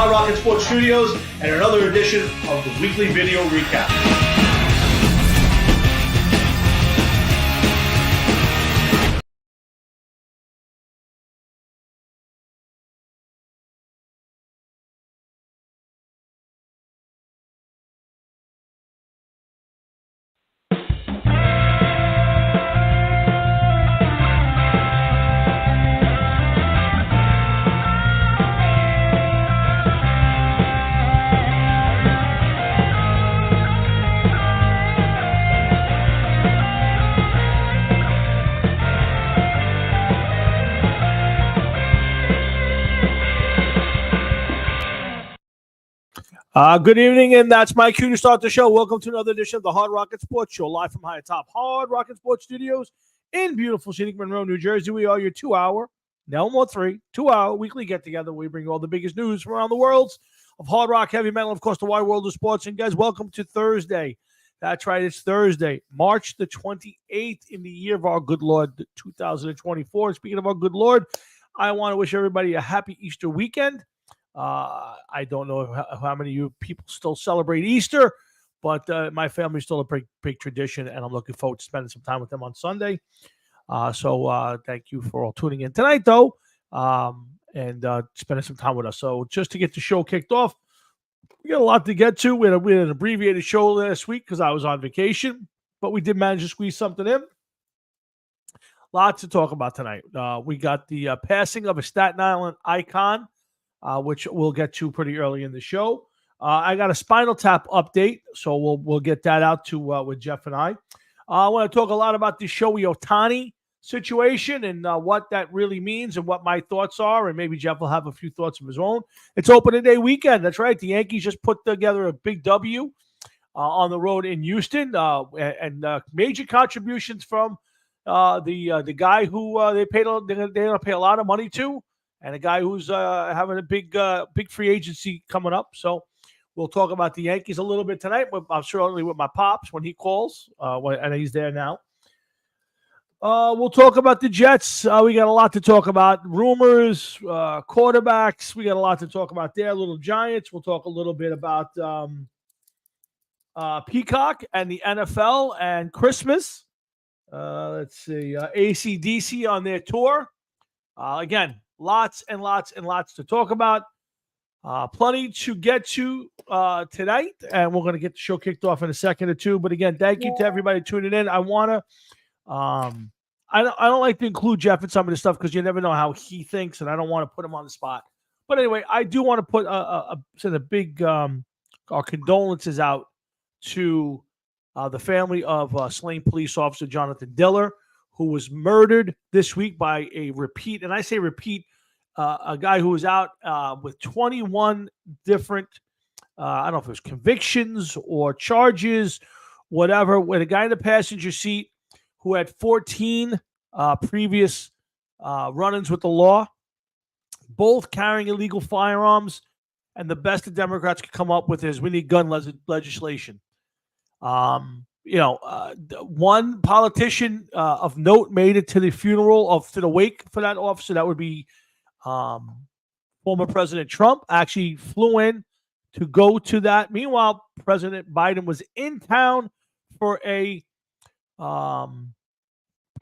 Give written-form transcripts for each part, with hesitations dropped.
Hard Rocket Sports Studios and another edition of the weekly video recap. Good evening, and that's my cue to start the show. Welcome to another edition of the Hard Rocket Sports Show, live from high atop Hard Rocket Sports Studios in beautiful scenic Monroe, New Jersey. We are your 2-hour, no more 2-hour weekly get-together. We bring you all the biggest news from around the world of hard rock, heavy metal, of course, the wide world of sports. And guys, welcome to Thursday. That's right, it's Thursday, March the 28th in the year of our good Lord, 2024. Speaking of our good Lord, I want to wish everybody a happy Easter weekend. I don't know how many of you people still celebrate Easter, but my family's still a big tradition, and I'm looking forward to spending some time with them on Sunday. So thank you for all tuning in tonight, though, and spending some time with us. So just to get the show kicked off, we got a lot to get to. We had an abbreviated show last week because I was on vacation, but we did manage to squeeze something in. Lots to talk about tonight. We got the passing of a Staten Island icon, which we'll get to pretty early in the show. I got a Spinal Tap update, so we'll get that out to with Jeff and I. I want to talk a lot about the Shohei Ohtani situation and what that really means and what my thoughts are, and maybe Jeff will have a few thoughts of his own. It's opening day weekend. That's right. The Yankees just put together a big W on the road in Houston, and major contributions from the guy who they don't pay a lot of money to, and a guy who's having a big free agency coming up. So we'll talk about the Yankees a little bit tonight. I'm certainly with my pops when he calls, and he's there now. We'll talk about the Jets. We got a lot to talk about. Rumors, quarterbacks. We got a lot to talk about there. Little Giants. We'll talk a little bit about Peacock and the NFL and Christmas. Let's see. AC/DC on their tour. Again, lots and lots and lots to talk about. Plenty to get to tonight, and we're going to get the show kicked off in a second or two. But again, thank you to everybody tuning in. I want to, I don't like to include Jeff in some of this stuff because you never know how he thinks, and I don't want to put him on the spot. But anyway, I do want to put send a big our condolences out to the family of slain police officer Jonathan Diller, who was murdered this week by a repeat, and I say repeat, a guy who was out with 21 different, I don't know if it was convictions or charges, whatever, with a guy in the passenger seat who had 14 previous run-ins with the law, both carrying illegal firearms, and the best the Democrats could come up with is we need gun legislation. One politician of note made it to the to the wake for that officer. That would be former President Trump. Actually flew in to go to that. Meanwhile, President Biden was in town for a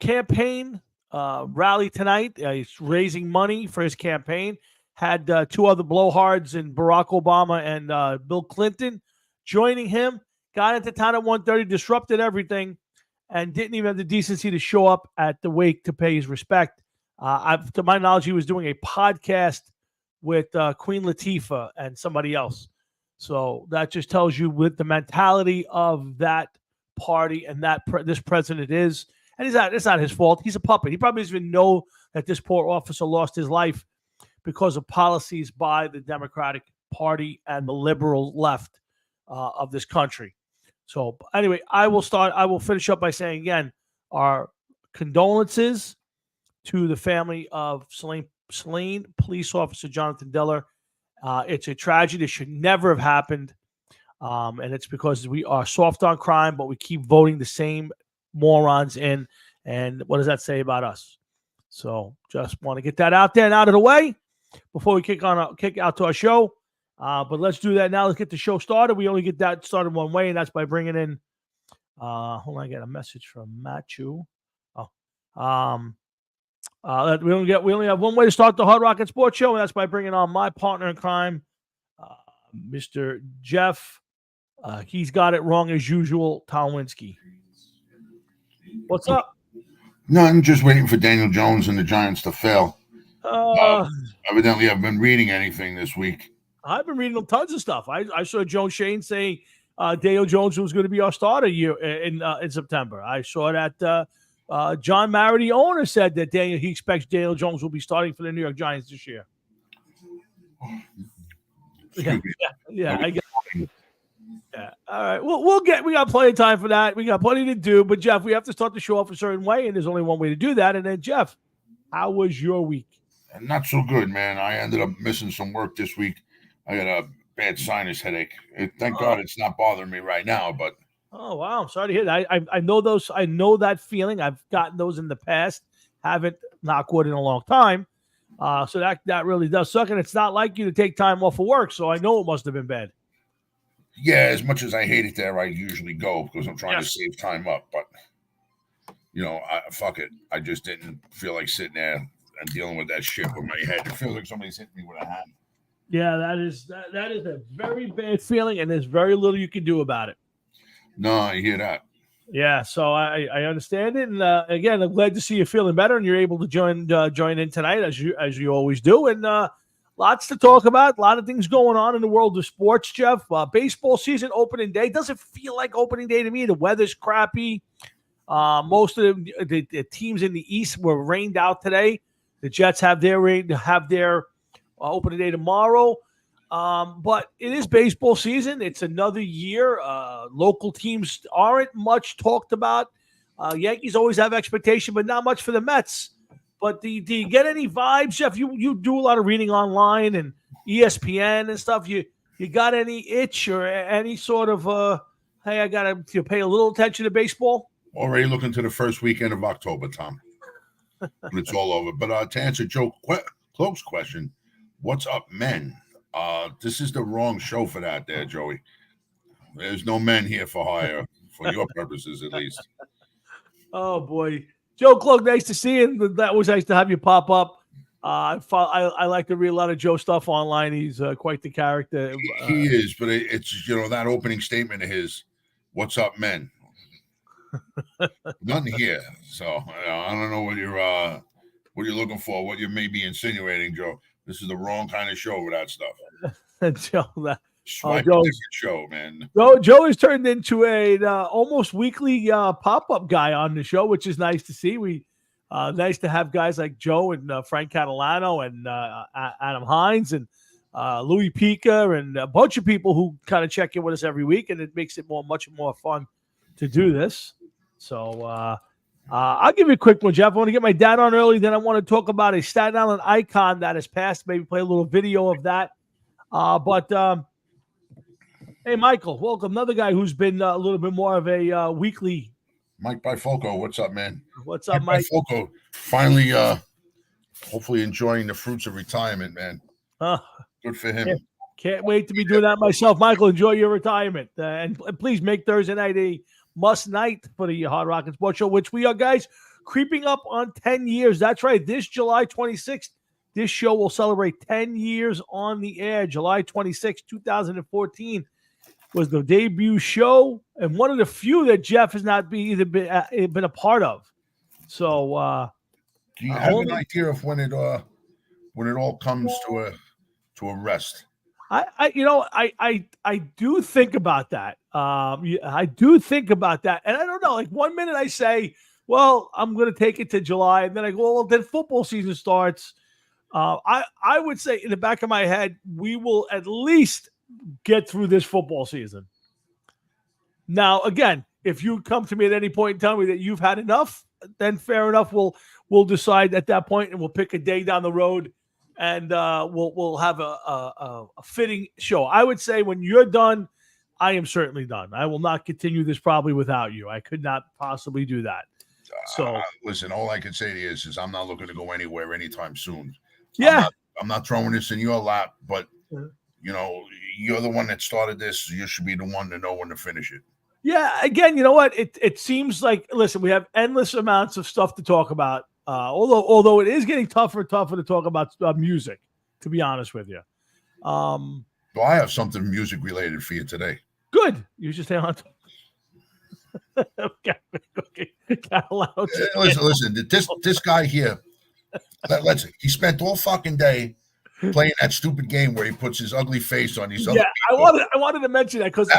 campaign rally tonight. He's raising money for his campaign. Had two other blowhards in Barack Obama and Bill Clinton joining him. Got into town at 1:30, disrupted everything, and didn't even have the decency to show up at the wake to pay his respect. To my knowledge, he was doing a podcast with Queen Latifah and somebody else. So that just tells you what the mentality of that party and that this president is. And it's not his fault. He's a puppet. He probably doesn't even know that this poor officer lost his life because of policies by the Democratic Party and the liberal left of this country. So anyway, I will finish up by saying again, our condolences to the family of slain police officer Jonathan Diller. It's a tragedy. It should never have happened. And it's because we are soft on crime, but we keep voting the same morons in. And what does that say about us? So just want to get that out there and out of the way before we kick out to our show. But let's do that now. Let's get the show started. We only get that started one way, and that's by bringing in. Hold on, I got a message from Matthew. We only have one way to start the Hard Rock and Sports Show, and that's by bringing on my partner in crime, Mr. Jeff. He's got it wrong as usual, Tolwinski. What's up? No, I'm just waiting for Daniel Jones and the Giants to fail. Evidently, I've been reading anything this week. I've been reading tons of stuff. I saw Joe Shane say Daniel Jones was going to be our starter in September. I saw that John Mara, the owner, said that he expects Daniel Jones will be starting for the New York Giants this year. Yeah. I guess. Yeah. All right. We got plenty of time for that. We got plenty to do. But Jeff, we have to start the show off a certain way, and there's only one way to do that. And then, Jeff, how was your week? Not so good, man. I ended up missing some work this week. I got a bad sinus headache. Thank God it's not bothering me right now. But oh wow, I'm sorry to hear that. I know those. I know that feeling. I've gotten those in the past. Haven't, knock wood, in a long time. So that really does suck. And it's not like you to take time off of work. So I know it must have been bad. Yeah, as much as I hate it there, I usually go because I'm trying to save time up. But fuck it. I just didn't feel like sitting there and dealing with that shit with my head. It feels like somebody's hitting me with a hand. Yeah, that is a very bad feeling, and there's very little you can do about it. No, I hear that. Yeah, so I understand it, and again, I'm glad to see you feeling better, and you're able to join in tonight as you always do, and lots to talk about. A lot of things going on in the world of sports, Jeff. Baseball season opening day doesn't feel like opening day to me. The weather's crappy. Most of the teams in the East were rained out today. The Jets have their opening day tomorrow. But it is baseball season. It's another year. Local teams aren't much talked about. Yankees always have expectation, but not much for the Mets. But do you get any vibes, Jeff? You do a lot of reading online and ESPN and stuff. You got any itch or any sort of hey, I got to pay a little attention to baseball? Already looking to the first weekend of October, Tom. It's all over. But to answer Joe Cloak's question, what's up, men? This is the wrong show for that there, Joey. There's no men here for hire, for your purposes at least. Oh, boy. Joe Cloak, nice to see you. That was nice to have you pop up. I like to read a lot of Joe stuff online. He's quite the character. He is, but it's, that opening statement of his, what's up, men? Nothing here. So I don't know what you're looking for, what you may be insinuating, Joe. This is the wrong kind of show with that stuff. Joe, different show, man. Joe has turned into a almost weekly pop-up guy on the show, which is nice to see. We nice to have guys like Joe and Frank Catalano and Adam Hines and Louis Pica and a bunch of people who kind of check in with us every week, and it makes it much more fun to do this. So I'll give you a quick one, Jeff. I want to get my dad on early. Then I want to talk about a Staten Island icon that has passed. Maybe play a little video of that. Hey, Michael, welcome. Another guy who's been a little bit more of a weekly. Mike Bifoco, what's up, man? What's up, Mike? Bifoco, finally, hopefully enjoying the fruits of retirement, man. Good for him. Can't wait to be doing that myself. Michael, enjoy your retirement. And please make Thursday night a must night for the Hard Rock and Sports Show, which we are, guys, creeping up on 10 years. That's right. This July 26th, this show will celebrate 10 years on the air. July 26, 2014 was the debut show, and one of the few that Jeff has not been a part of. So, do you have an idea of when it all comes to a rest? I do think about that. I do think about that, and I don't know. Like 1 minute I say, well, I'm going to take it to July, and then I go, well, then football season starts. I would say in the back of my head, we will at least get through this football season. Now, again, if you come to me at any point and tell me that you've had enough, then fair enough. We'll decide at that point, and we'll pick a day down the road, and we'll have a fitting show. I would say when you're done, I am certainly done. I will not continue this probably without you. I could not possibly do that. So listen, all I can say to you is I'm not looking to go anywhere anytime soon. Yeah. I'm not throwing this in your lap, but You know, you're the one that started this. You should be the one to know when to finish it. Yeah, again, you know what? It seems like, listen, we have endless amounts of stuff to talk about. Although it is getting tougher and tougher to talk about music, to be honest with you. Well, I have something music related for you today. Good. You should stay on. Okay. Listen. This guy here. He spent all fucking day playing that stupid game where he puts his ugly face on these other people. I wanted to mention that because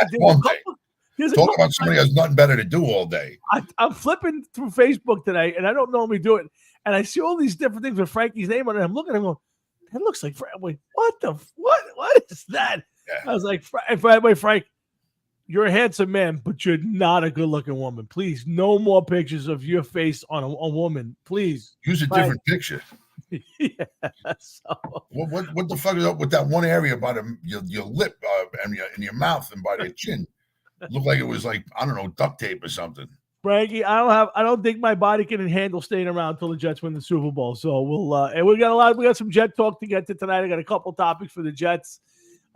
Talk about somebody who has nothing better to do all day. I'm flipping through Facebook today, and I don't normally do it. And I see all these different things with Frankie's name on it. I'm looking at him going, that looks like Frank. Wait, what is that? Yeah. I was like, Frank, you're a handsome man, but you're not a good-looking woman. Please, no more pictures of your face on a woman. Please. Use a different picture. Yeah. So. What the fuck is up with that one area by your lip and your mouth and by the chin? Looked like it was like, I don't know, duct tape or something. Frankie, I don't think my body can handle staying around until the Jets win the Super Bowl. So and we got some Jet talk to get to tonight. I got a couple topics for the Jets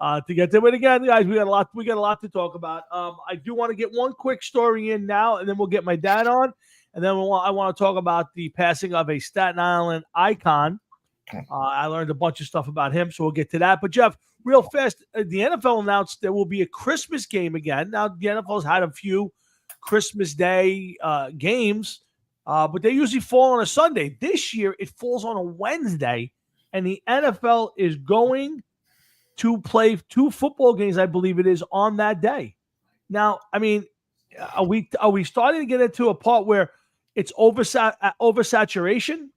to get to. But again, guys, we got a lot to talk about. I do want to get one quick story in now, and then we'll get my dad on. And then I want to talk about the passing of a Staten Island icon. I learned a bunch of stuff about him, so we'll get to that. But Jeff, real fast, the NFL announced there will be a Christmas game again. Now, the NFL's had a few Christmas Day games, but they usually fall on a Sunday. This year, it falls on a Wednesday, and the NFL is going to play 2 football games, I believe it is, on that day. Now, I mean, are we starting to get into a part where it's oversaturation?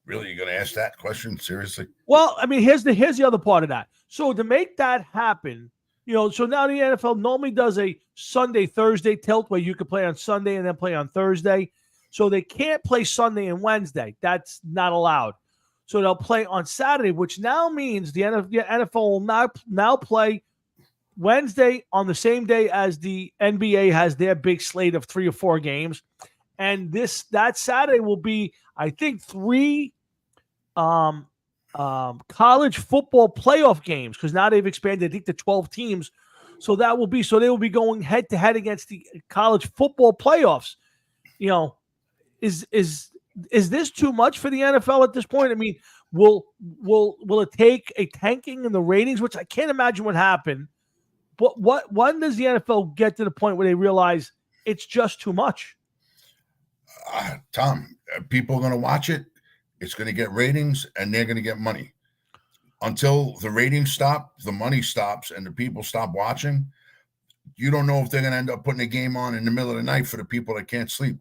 Really, you're going to ask that question seriously? Well, I mean, here's the other part of that. So to make that happen, so now the NFL normally does a Sunday, Thursday tilt where you can play on Sunday and then play on Thursday. So they can't play Sunday and Wednesday. That's not allowed. So they'll play on Saturday, which now means the NFL will now play Wednesday on the same day as the NBA has their big slate of 3 or 4 games. And that Saturday will be, I think, 3 college football playoff games, because now they've expanded, I think, to 12 teams. So they will be going head to head against the college football playoffs. Is this too much for the NFL at this point? I mean, will it take a tanking in the ratings, which I can't imagine would happen? But when does the NFL get to the point where they realize it's just too much? Tom, people are going to watch it. It's going to get ratings, and they're going to get money. Until the ratings stop, the money stops, and the people stop watching, you don't know if they're going to end up putting a game on in the middle of the night for the people that can't sleep.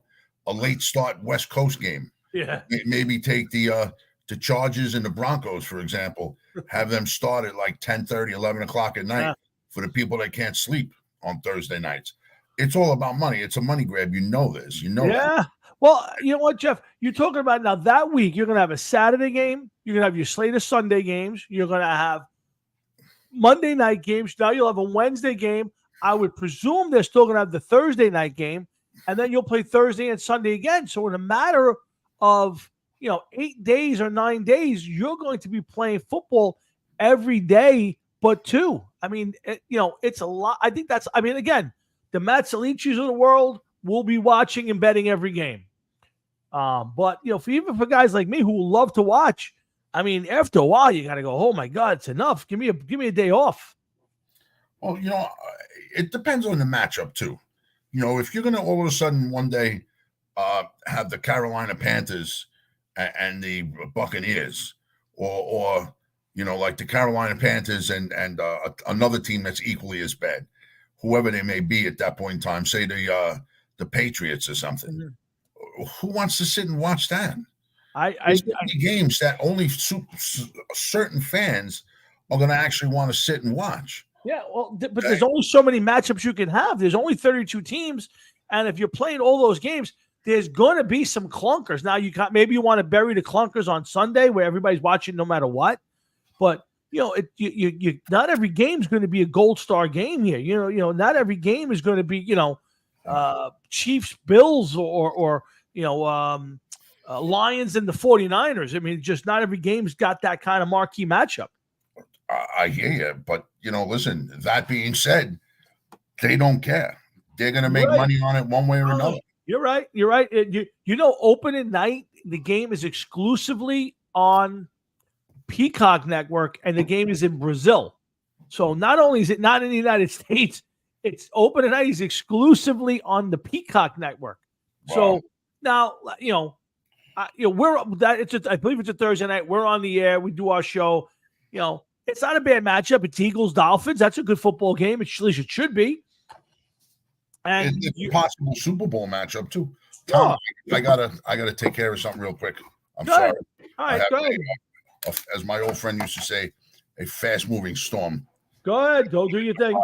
A late start West Coast game. Yeah. Maybe take the Chargers and the Broncos, for example, have them start at like 10:30, 11 o'clock at night for the people that can't sleep on Thursday nights. It's all about money. It's a money grab. You know this. You know that. Well, you know what, Jeff? You're talking about now that week, you're going to have a Saturday game. You're going to have your slate of Sunday games. You're going to have Monday night games. Now you'll have a Wednesday game. I would presume they're still going to have the Thursday night game. And then you'll play Thursday and Sunday again. So in a matter of, 8 days or 9 days, you're going to be playing football every day but 2. I mean, it's a lot. I think again, the Matt Salichis of the world will be watching and betting every game. But for guys like me who love to watch, I mean, after a while you got to go, oh my God, it's enough. Give me a day off. Well, it depends on the matchup too. If you're going to all of a sudden one day have the Carolina Panthers and the Buccaneers, or like the Carolina Panthers and another team that's equally as bad, whoever they may be at that point in time, say the Patriots or something. Mm-hmm. Who wants to sit and watch that? There's games that only certain fans are going to actually want to sit and watch. Yeah, well, but there's only so many matchups you can have. There's only 32 teams, and if you're playing all those games, there's going to be some clunkers. Now maybe you want to bury the clunkers on Sunday where everybody's watching no matter what, but not every game is going to be a gold star game here. Not every game is going to be Chiefs Bills or Lions and the 49ers. I mean, just not every game's got that kind of marquee matchup. I hear you, but listen. That being said, they don't care. They're gonna make money on it one way or another. You're right. You're right. Opening night, the game is exclusively on Peacock Network, and the game is in Brazil. So not only is it not in the United States, it's opening night is exclusively on the Peacock Network. Wow. So now, I believe it's a Thursday night. We're on the air. We do our show. It's not a bad matchup. It's Eagles Dolphins. That's a good football game. At least it should be. And it's a possible Super Bowl matchup too. Tom, I gotta take care of something real quick. I'm sorry. All right, go ahead. As my old friend used to say, a fast-moving storm. Go ahead. Go do your thing.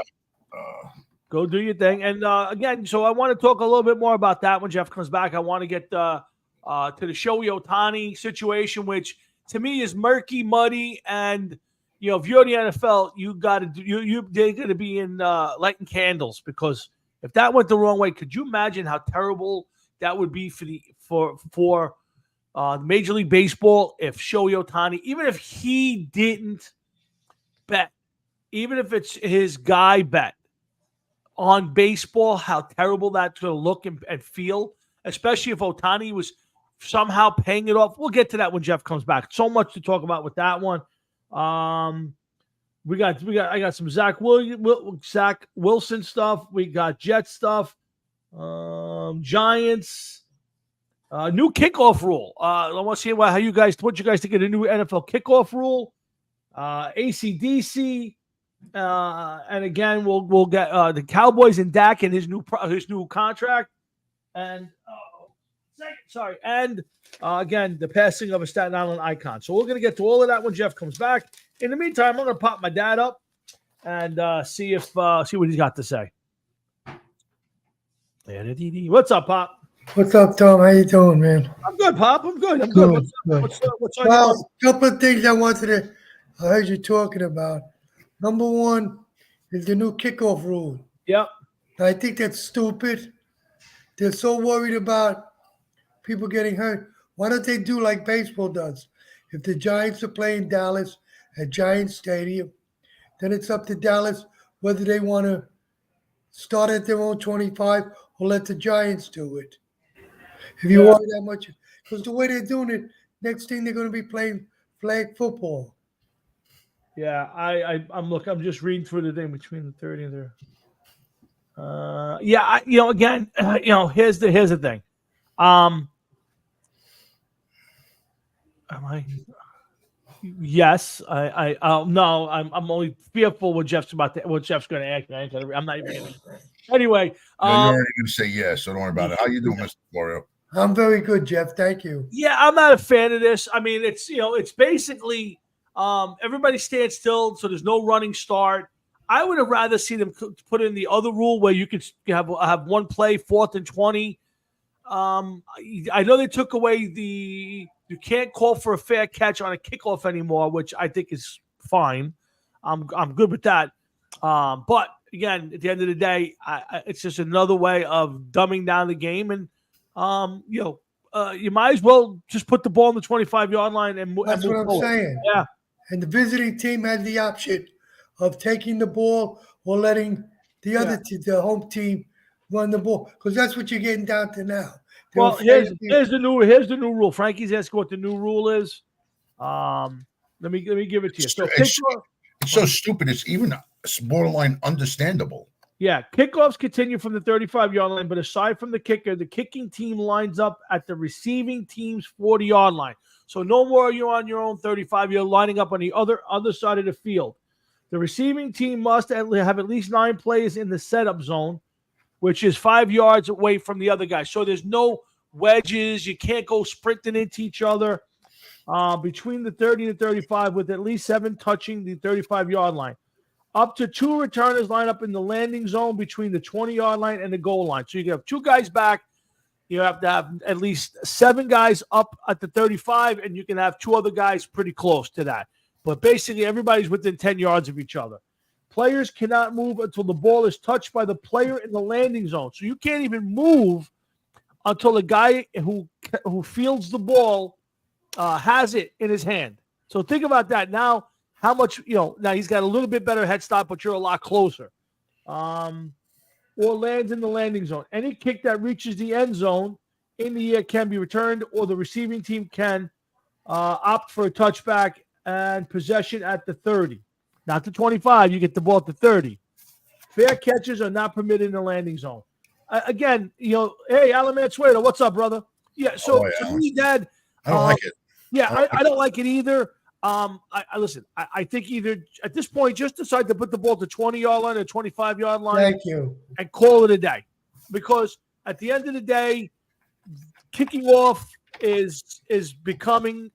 Go do your thing. And again, so I want to talk a little bit more about that when Jeff comes back. I want to get to the Shohei Ohtani situation, which to me is murky, muddy, and if you're in the NFL, they're going to be in lighting candles, because if that went the wrong way, could you imagine how terrible that would be for Major League Baseball if Shohei Ohtani, even if he didn't bet, even if it's his guy bet on baseball, how terrible that's going to look and feel, especially if Ohtani was somehow paying it off. We'll get to that when Jeff comes back. So much to talk about with that one. I got some Zach Wilson stuff. We got Jet stuff. Giants. New kickoff rule. I want to see what you guys think of the new NFL kickoff rule. ACDC. And again, we'll get the Cowboys and Dak and his new contract. And again, the passing of a Staten Island icon. So we're going to get to all of that when Jeff comes back. In the meantime, I'm going to pop my dad up and see what he's got to say. What's up, Pop? What's up, Tom? How you doing, man? I'm good, Pop. I'm good. What's on your mind? A couple of things I heard you talking about. Number one is the new kickoff rule. Yep. I think that's stupid. They're so worried about people getting hurt. Why don't they do like baseball does? If the Giants are playing Dallas at Giants Stadium, then it's up to Dallas whether they want to start at their own 25 or let the Giants do it. If you worry that much, because the way they're doing it, next thing they're going to be playing flag football. Yeah, I'm just reading through the thing between the 30 and the. Again, here's the thing. Am I? Yes, no. I'm only fearful what Jeff's going to ask me. I'm not even. Anyway, you're already going to say yes, so don't worry about it. How you doing, Mr. Florio? I'm very good, Jeff. Thank you. Yeah, I'm not a fan of this. I mean, it's basically everybody stands still, so there's no running start. I would have rather seen them put in the other rule where you could have one play, 4th and 20. I know they took away you can't call for a fair catch on a kickoff anymore, which I think is fine. I'm good with that. But again, at the end of the day, it's just another way of dumbing down the game, and you might as well just put the ball on the 25-yard line and move. That's what I'm saying. Yeah. And the visiting team has the option of taking the ball or letting the other the home team run the ball, because that's what you're getting down to now. Well, here's the new rule. Frankie's asking what the new rule is. Let me give it to you. So it's so stupid. It's even borderline understandable. Yeah, kickoffs continue from the 35-yard line, but aside from the kicker, the kicking team lines up at the receiving team's 40-yard line. So no more are you on your own 35. You're lining up on the other side of the field. The receiving team must have at least 9 players in the setup zone, which is 5 yards away from the other guy. So there's no wedges. You can't go sprinting into each other between the 30 and 35, with at least 7 touching the 35-yard line. Up to 2 returners line up in the landing zone between the 20-yard line and the goal line. So you can have 2 guys back. You have to have at least 7 guys up at the 35, and you can have 2 other guys pretty close to that. But basically, everybody's within 10 yards of each other. Players cannot move until the ball is touched by the player in the landing zone. So you can't even move until the guy who fields the ball has it in his hand. So think about that. Now, how much, now he's got a little bit better head start, but you're a lot closer. Or lands in the landing zone. Any kick that reaches the end zone in the air can be returned, or the receiving team can opt for a touchback and possession at the 30. Not the 25. You get the ball at the 30. Fair catches are not permitted in the landing zone. Again, hey, Alan Mansueto, what's up, brother? Yeah, so to me, Dad, I don't like it. Yeah, I don't like it either. Listen, I think either at this point, just decide to put the ball at the 20-yard line or 25-yard line. Thank you. And call it a day. Because at the end of the day, kicking off is becoming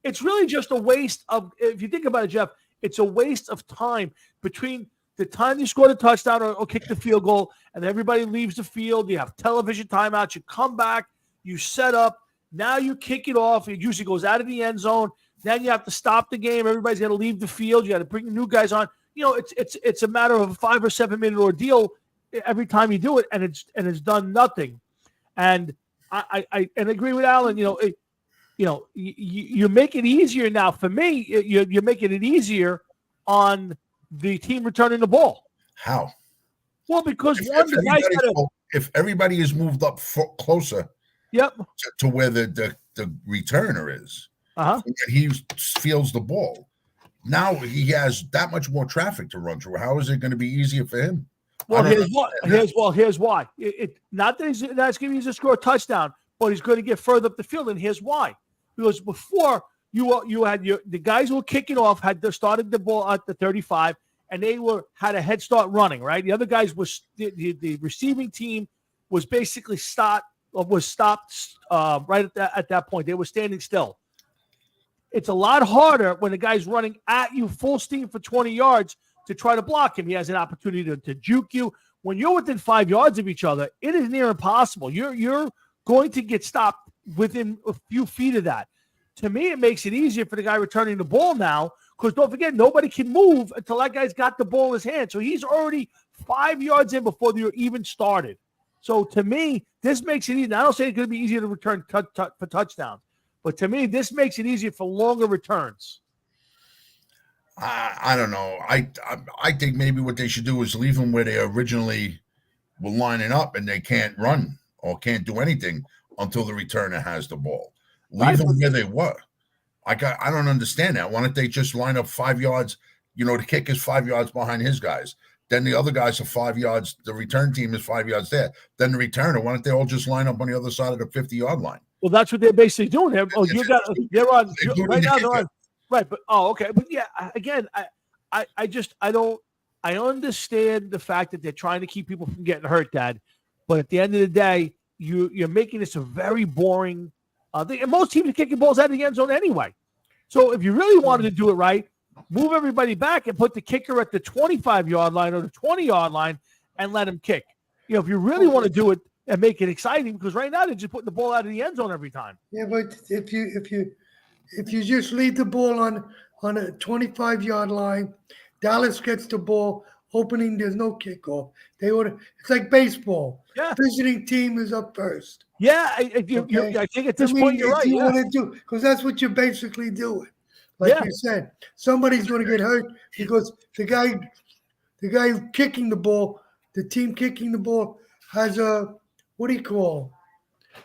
it's really just a waste of, if you think about it, Jeff, it's a waste of time between the time you score the touchdown or kick the field goal and everybody leaves the field. You have television timeouts. You come back, you set up. Now you kick it off. It usually goes out of the end zone. Then you have to stop the game. Everybody's got to leave the field. You got to bring the new guys on. It's a matter of a 5 or 7 minute ordeal every time you do it, and it's done nothing. And I agree with Alan. You make it easier now. For me, you're making it easier on the team returning the ball. How? Well, because if everybody is moved up closer, yep, to where the returner is, and he fields the ball. Now he has that much more traffic to run through. How is it going to be easier for him? Well, here's why. Not that he's going to use to score a touchdown, but he's going to get further up the field, and here's why. Because before you had the guys who were kicking off had started the ball at the 35, and they had a head start running, right? The other guys the receiving team was basically stopped right at that point. They were standing still. It's a lot harder when the guy's running at you full steam for 20 yards to try to block him. He has an opportunity to juke you. When you're within 5 yards of each other, it is near impossible. You're going to get stopped within a few feet of that. To me, it makes it easier for the guy returning the ball now, because don't forget, nobody can move until that guy's got the ball in his hand. So he's already 5 yards in before they're even started. So to me, this makes it easy. I don't say it's going to be easier to return for touchdowns, but to me, this makes it easier for longer returns. I don't know. I think maybe what they should do is leave them where they originally were lining up, and they can't run or can't do anything until the returner has the ball. Leave them where they were. I don't understand that. Why don't they just line up 5 yards? The kick is 5 yards behind his guys. Then the other guys are 5 yards. The return team is 5 yards there. Then the returner. Why don't they all just line up on the other side of the 50-yard line? Well, that's what they're basically doing. They're on right now. They're on. Right, but okay, but yeah, again, I understand the fact that they're trying to keep people from getting hurt, Dad. But at the end of the day, you're making this a very boring thing. And most teams are kicking balls out of the end zone anyway. So if you really wanted to do it right, move everybody back and put the kicker at the 25-yard line or the 20-yard line and let him kick. If you really want to do it and make it exciting, because right now they're just putting the ball out of the end zone every time. Yeah, but if you just leave the ball on a 25-yard line, Dallas gets the ball opening. There's no kickoff. It's like baseball. Yeah. Visiting team is up first. Yeah, I think at this point you're right. You want to do, because that's what you're basically doing. Like you said, somebody's going to get hurt because the guy kicking the ball, the team kicking the ball has a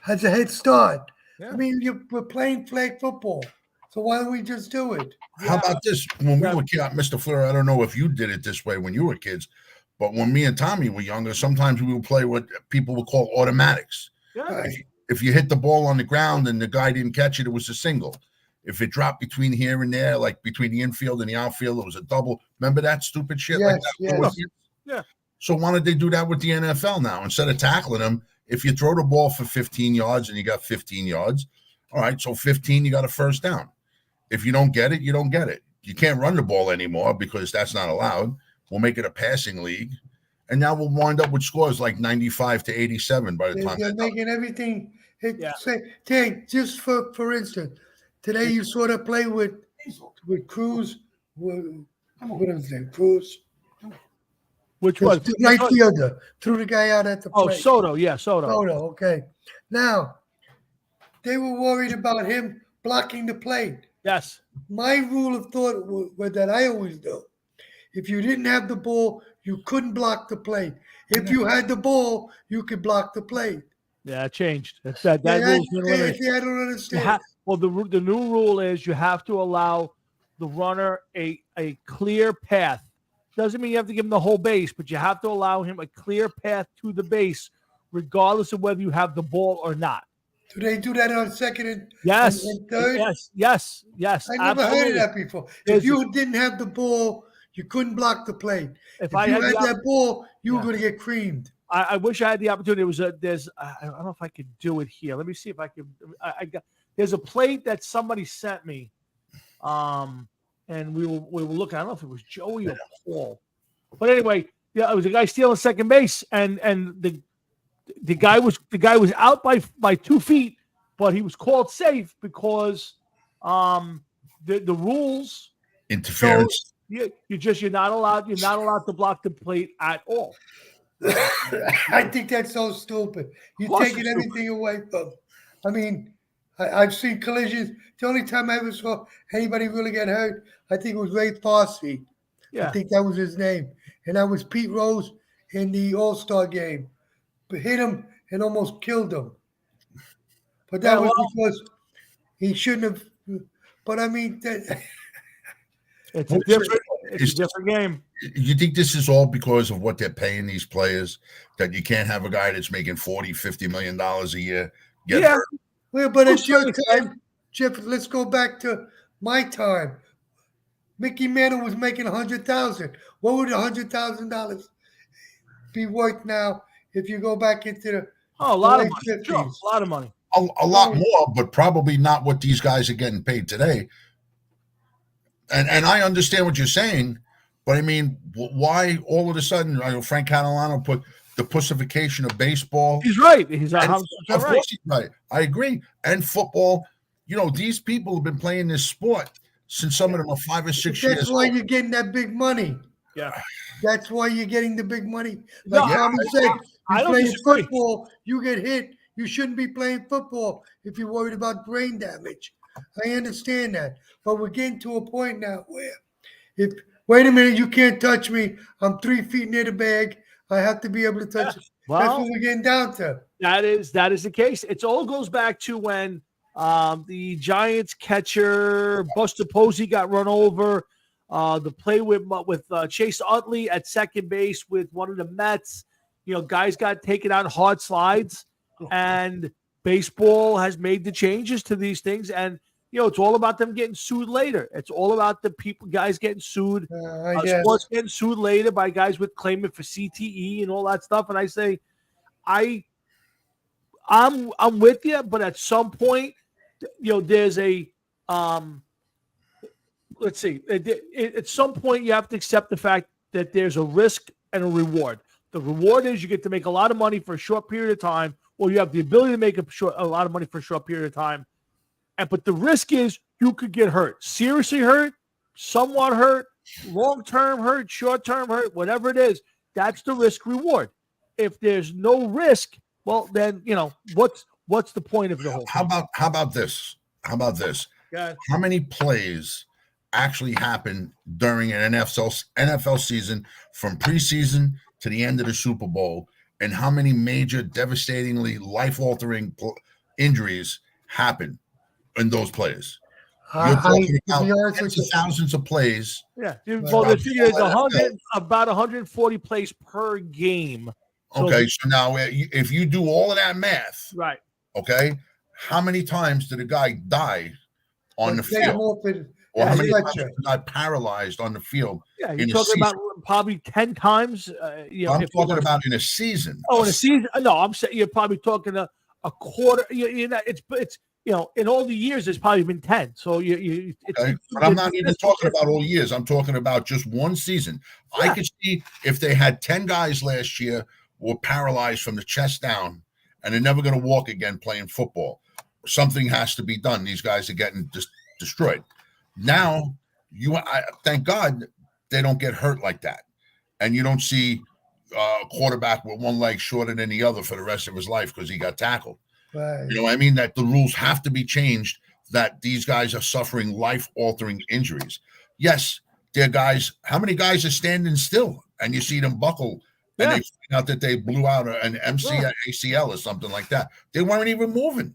head start. Yeah. I mean, we're playing flag football, so why don't we just do it? How about this? When we were kids, Mr. Fleur, I don't know if you did it this way when you were kids, but when me and Tommy were younger, sometimes we would play what people would call automatics. Yeah. If you hit the ball on the ground and the guy didn't catch it, it was a single. If it dropped between here and there, like between the infield and the outfield, it was a double. Remember that stupid shit? Yes, like that? Yes. Yeah. So why don't they do that with the NFL now? Instead of tackling them, if you throw the ball for 15 yards and you got 15 yards, all right, so 15, you got a first down. If you don't get it, you don't get it. You can't run the ball anymore because that's not allowed. We'll make it a passing league. And now we'll wind up with scores like 95 to 87 by the time. They're making everything. Take just for instance, today you saw that play with Cruz. What is his name? Cruz. Which was the right fielder threw the guy out at the plate. Oh, Soto. Yeah, Soto. Okay. Now they were worried about him blocking the plate. Yes. my rule of thought was that I always do. If you didn't have the ball, you couldn't block the play. If you had the ball, you could block the play. Yeah, it changed. That Yeah, rule's been eliminated. I don't You understand. the new rule is you have to allow the runner a clear path. Doesn't mean you have to give him the whole base, but you have to allow him a clear path to the base, regardless of whether you have the ball or not. Do they do that on second and, Yes, and third? yes. I never heard of that before. There's- If you didn't have the ball, you couldn't block the play. If I you had had the that ball, you were Yeah. going to get creamed. I wish I had the opportunity. There's I don't know if I could do it here. Let me see if I can. There's a plate that somebody sent me, and we were looking. I don't know if it was Joey or Paul, but anyway, yeah, it was a guy stealing second base, and the guy was out by 2 feet, but he was called safe because the rules Interference. you're not allowed to block the plate at all. I think that's so stupid. You're course taking it's everything away from. I mean, I've seen collisions. The only time I ever saw anybody really get hurt, I think it was Ray Farsi. Yeah. I think that was his name. And that was Pete Rose in the All-Star game. But hit him and almost killed him. But that was because he shouldn't have. But I mean, It's a different game. You think this is all because of what they're paying these players? That you can't have a guy that's making $40-50 million a year get hurt? Well, but it's your time, Jeff. Let's go back to my time. Mickey Mantle was making $100,000. What would $100,000 be worth now if you go back into the a lot of late money. 50s? Sure, a lot of money. A lot more, but probably not what these guys are getting paid today. And I understand what you're saying, but I mean, why all of a sudden, Frank Catalano put the pussification of baseball. He's right. He's Of right. course he's right. I agree. And football, these people have been playing this sport since some of them are 5 or 6 years That's why old. you're getting that big money. Yeah. That's why you're getting the big money. No, Like Tommy said, I you don't play disagree. football, you get hit. You shouldn't be playing football if you're worried about brain damage. I understand that. But we're getting to a point now where wait a minute, you can't touch me. I'm 3 feet near the bag. I have to be able to touch it. Well, that's what we're getting down to. That is the case. It all goes back to when the Giants catcher Buster Posey got run over. The play with Chase Utley at second base with one of the Mets. Guys got taken out hard slides, and baseball has made the changes to these things. And it's all about them getting sued later. It's all about the guys getting sued. I guess. Sports getting sued later by guys with claiming for CTE and all that stuff. And I say, I'm with you, but at some point, there's a let's see. At some point, you have to accept the fact that there's a risk and a reward. The reward is you get to make a lot of money for a short period of time, or you have the ability to make a lot of money for a short period of time. But the risk is you could get hurt, seriously hurt, somewhat hurt, long-term hurt, short-term hurt, whatever it is. That's the risk reward. If there's no risk, well, then what's the point of the whole thing? How about this? How many plays actually happen during an NFL season from preseason to the end of the Super Bowl, and how many major, devastatingly life-altering injuries happen in those plays? You're talking about tens of thousands of plays. Yeah, well, the figure is about 140 plays per game. Okay, so now if you do all of that math, right? Okay, how many times did a guy die on the field? Or how many times did a guy paralyzed on the field? Yeah, you're talking about probably 10 times. I'm talking about in a season. Oh, in a season? No, I'm saying you're probably talking a quarter. It's in all the years, there's probably been 10. So but I'm not even talking about all years. I'm talking about just one season. Yeah. I could see if they had 10 guys last year were paralyzed from the chest down, and they're never going to walk again playing football. Something has to be done. These guys are getting destroyed. Now, thank God they don't get hurt like that. And you don't see a quarterback with one leg shorter than the other for the rest of his life because he got tackled. Right. You know what I mean? That the rules have to be changed that these guys are suffering life-altering injuries. Yes, they're guys. How many guys are standing still and you see them buckle and they find out that they blew out an ACL or something like that? They weren't even moving.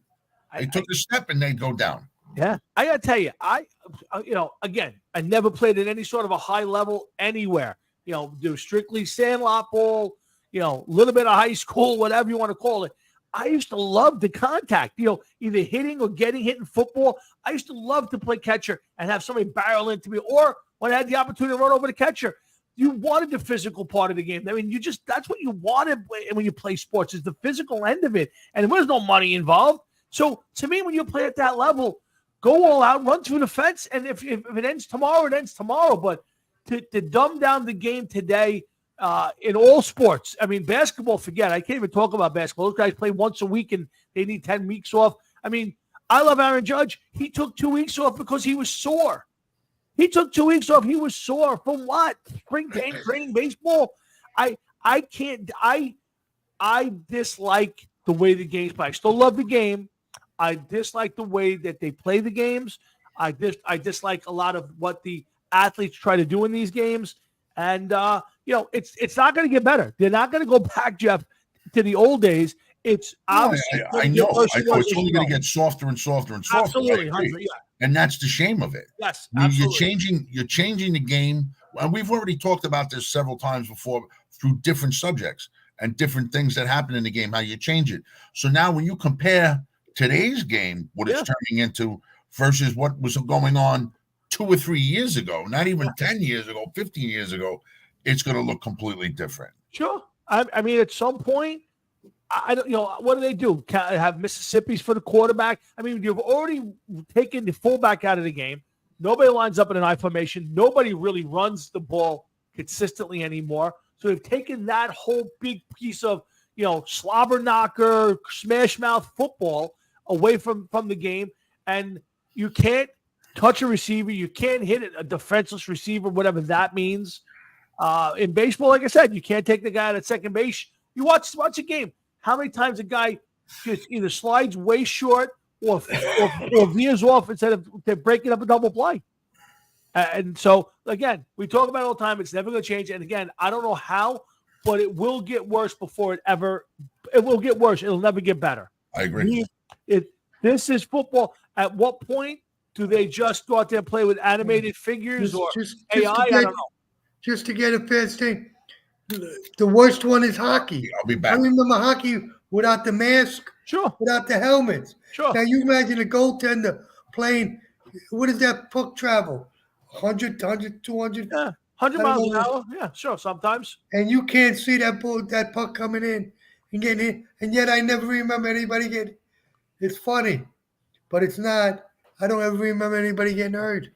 They took a step and they'd go down. Yeah, I gotta tell you, again, I never played at any sort of a high level anywhere. Do strictly sandlot ball, a little bit of high school, whatever you want to call it. I used to love the contact, either hitting or getting hit in football. I used to love to play catcher and have somebody barrel into me, or when I had the opportunity to run over the catcher. You wanted the physical part of the game. I mean, that's what you wanted when you play sports, is the physical end of it. And there was no money involved. So to me, when you play at that level, go all out, run through the fence. And if it ends tomorrow, it ends tomorrow. But to dumb down the game today in all sports, I mean, basketball, forget. I can't even talk about basketball. Those guys play once a week and they need 10 weeks off. I mean, I love Aaron Judge. He took 2 weeks off because he was sore. He took 2 weeks off. He was sore. From what? Spring training baseball? I dislike the way the game's played. I still love the game. I dislike the way that they play the games. I dislike a lot of what the athletes try to do in these games. And, it's not going to get better. They're not going to go back, Jeff, to the old days. It's obviously I know. It's only going to get softer and softer and softer. Absolutely. And that's the shame of it. Yes, absolutely. You're changing the game. And we've already talked about this several times before through different subjects and different things that happen in the game, how you change it. So now when you compare today's game, what it's turning into versus what was going on 2 or 3 years ago, not even 10 years ago, 15 years ago, it's going to look completely different. Sure. I mean, at some point, I don't, what do they do? Have Mississippi's for the quarterback? I mean, you've already taken the fullback out of the game. Nobody lines up in an I formation. Nobody really runs the ball consistently anymore. So they've taken that whole big piece of, slobber knocker, smash mouth football away from the game. And you can't touch a receiver. You can't hit a defenseless receiver, whatever that means. In baseball, like I said, you can't take the guy out at second base. You watch a game. How many times a guy just either slides way short or veers off instead of they're breaking up a double play? And so, again, we talk about it all the time. It's never going to change. And, again, I don't know how, but it will get worse before it will get worse. It'll never get better. I agree. This is football. At what point do they just go out there and play with animated figures or AI? I don't know. Just to get a fair thing. The worst one is hockey. I'll be back. I remember hockey without the mask, sure, without the helmets. Sure. Now you imagine a goaltender playing. What is that puck travel? 100, 200? Yeah, 100 miles an hour. Yeah, sure, sometimes. And you can't see that puck coming in and getting hit. And yet I never remember anybody getting. It's funny, but it's not. I don't ever remember anybody getting hurt.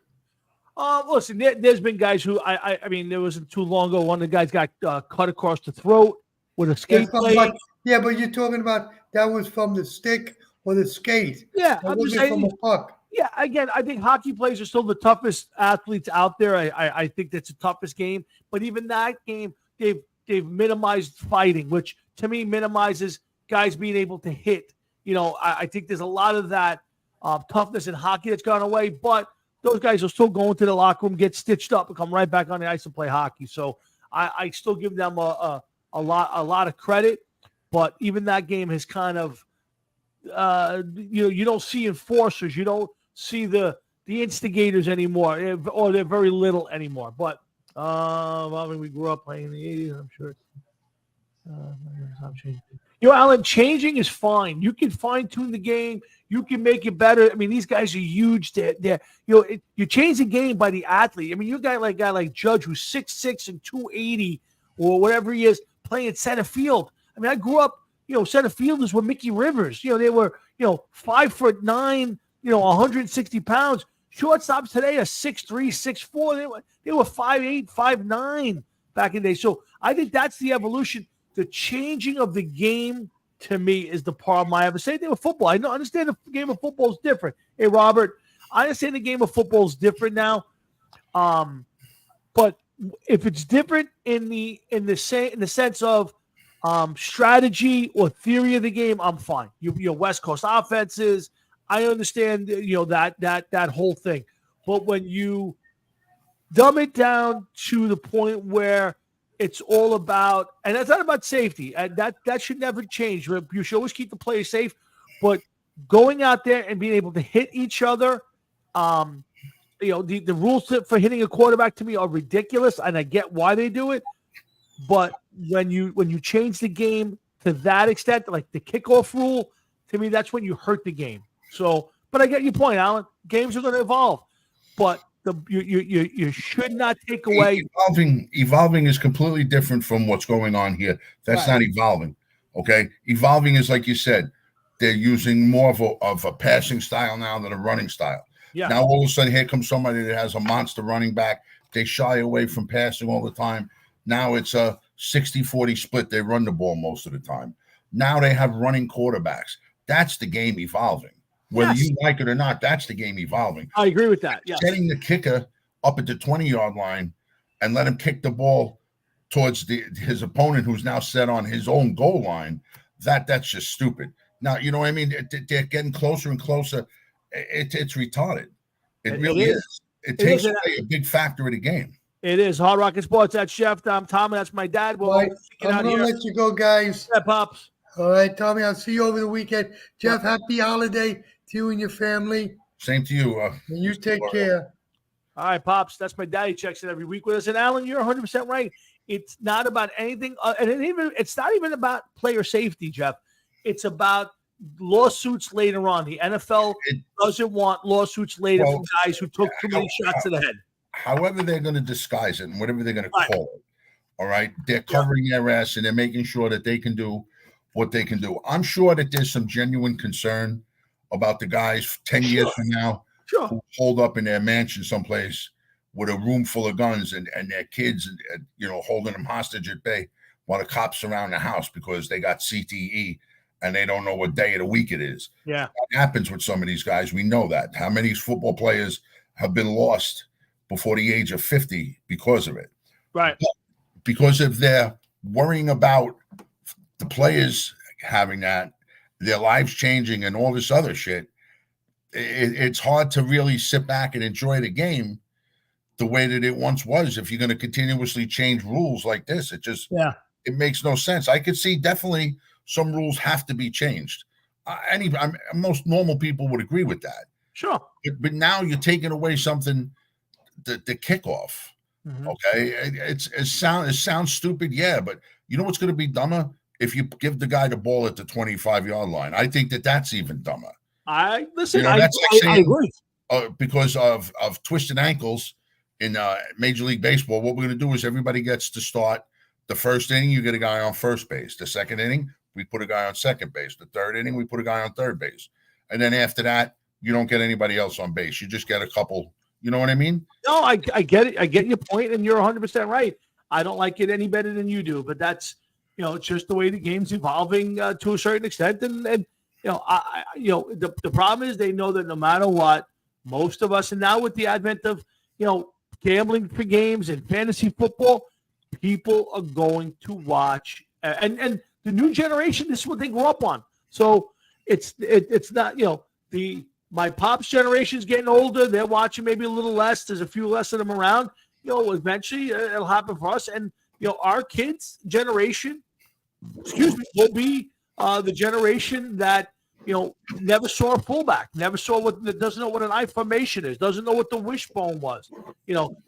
Listen, there's been guys who I mean, there wasn't too long ago. One of the guys got cut across the throat with a skate blade. Yeah, but you're talking about that was from the stick or the skate. Yeah, I'm just saying from a puck. Yeah, again, I think hockey players are still the toughest athletes out there. I think that's the toughest game. But even that game, they've minimized fighting, which to me minimizes guys being able to hit. I think there's a lot of that toughness in hockey that's gone away, but those guys are still going to the locker room, get stitched up, and come right back on the ice and play hockey. So I still give them a lot of credit, but even that game has kind of you don't see enforcers, you don't see the instigators anymore, or they're very little anymore. But we grew up playing in the 80s, I'm sure. Alan, changing is fine. You can fine tune the game. You can make it better. I mean, these guys are huge. You change the game by the athlete. I mean, you got a guy like Judge who's 6'6" and 280 or whatever he is playing center field. I mean, I grew up, center fielders were Mickey Rivers. They were, 5'9", 160 pounds. Shortstops today are 6'3", 6'4". They were 5'8", 5'9" back in the day. So I think that's the evolution. The changing of the game, to me, is the problem I have. The same thing with football. I understand the game of football is different. Hey, Robert, I understand the game of football is different now. But if it's different in the sense of strategy or theory of the game, I'm fine. Your West Coast offenses, I understand, that whole thing. But when you dumb it down to the point where it's all about, and it's not about safety, and that should never change. You should always keep the players safe, but going out there and being able to hit each other, the rules for hitting a quarterback to me are ridiculous, and I get why they do it. But when you change the game to that extent, like the kickoff rule, to me, that's when you hurt the game. So, but I get your point, Alan. Games are going to evolve, but you should not take away. Evolving is completely different from what's going on here. That's not evolving. Okay, evolving is like you said. They're using more of a passing style now than a running style. Yeah. Now all of a sudden, here comes somebody that has a monster running back. They shy away from passing all the time. Now it's a 60-40 split. They run the ball most of the time. Now they have running quarterbacks. That's the game evolving. Whether you like it or not, that's the game evolving. I agree with that. Yeah. Setting the kicker up at the 20-yard line and let him kick the ball towards his opponent who's now set on his own goal line, that's just stupid. Now, you know what I mean? They're getting closer and closer. It's retarded. It really is. It takes away a big factor of the game. It is. Hard Rocket Sports. That's Chef. I'm Tommy. That's my dad. Well, I'm going to let you go, guys. Yeah, Pops. All right, Tommy. I'll see you over the weekend. Jeff, happy holiday to you and your family. Same to you. And you take care. All right, Pops. That's my dad. He checks in every week with us. And Alan, you're 100% right. It's not about anything. And it's not even about player safety, Jeff. It's about lawsuits later on. The NFL doesn't want lawsuits later from guys who took too many shots to the head. However they're going to disguise it and whatever they're going to call it, all right, they're covering their ass and they're making sure that they can do what they can do. I'm sure that there's some genuine concern about the guys 10 years from now who hold up in their mansion someplace with a room full of guns and their kids, holding them hostage at bay while the cops surround the house because they got CTE and they don't know what day of the week it is. Yeah. That happens with some of these guys. We know that. How many football players have been lost before the age of 50 because of it. Right. But because if they're worrying about the players having that, their lives changing and all this other shit, it's hard to really sit back and enjoy the game the way that it once was. If you're going to continuously change rules like this, it makes no sense. I could see definitely some rules have to be changed. Most normal people would agree with that. Sure. But now you're taking away something, the kickoff. Mm-hmm. Okay, it sounds stupid, yeah, but you know what's going to be dumber? If you give the guy the ball at the 25-yard line. I think that's even dumber. I agree. Because of twisted ankles in Major League Baseball, what we're going to do is everybody gets to start the first inning. You get a guy on first base. The second inning, we put a guy on second base. The third inning, we put a guy on third base. And then after that, you don't get anybody else on base. You just get a couple. You know what I mean? No, I get it. I get your point, and you're 100% right. I don't like it any better than you do, but that's, it's just the way the game's evolving to a certain extent. And the problem is they know that no matter what, most of us, and now with the advent of, gambling for games and fantasy football, people are going to watch. And the new generation, this is what they grew up on. So it's not, my pop's generation is getting older. They're watching maybe a little less. There's a few less of them around. Eventually it'll happen for us. And, our kids' generation, will be the generation that, never saw a fullback, never saw doesn't know what an I formation is, doesn't know what the wishbone was,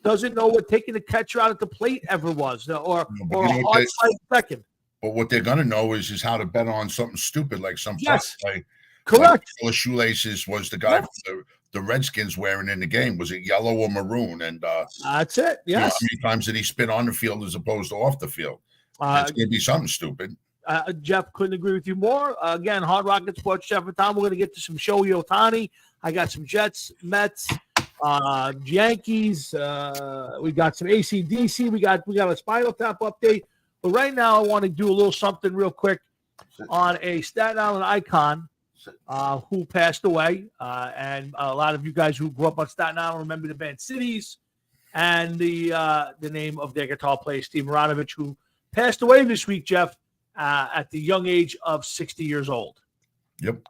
doesn't know what taking the catcher out at the plate ever was, or a hard side second. But what they're going to know is how to bet on something stupid like some play. Correct. Like shoelaces was the guy from the Redskins wearing in the game. Was it yellow or maroon? And that's it. Yes. How many times did he spin on the field as opposed to off the field? It's going to be something stupid. Jeff, couldn't agree with you more. Again, Hard Rocket Sports, Jeff and Tom. We're going to get to some Shohei Ohtani. I got some Jets, Mets, Yankees. We got some AC/DC. We got a Spinal Tap update. But right now, I want to do a little something real quick on a Staten Island icon who passed away. And a lot of you guys who grew up on Staten Island remember the band Cities and the name of their guitar player, Steve Maranovich, who passed away this week, Jeff, at the young age of 60 years old. Yep.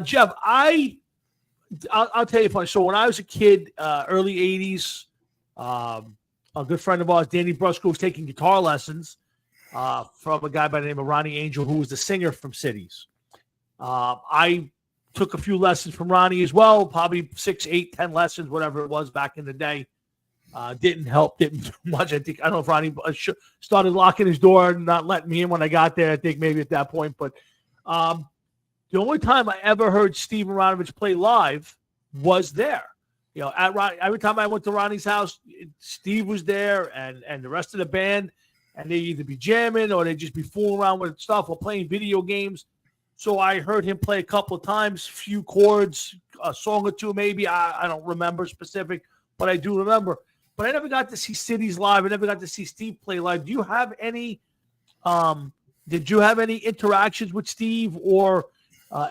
Jeff, I'll tell you funny. So when I was a kid, early 80s, a good friend of ours, Danny Brusco, was taking guitar lessons from a guy by the name of Ronnie Angel, who was the singer from Cities. I took a few lessons from Ronnie as well, probably 6, 8, 10 lessons, whatever it was back in the day. Didn't do much. I don't know if Ronnie started locking his door and not letting me in when I got there. I think maybe at that point. But the only time I ever heard Steve Aronovich play live was there. You know, every time I went to Ronnie's house, Steve was there and the rest of the band, and they'd either be jamming or they'd just be fooling around with stuff or playing video games. So I heard him play a couple of times, few chords, a song or two maybe. I don't remember specific, but I do remember. But I never got to see Cities live. I never got to see Steve play live. Do you have any did you have any interactions with Steve or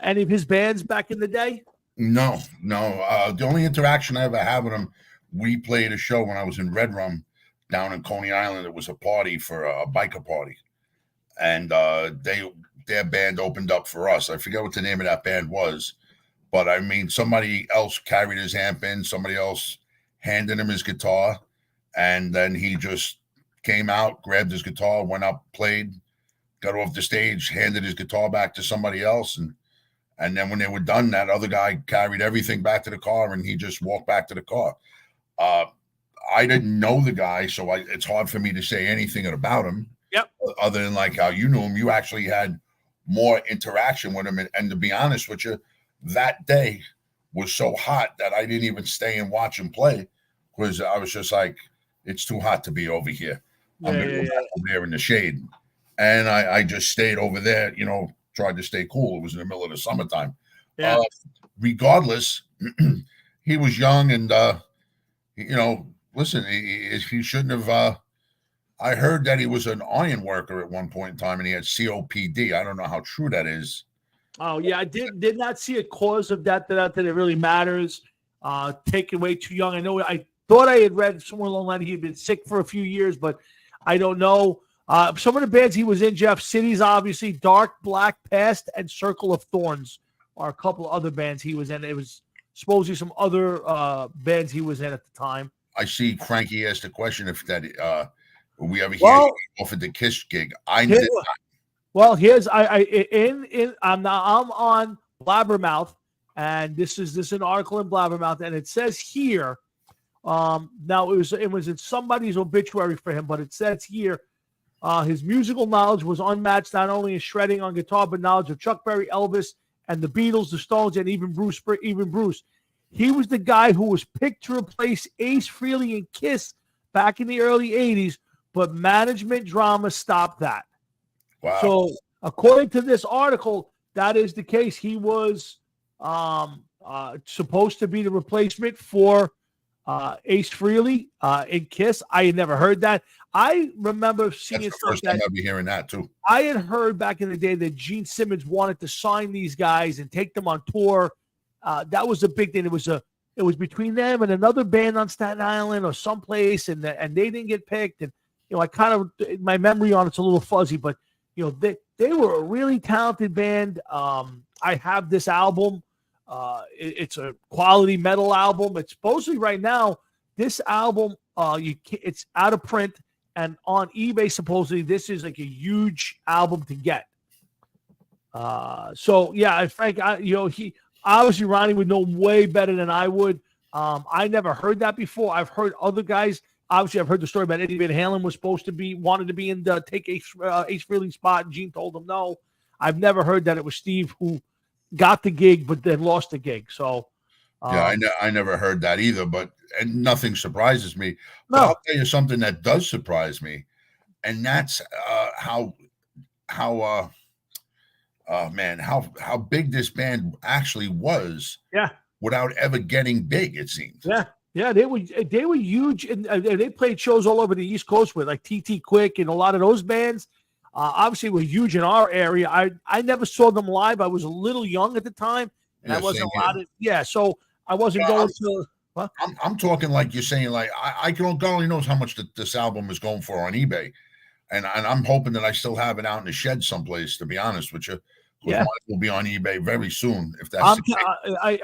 any of his bands back in the day? No. The only interaction I ever had with him, we played a show when I was in Red Rum down in Coney Island. It was a party for a biker party. And their band opened up for us. I forget what the name of that band was, but I mean, somebody else carried his amp in, somebody else handed him his guitar, and then he just came out, grabbed his guitar, went up, played, got off the stage, handed his guitar back to somebody else, and then when they were done, that other guy carried everything back to the car, and he just walked back to the car. I didn't know the guy, so it's hard for me to say anything about him. Yep. Other than like how you knew him, you actually had more interaction with him. And to be honest with you, that day was so hot that I didn't even stay and watch him play because I was just like, it's too hot to be over here. I'm going to go back over there in the shade. And I just stayed over there, you know, tried to stay cool. It was in the middle of the summertime. Yeah. Regardless, he was young and, you know, listen, he shouldn't have. I heard that he was an iron worker at one point in time and he had COPD. I don't know how true that is. Oh, yeah. I did not see a cause of that it really matters. Taken way too young. I thought I had read somewhere along the line he had been sick for a few years, but I don't know. Some of the bands he was in, Jeff, Cities, obviously, Dark Black Past, and Circle of Thorns are a couple of other bands he was in. It was supposedly some other bands he was in at the time. I see Frankie asked a question if that we ever hear offered the Kiss gig. I did not. Well, here's I'm on Blabbermouth, and this is an article in Blabbermouth, and it says here. Now it was in somebody's obituary for him, but it says here his musical knowledge was unmatched, not only in shredding on guitar, but knowledge of Chuck Berry, Elvis, and the Beatles, the Stones, and even Bruce. He was the guy who was picked to replace Ace Frehley and Kiss back in the early 80s, but management drama stopped that. Wow. So according to this article, that is the case. He was supposed to be the replacement for Ace Frehley in Kiss. I had never heard that. I remember seeing That's the first time I'll be hearing that too. I had heard back in the day that Gene Simmons wanted to sign these guys and take them on tour. That was a big thing. It was between them and another band on Staten Island or someplace, and they didn't get picked. And you know, I kind of my memory on it's a little fuzzy, but you know, they were a really talented band. I have this album. It's a quality metal album. It's supposedly right now this album it's out of print, and on eBay supposedly this is like a huge album to get. So yeah, Frank, he obviously Ronnie would know way better than I would. I never heard that before. I've heard other guys. Obviously, I've heard the story about Eddie Van Halen wanted to be in the take Ace Frehley's spot, and Gene told him no. I've never heard that it was Steve who got the gig, but then lost the gig. So, yeah, I never heard that either. And nothing surprises me. No. But I'll tell you something that does surprise me, and that's how big this band actually was. Yeah. Without ever getting big, it seems. Yeah. Yeah, they were huge, and they played shows all over the East Coast with like TT Quick and a lot of those bands. Obviously, were huge in our area. I never saw them live. I was a little young at the time, and I wasn't allowed. Yeah, so I wasn't going to. What? I'm talking like you're saying. Like God only knows how much this album is going for on eBay, and I'm hoping that I still have it out in the shed someplace. To be honest with you, Yeah. Mine will be on eBay very soon. If that's the case.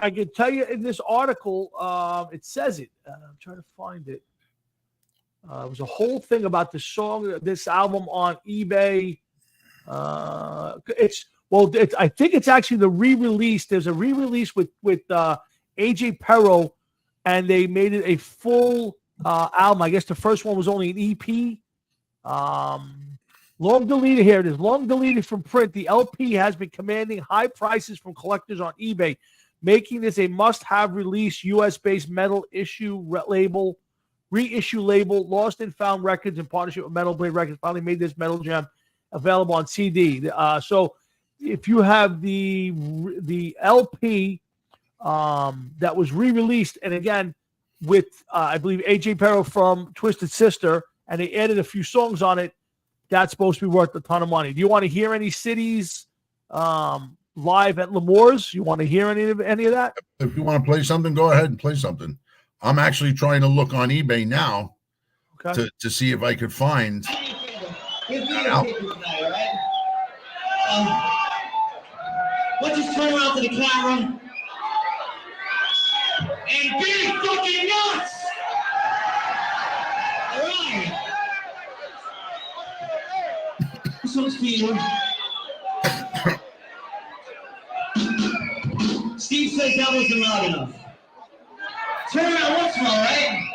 I can tell you in this article, it says it. I'm trying to find it. It was a whole thing about this song, this album on eBay. I think it's actually the re-release. There's a re-release with AJ Pero, and they made it a full album. I guess the first one was only an EP. Long deleted here. It is long deleted from print. The LP has been commanding high prices from collectors on eBay, making this a must-have release. U.S.-based metal reissue label, Lost and Found Records, in partnership with Metal Blade Records, finally made this metal gem available on CD. So if you have the LP that was re-released, and again with I believe AJ Pero from Twisted Sister, and they added a few songs on it, that's supposed to be worth a ton of money. Do you want to hear any cities live at L'Amour's? You want to hear any of that? If you want to play something, go ahead and play something. I'm actually trying to look on eBay now to see if I could find. Let's just turn around to the camera and be fucking nuts! All right. This one's for you. Steve says that wasn't loud enough. Turn around once more, right?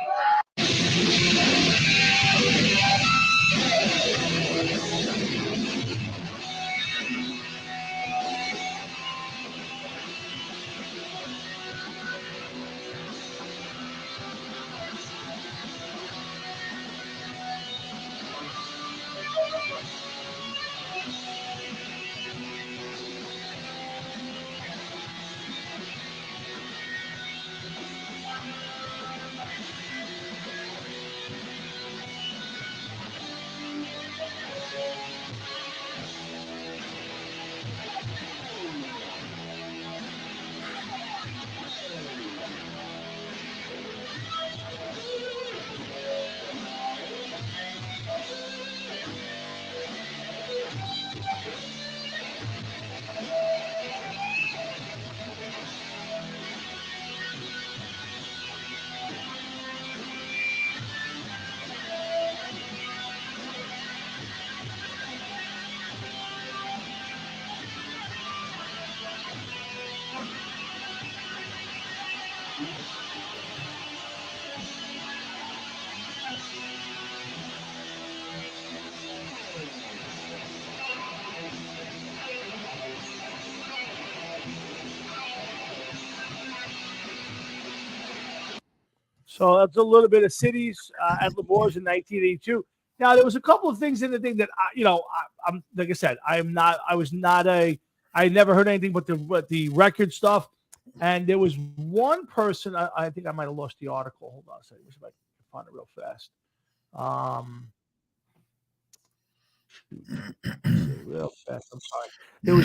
So that's a little bit of cities at L'Amour's in 1982. Now there was a couple of things in the thing that I'm like I said, I never heard anything but the record stuff. And there was one person, I think I might have lost the article. Hold on a second, let's see if I can find it real fast. Real fast. I'm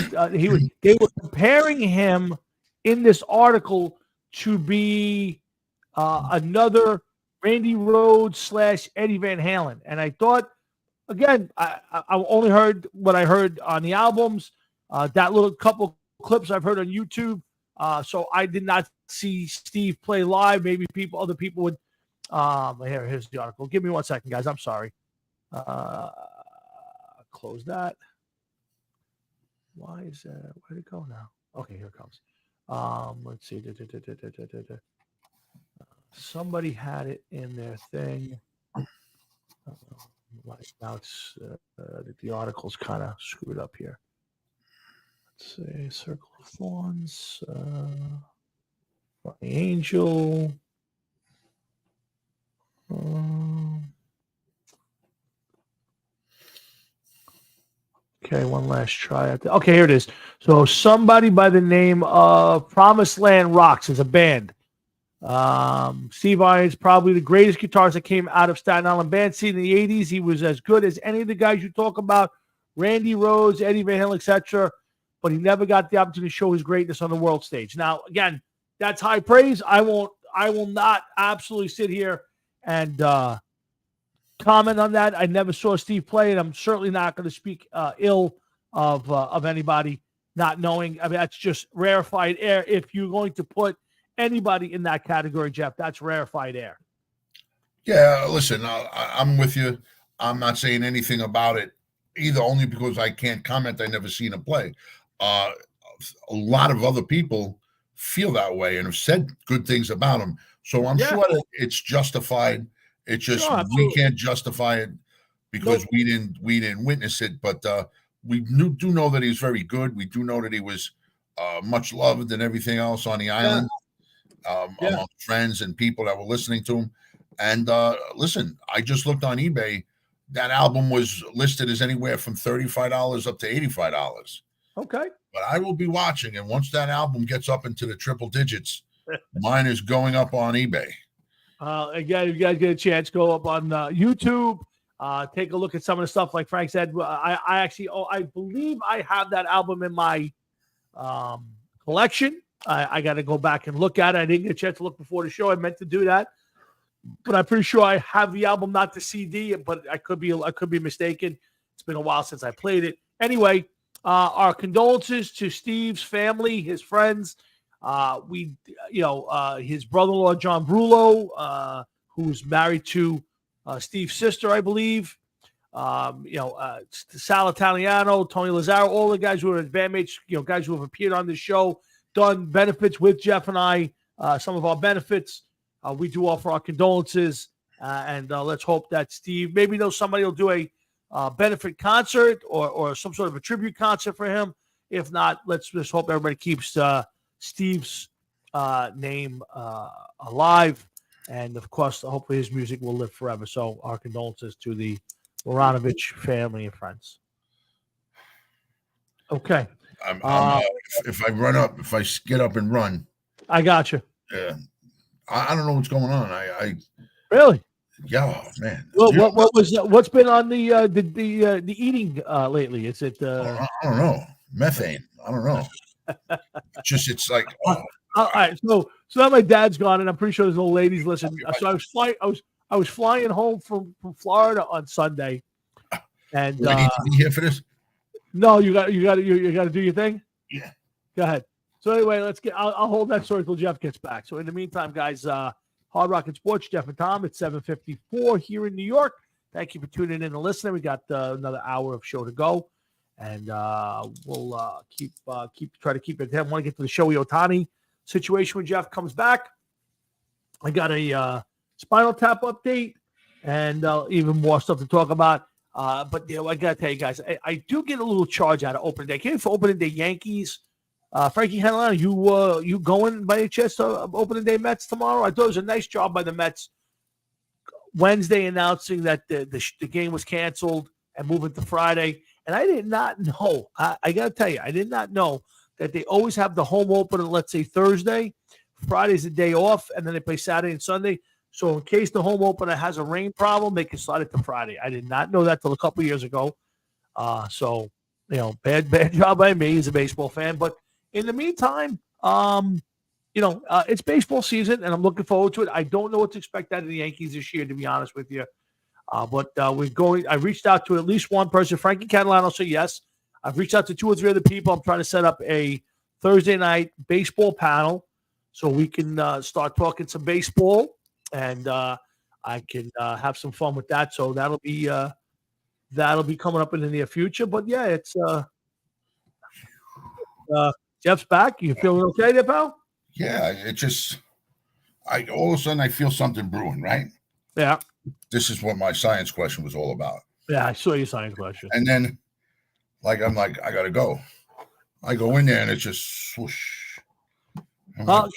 sorry. They were comparing him in this article to be another Randy Rhoads / Eddie Van Halen. And I thought, again, I only heard what I heard on the albums, that little couple clips I've heard on YouTube. So I did not see Steve play live. Maybe other people would. Here's the article. Give me 1 second, guys. I'm sorry. Close that. Why is that? Where'd it go now? Okay, here it comes. Let's see. Somebody had it in their thing. Now it's the article's kind of screwed up here. Let's see. Circle of Thorns. Angel. Okay, one last try at that. Okay, here it is. So somebody by the name of Promised Land Rocks is a band. Steve Irons, probably the greatest guitarist that came out of Staten Island band scene in the 80s. He was as good as any of the guys you talk about, Randy Rhoads, Eddie Van Halen, etc. But he never got the opportunity to show his greatness on the world stage. Now, again, that's high praise. I will not absolutely sit here and comment on that. I never saw Steve play, and I'm certainly not going to speak ill of anybody. not knowing. I mean, that's just rarefied air. If you're going to put anybody in that category, Jeff, that's rarefied air. Yeah, listen, I'm with you. I'm not saying anything about it either, only because I can't comment. I never seen him play. A lot of other people feel that way and have said good things about him. So I'm sure that it's justified. It's just we can't justify it because we didn't witness it. But we do know that he's very good. We do know that he was much loved and everything else on the island, among friends and people that were listening to him. And listen, I just looked on eBay. That album was listed as anywhere from $35 up to $85. Okay. But I will be watching, and once that album gets up into the triple digits, mine is going up on eBay. Again, if you guys get a chance, go up on YouTube. Take a look at some of the stuff like Frank said. I believe I have that album in my collection. I got to go back and look at it. I didn't get a chance to look before the show. I meant to do that, but I'm pretty sure I have the album, not the CD. But I could be mistaken. It's been a while since I played it. Anyway, our condolences to Steve's family, his friends. His brother-in-law John Brulo, who's married to Steve's sister, I believe. Sal Italiano, Tony Lazzaro, all the guys who are bandmates, guys who have appeared on this show, done benefits with Jeff and I, some of our benefits. We do offer our condolences, and let's hope that Steve, maybe somebody will do a benefit concert or some sort of a tribute concert for him. If not, let's just hope everybody keeps Steve's name alive. And, of course, hopefully his music will live forever. So our condolences to the Waranovich family and friends. Okay. If I get up and run. I got you. Yeah. I don't know what's going on. I really? Yeah, man. Well, what's been on the eating lately? Is it? I don't know. Methane. I don't know. It's like. All right, so now my dad's gone, and I'm pretty sure there's no ladies listening. So I was flying home from Florida on Sunday, and do I need to be here for this? No, you got to do your thing. Yeah, go ahead. So anyway, I'll hold that story until Jeff gets back. So in the meantime, guys, Hard Rock Sports, Jeff and Tom, it's 7:54 here in New York. Thank you for tuning in and listening. We got another hour of show to go, and we'll try to keep it. I want to get to the Shohei Ohtani situation when Jeff comes back. I got a Spinal Tap update and even more stuff to talk about. But I got to tell you guys, I do get a little charge out of opening day. Came for opening day Yankees. Frankie Catalano, you going by your chest to opening day Mets tomorrow? I thought it was a nice job by the Mets Wednesday announcing that the game was canceled and moving to Friday. And I did not know. I got to tell you, I did not know that they always have the home opener, let's say Thursday. Friday's the day off, and then they play Saturday and Sunday. So in case the home opener has a rain problem, they can slide it to Friday. I did not know that till a couple years ago. So, bad job by me as a baseball fan. But in the meantime, it's baseball season, and I'm looking forward to it. I don't know what to expect out of the Yankees this year, to be honest with you. But we're going. I reached out to at least one person. Frankie Catalano said yes. I've reached out to 2 or 3 other people. I'm trying to set up a Thursday night baseball panel so we can start talking some baseball, and I can have some fun with that. So that'll be coming up in the near future. But yeah, it's Jeff's back. You feeling okay there, pal? Yeah, all of a sudden I feel something brewing, right? Yeah. This is what my science question was all about. Yeah, I saw your science question. And then, I'm like, I gotta go. I go in there and it's just swoosh. You know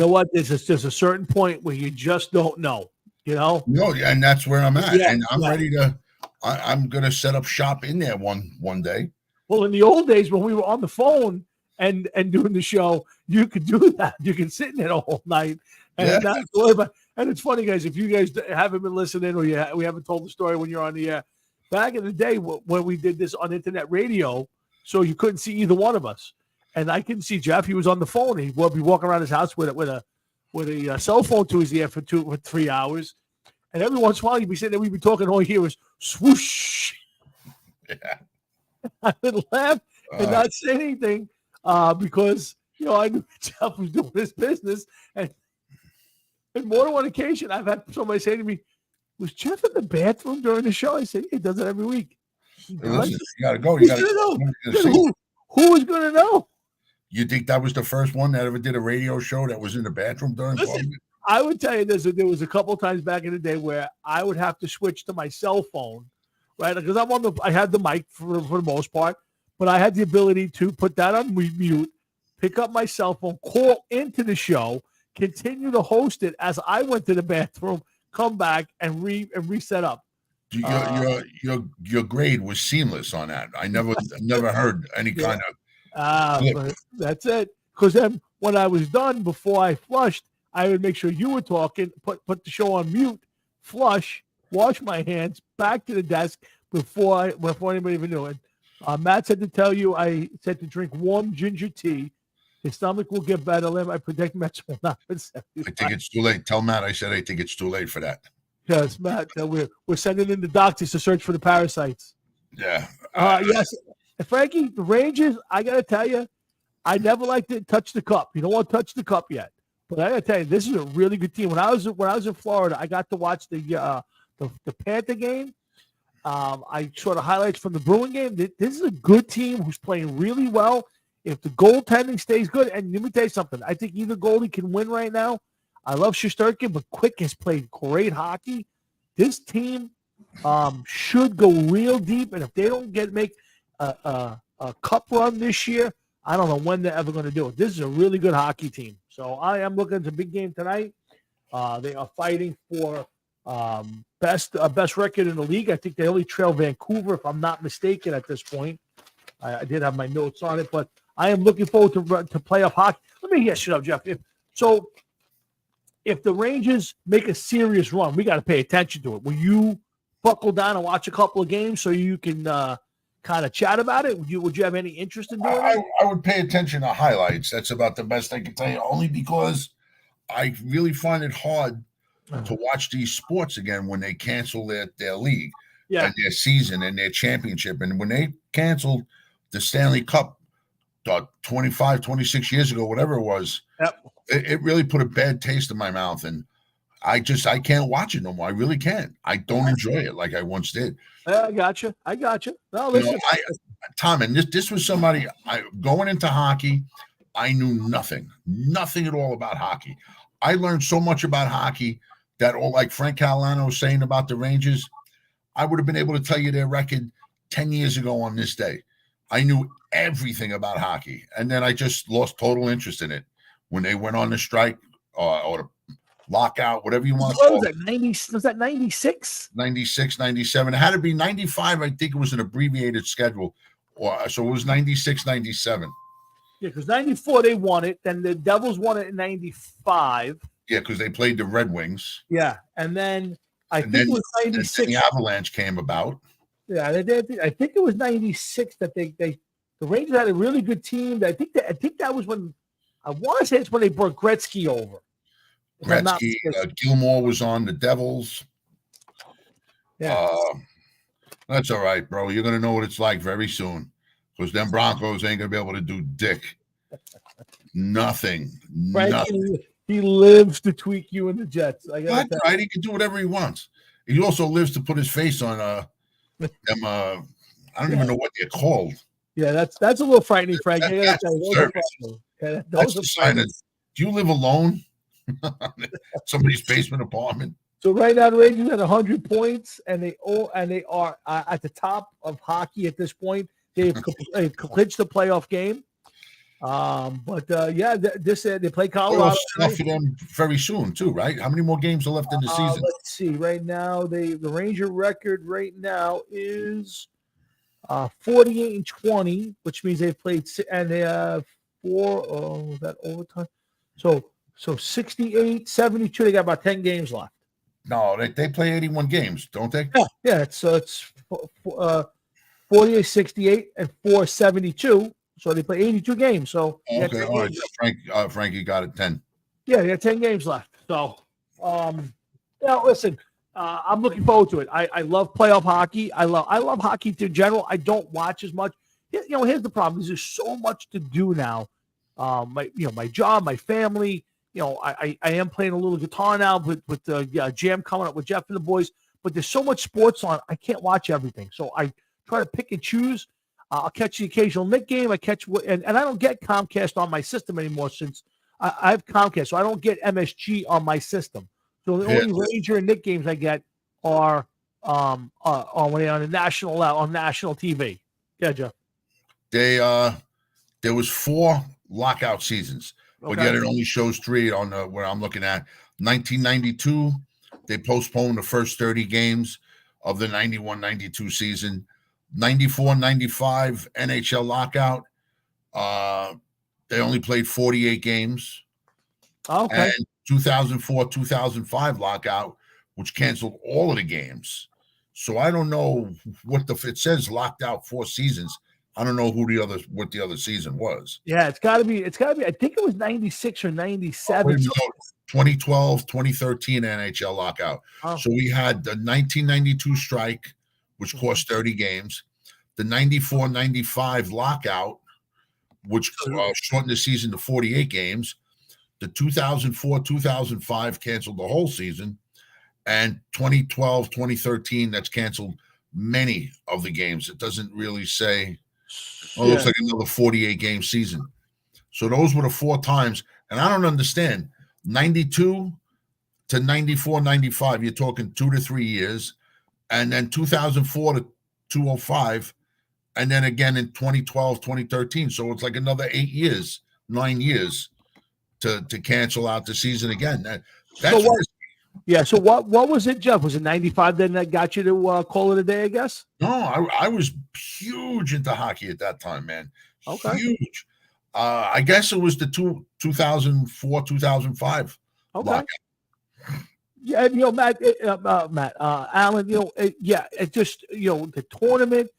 what? There's just a certain point where you just don't know. No, and that's where I'm at. Yeah, and I'm ready to. I'm gonna set up shop in there one day. Well, in the old days when we were on the phone and doing the show, you could do that. You can sit in there the whole night. And and it's funny, guys, if you guys haven't been listening or we haven't told the story when you're on the air, back in the day when we did this on internet radio, so you couldn't see either one of us. And I couldn't see Jeff. He was on the phone. He would be walking around his house with a cell phone to his ear for 3 hours. And every once in a while, you'd be sitting there, we'd be talking, all you hear was swoosh. Yeah. I would laugh. and not say anything because I knew Jeff was doing his business, and more than one occasion I've had somebody say to me, "Was Jeff in the bathroom during the show?" I said, "He does it every week." Listen, you gotta go. Who's gonna know? Who is gonna know? You think that was the first one that ever did a radio show that was in the bathroom during? Listen, I would tell you this: there was a couple of times back in the day where I would have to switch to my cell phone, right? Because I had the mic for the most part, but I had the ability to put that on mute, pick up my cell phone, call into the show, continue to host it as I went to the bathroom, come back and reset up. Your grade was seamless on that. I never heard any kind of. But that's it. Because then when I was done, before I flushed, I would make sure you were talking, put the show on mute, flush, wash my hands, back to the desk before anybody even knew it. Matt said to tell you, I said to drink warm ginger tea. His stomach will get better. I predict Mets will not. I think it's too late. Tell Matt I said I think it's too late for that. Yes, Matt. We're sending in the doctors to search for the parasites. Yeah. Yes, Frankie. The Rangers. I gotta tell you, I never liked to touch the cup. You don't want to touch the cup yet. But I gotta tell you, this is a really good team. When I was in Florida, I got to watch the Panther game. I saw the highlights from the Bruin game. This is a good team who's playing really well. If the goaltending stays good, and let me tell you something, I think either goalie can win right now. I love Shesterkin, but Quick has played great hockey. This team should go real deep, and if they don't make a cup run this year, I don't know when they're ever going to do it. This is a really good hockey team. So I am looking at the big game tonight. They are fighting for best record in the league. I think they only trail Vancouver, if I'm not mistaken, at this point. I did have my notes on it, but I am looking forward to playoff hockey. Let me shut up, Jeff. If the Rangers make a serious run, we got to pay attention to it. Will you buckle down and watch a couple of games so you can kind of chat about it? Would you have any interest in doing it? I would pay attention to highlights. That's about the best I can tell you, only because I really find it hard to watch these sports again when they cancel their league and their season and their championship. And when they canceled the Stanley Cup 25, 26 years ago, whatever it was, it really put a bad taste in my mouth. And I can't watch it no more. I really can't. I don't enjoy it like I once did. I got you. No, listen. Tom, and this was somebody going into hockey. I knew nothing at all about hockey. I learned so much about hockey that, like Frank Catalano was saying about the Rangers, I would have been able to tell you their record 10 years ago on this day. I knew everything about hockey, and then I just lost total interest in it when they went on the strike or the lockout, whatever you want to call it. Was that 96? 96, 97. It had to be 95. I think it was an abbreviated schedule. So it was 96, 97. Yeah, because 94 they won it. Then the Devils won it in 95. Yeah, because they played the Red Wings. Yeah, and then I think it was 96. The Avalanche came about. Yeah, I think it was 96 that the Rangers had a really good team. I think that was when, I want to say it's when they brought Gretzky over. Gretzky, Gilmore was on the Devils. Yeah, that's all right, bro. You're gonna know what it's like very soon, because them Broncos ain't gonna be able to do dick. Nothing. Nothing. He lives to tweak you and the Jets. That's right. He can do whatever he wants. He also lives to put his face on them. I don't even know what they're called. Yeah, that's a little frightening, Frank. That's the sign of, do you live alone? Somebody's basement apartment. So right now the Rangers at 100 points, and they are at the top of hockey at this point. They've clinched the playoff game. They play Colorado. Stuff for them very soon too, right? How many more games are left in the season? Let's see. Right now, the Ranger record right now is 48-20, which means they've played and they have that overtime. So 68, 72. They got about 10 games left. No, they play 81 games, don't they? Yeah. It's 48, 68, and 472. So they play 82 games. So okay, all right. Frankie got it 10. Yeah, they got 10 games left. So, listen, I'm looking forward to it. I love playoff hockey. I love hockey in general. I don't watch as much here's the problem: there's just so much to do now. My job, my family. I am playing a little guitar now with the jam coming up with Jeff and the boys. But there's so much sports on, I can't watch everything. So I try to pick and choose. I'll catch the occasional Knick game. And I don't get Comcast on my system anymore since I have Comcast. So I don't get MSG on my system. So the only Ranger and Knick games I get are on national TV. Yeah, Jeff. There was 4 lockout seasons, but yet it only shows 3 on where I'm looking at. 1992, they postponed the first 30 games of the 91-92 season. 94-95 NHL lockout. They only played 48 games. Okay. And 2004-2005 lockout, which canceled all of the games. So I don't know it says locked out 4 seasons. I don't know what the other season was. Yeah, it's gotta be. I think it was 96 or 97. 2012, 2013 NHL lockout. Oh. So we had the 1992 strike, which cost 30 games, the 94-95 lockout, which shortened the season to 48 games, the 2004-2005 canceled the whole season, and 2012-2013 that's canceled many of the games. It doesn't really say. It looks like another 48 game season. So those were the 4 times, and I don't understand. 92 to 94-95, you're talking 2 to 3 years, and then 2004 to 2005, and then again in 2012-2013. So it's like another 9 years to cancel out the season again. That's so what was it, Jeff? Was it 95 then that got you to call it a day, I guess? No, I was huge into hockey at that time, man. Okay. Huge. I guess it was the 2004-2005 lockout. Yeah, Matt, Alan, it just, the tournament,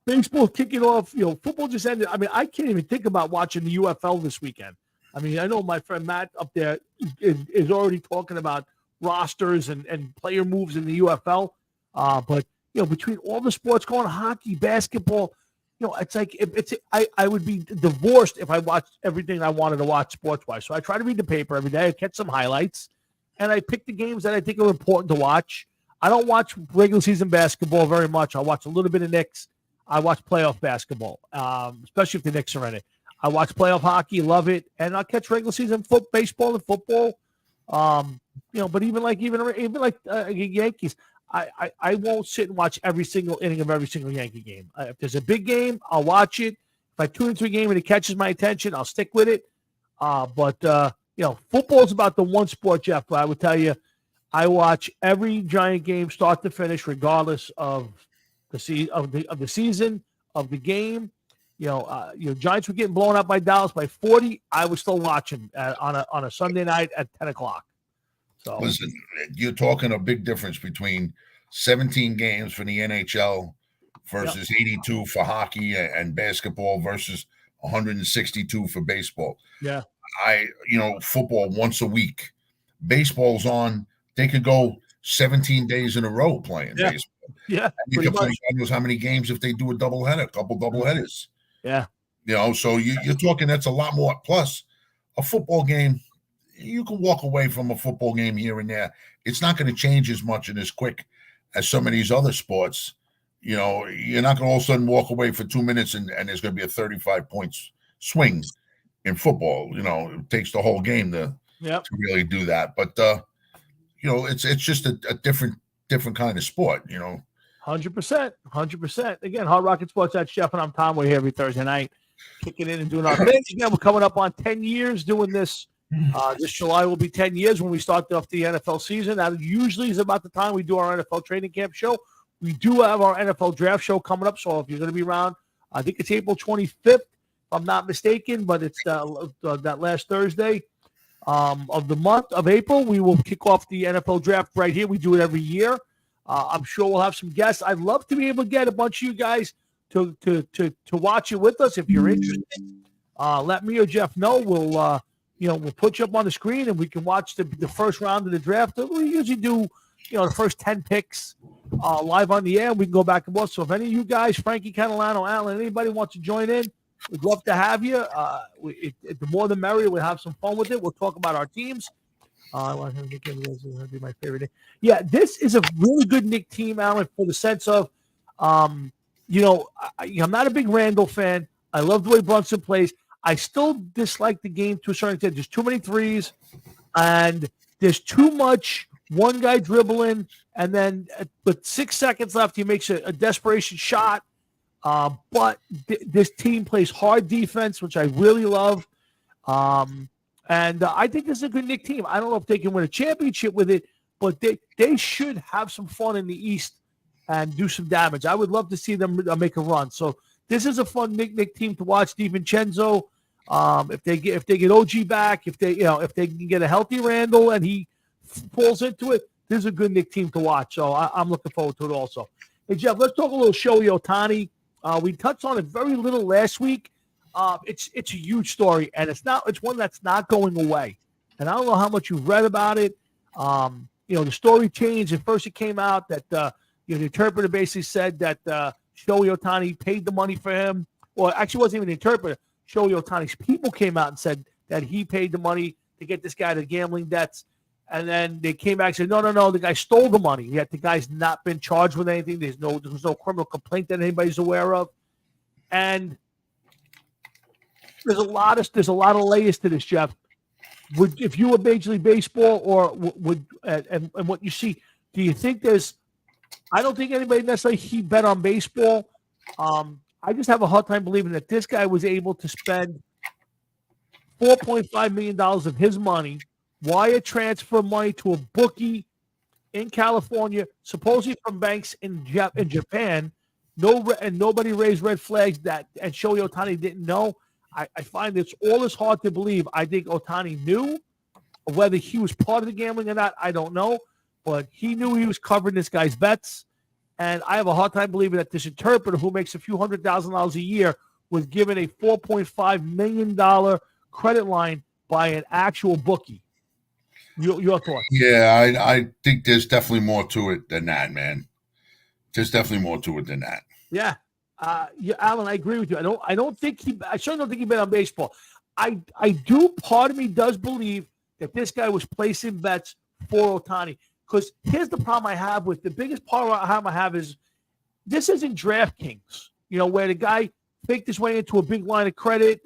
baseball kicking off, football just ended. I mean, I can't even think about watching the UFL this weekend. I mean, I know my friend Matt up there is already talking about rosters and player moves in the UFL. But, between all the sports going, hockey, basketball, it's like I would be divorced if I watched everything I wanted to watch sports-wise. So I try to read the paper every day. I catch some highlights, and I pick the games that I think are important to watch. I don't watch regular season basketball very much. I watch a little bit of Knicks. I watch playoff basketball, especially if the Knicks are in it. I watch playoff hockey, love it, and I'll catch regular season baseball and football. But even like Yankees, I won't sit and watch every single inning of every single Yankee game. If there's a big game, I'll watch it. If I tune into a game and it catches my attention, I'll stick with it. But football is about the one sport, Jeff. But I would tell you, I watch every Giant game start to finish, regardless of the season of the game. Giants were getting blown up by Dallas by 40. I was still watching on a Sunday night at 10 o'clock. So listen, you're talking a big difference between 17 games for the NHL versus 82 for hockey and basketball versus 162 for baseball. Yeah. Football once a week. Baseball's on. They could go 17 days in a row playing baseball. Yeah. You can play God knows how many games if they do a couple doubleheaders. Yeah. So you're talking that's a lot more. Plus, a football game, you can walk away from a football game here and there. It's not going to change as much and as quick as some of these other sports. You're not going to all of a sudden walk away for 2 minutes and there's going to be a 35 points swing in football. It takes the whole game to really do that. But it's just a different kind of sport. 100%. Again, Hard Rocket Sports. That's Jeff and I'm Tom. We're here every Thursday night, kicking in and doing our thing. Again, we're coming up on 10 years doing this. This July will be 10 years when we start off the NFL season. That usually is about the time we do our NFL training camp show. We do have our NFL draft show coming up. So if you're going to be around, I think it's April 25th, if I'm not mistaken, but it's that last Thursday of the month of April. We will kick off the NFL draft right here. We do it every year. I'm sure we'll have some guests. I'd love to be able to get a bunch of you guys to watch it with us. If you're interested, let me or Jeff know. We'll put you up on the screen and we can watch the first round of the draft. We usually do the first 10 picks live on the air. We can go back and forth. So if any of you guys, Frankie Catalano, Alan, anybody wants to join in, we'd love to have you. The more the merrier. We'll have some fun with it. We'll talk about our teams. I want him to be my favorite. Yeah, this is a really good Knick team, Alan, for the sense of, I'm not a big Randall fan. I love the way Brunson plays. I still dislike the game to a certain extent. There's too many threes, and there's too much one guy dribbling, and then with 6 seconds left, he makes a desperation shot. But this team plays hard defense, which I really love. And I think this is a good Knick team. I don't know if they can win a championship with it, but they should have some fun in the East and do some damage. I would love to see them make a run. So this is a fun Knick team to watch. DiVincenzo, if they get OG back, if they can get a healthy Randall and he falls into it, this is a good Knick team to watch. So I'm looking forward to it also. Hey Jeff, let's talk a little Shohei Ohtani. We touched on it very little last week. It's a huge story, and it's one that's not going away. And I don't know how much you've read about it. The story changed. At first, it came out that the interpreter basically said that Shohei Ohtani paid the money for him. Well, actually, it wasn't even the interpreter. Shohei Ohtani's people came out and said that he paid the money to get this guy to gambling debts. And then they came back and said, no, the guy stole the money. Yet the guy's not been charged with anything. There was no criminal complaint that anybody's aware of. And there's a lot of layers to this, Jeff. If you were Major League Baseball or and what you see, do you think I don't think anybody necessarily bet on baseball. I just have a hard time believing that this guy was able to spend $4.5 million of his money, wire transfer money to a bookie in California, supposedly from banks in Japan. And nobody raised red flags and Shohei Ohtani didn't know. I find it's all as hard to believe. I think Ohtani knew. Whether he was part of the gambling or not, I don't know. But he knew he was covering this guy's bets. And I have a hard time believing that this interpreter who makes a few $100,000 a year was given a $4.5 million credit line by an actual bookie. Your thoughts? Yeah, I think there's definitely more to it than that, man. There's definitely more to it than that. Yeah. Alan, I agree with you. I certainly don't think he bet on baseball. I do. Part of me does believe that this guy was placing bets for Ohtani. Because here's the problem I have with the biggest problem I have is this isn't DraftKings, where the guy faked his way into a big line of credit.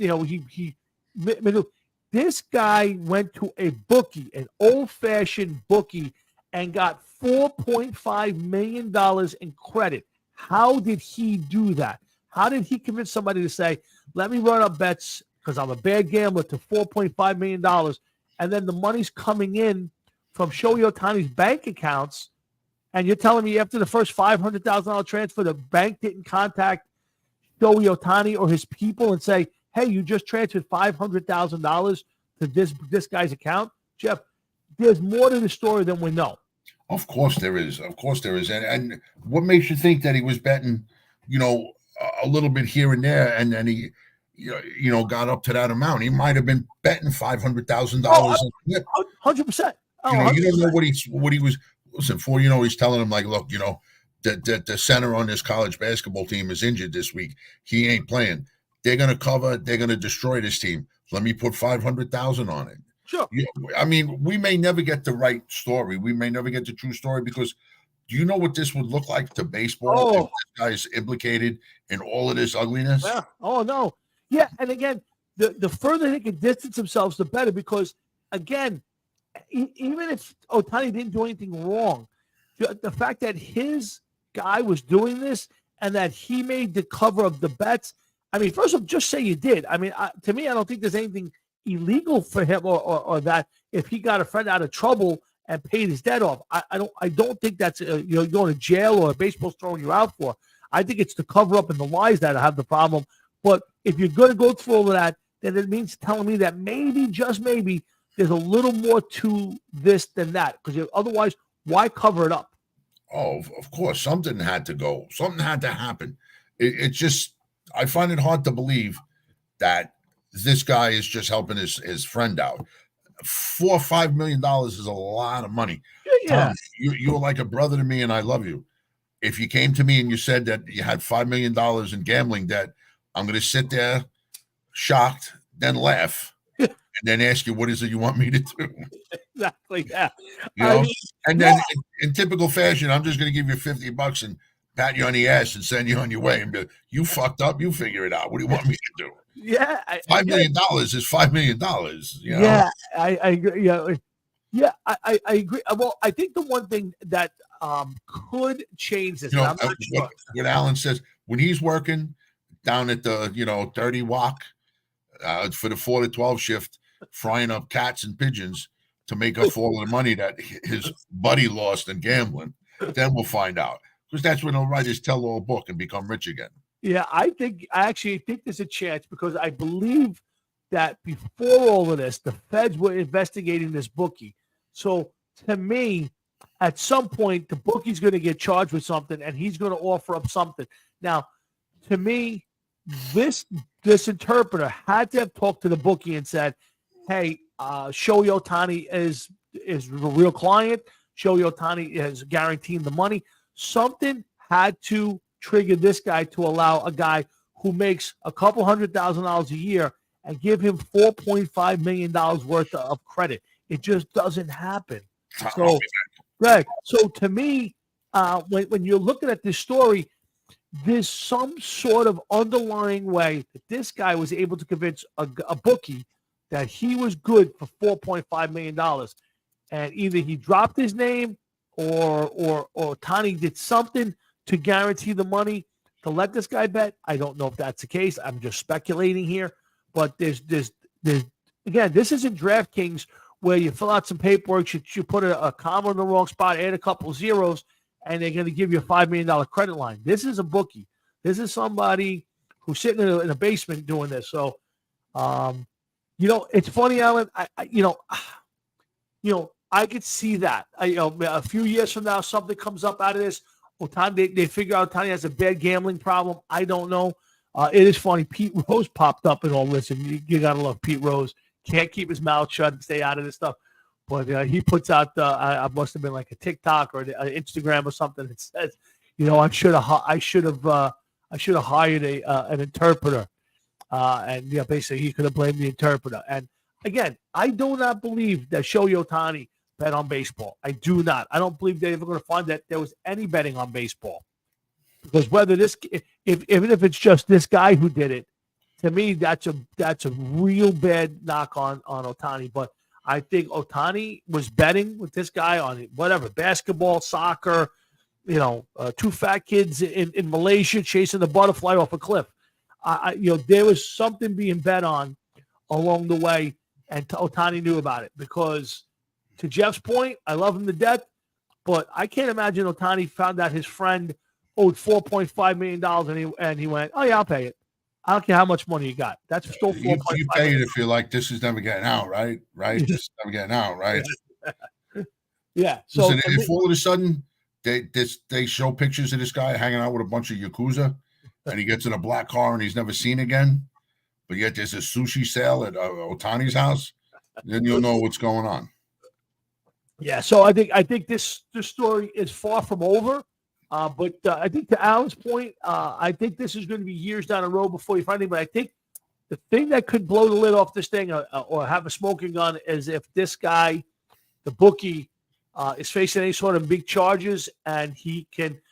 This guy went to a bookie, an old-fashioned bookie, and got $4.5 million in credit. How did he do that? How did he convince somebody to say, let me run up bets because I'm a bad gambler to $4.5 million, and then the money's coming in from Shohei Ohtani's bank accounts, and you're telling me after the first $500,000 transfer, the bank didn't contact Shohei Ohtani or his people and say, hey, you just transferred $500,000 to this guy's account? Jeff, there's more to the story than we know. Of course there is. And what makes you think that he was betting, a little bit here and there, and then he, got up to that amount? He might have been betting $500,000. 100%. You don't know what he was. Listen, he's telling him, like, look, the center on this college basketball team is injured this week. He ain't playing. They're gonna cover. They're gonna destroy this team. Let me put $500,000 on it. Sure. I mean, we may never get the right story. We may never get the true story, because do you know what this would look like to baseball if this guy is implicated in all of this ugliness? Yeah. Oh, no. Yeah, and again, the further they can distance themselves, the better, because, again, even if Ohtani didn't do anything wrong, the fact that his guy was doing this and that he made the cover of the bets, I mean, first of all, just say you did. I mean, to me, I don't think there's anything illegal for him or that if he got a friend out of trouble and paid his debt off. I don't think that's you're going to jail or baseball's throwing you out for. I think it's the cover up and the lies that have the problem. But if you're going to go through all of that, then it means telling me that maybe, just maybe, there's a little more to this than that. Because otherwise, why cover it up? Oh, of course, something had to go. Something had to happen. It's just, I find it hard to believe that this guy is just helping his friend out. $4 or $5 million is a lot of money. Yeah. Tom, you're like a brother to me, and I love you. If you came to me and you said that you had $5 million in gambling debt, I'm going to sit there shocked, then laugh, and then ask you, what is it you want me to do? Exactly. Yeah. You know, I mean, and then in typical fashion, I'm just going to give you $50 and pat you on the ass and send you on your way and be like, you fucked up. You figure it out. What do you want me to do? yeah. $5 million is $5 million. You know? Yeah. I agree. Yeah. Yeah. I agree. Well, I think the one thing that could change this, You and know, I'm not sure. what Alan says, when he's working down at the, 30 Walk for the 4 to 12 shift, frying up cats and pigeons to make up for all of the money that his buddy lost in gambling, then we'll find out. Because that's when he'll write his tell-all book and become rich again. Yeah, I actually think there's a chance because I believe that before all of this, the feds were investigating this bookie. So to me, at some point, the bookie's going to get charged with something, and he's going to offer up something. Now, to me, this interpreter had to have talked to the bookie and said, "Hey, Shohei Ohtani is the real client. Shohei Ohtani is guaranteeing the money." Something had to trigger this guy to allow a guy who makes a couple $100,000 a year and give him $4.5 million worth of credit. It just doesn't happen. So, Greg, so to me, when you're looking at this story, there's some sort of underlying way that this guy was able to convince a bookie that he was good for $4.5 million. And either he dropped his name or Tani did something to guarantee the money to let this guy bet. I don't know if that's the case. I'm just speculating here. But there's again, this isn't DraftKings where you fill out some paperwork, you put a comma in the wrong spot, add a couple zeros, and they're going to give you a $5 million credit line. This is a bookie. This is somebody who's sitting in a basement doing this. So, it's funny, Alan. I could see that. A few years from now, something comes up out of this. Ohtani, they figure out Ohtani has a bad gambling problem. I don't know. It is funny. Pete Rose popped up in all this, and you got to love Pete Rose. Can't keep his mouth shut and stay out of this stuff. But he puts out, I must have been like a TikTok or an Instagram or something that says, I should have hired an interpreter. And basically he could have blamed the interpreter. And again, I do not believe that Shohei Ohtani bet on baseball. I do not. I don't believe they're ever going to find that there was any betting on baseball. Because whether even if it's just this guy who did it, to me, that's a real bad knock on Ohtani. But I think Ohtani was betting with this guy on whatever, basketball, soccer, two fat kids in Malaysia chasing the butterfly off a cliff. There was something being bet on along the way, and Ohtani knew about it because, to Jeff's point, I love him to death, but I can't imagine Ohtani found out his friend owed $4.5 million and he went, "Oh yeah, I'll pay it. I don't care how much money you got. That's still $4.5 you pay it if you're like, this is never getting out, right? Right? This is never getting out, right? Yeah. So listen, if all of a sudden they show pictures of this guy hanging out with a bunch of Yakuza and he gets in a black car and he's never seen again, but yet there's a sushi sale at Ohtani's house, then you'll know what's going on. Yeah. So I think this story is far from over. But I think to Alan's point, I think this is going to be years down the road before you find it. But I think the thing that could blow the lid off this thing or have a smoking gun is if this guy, the bookie, is facing any sort of big charges and he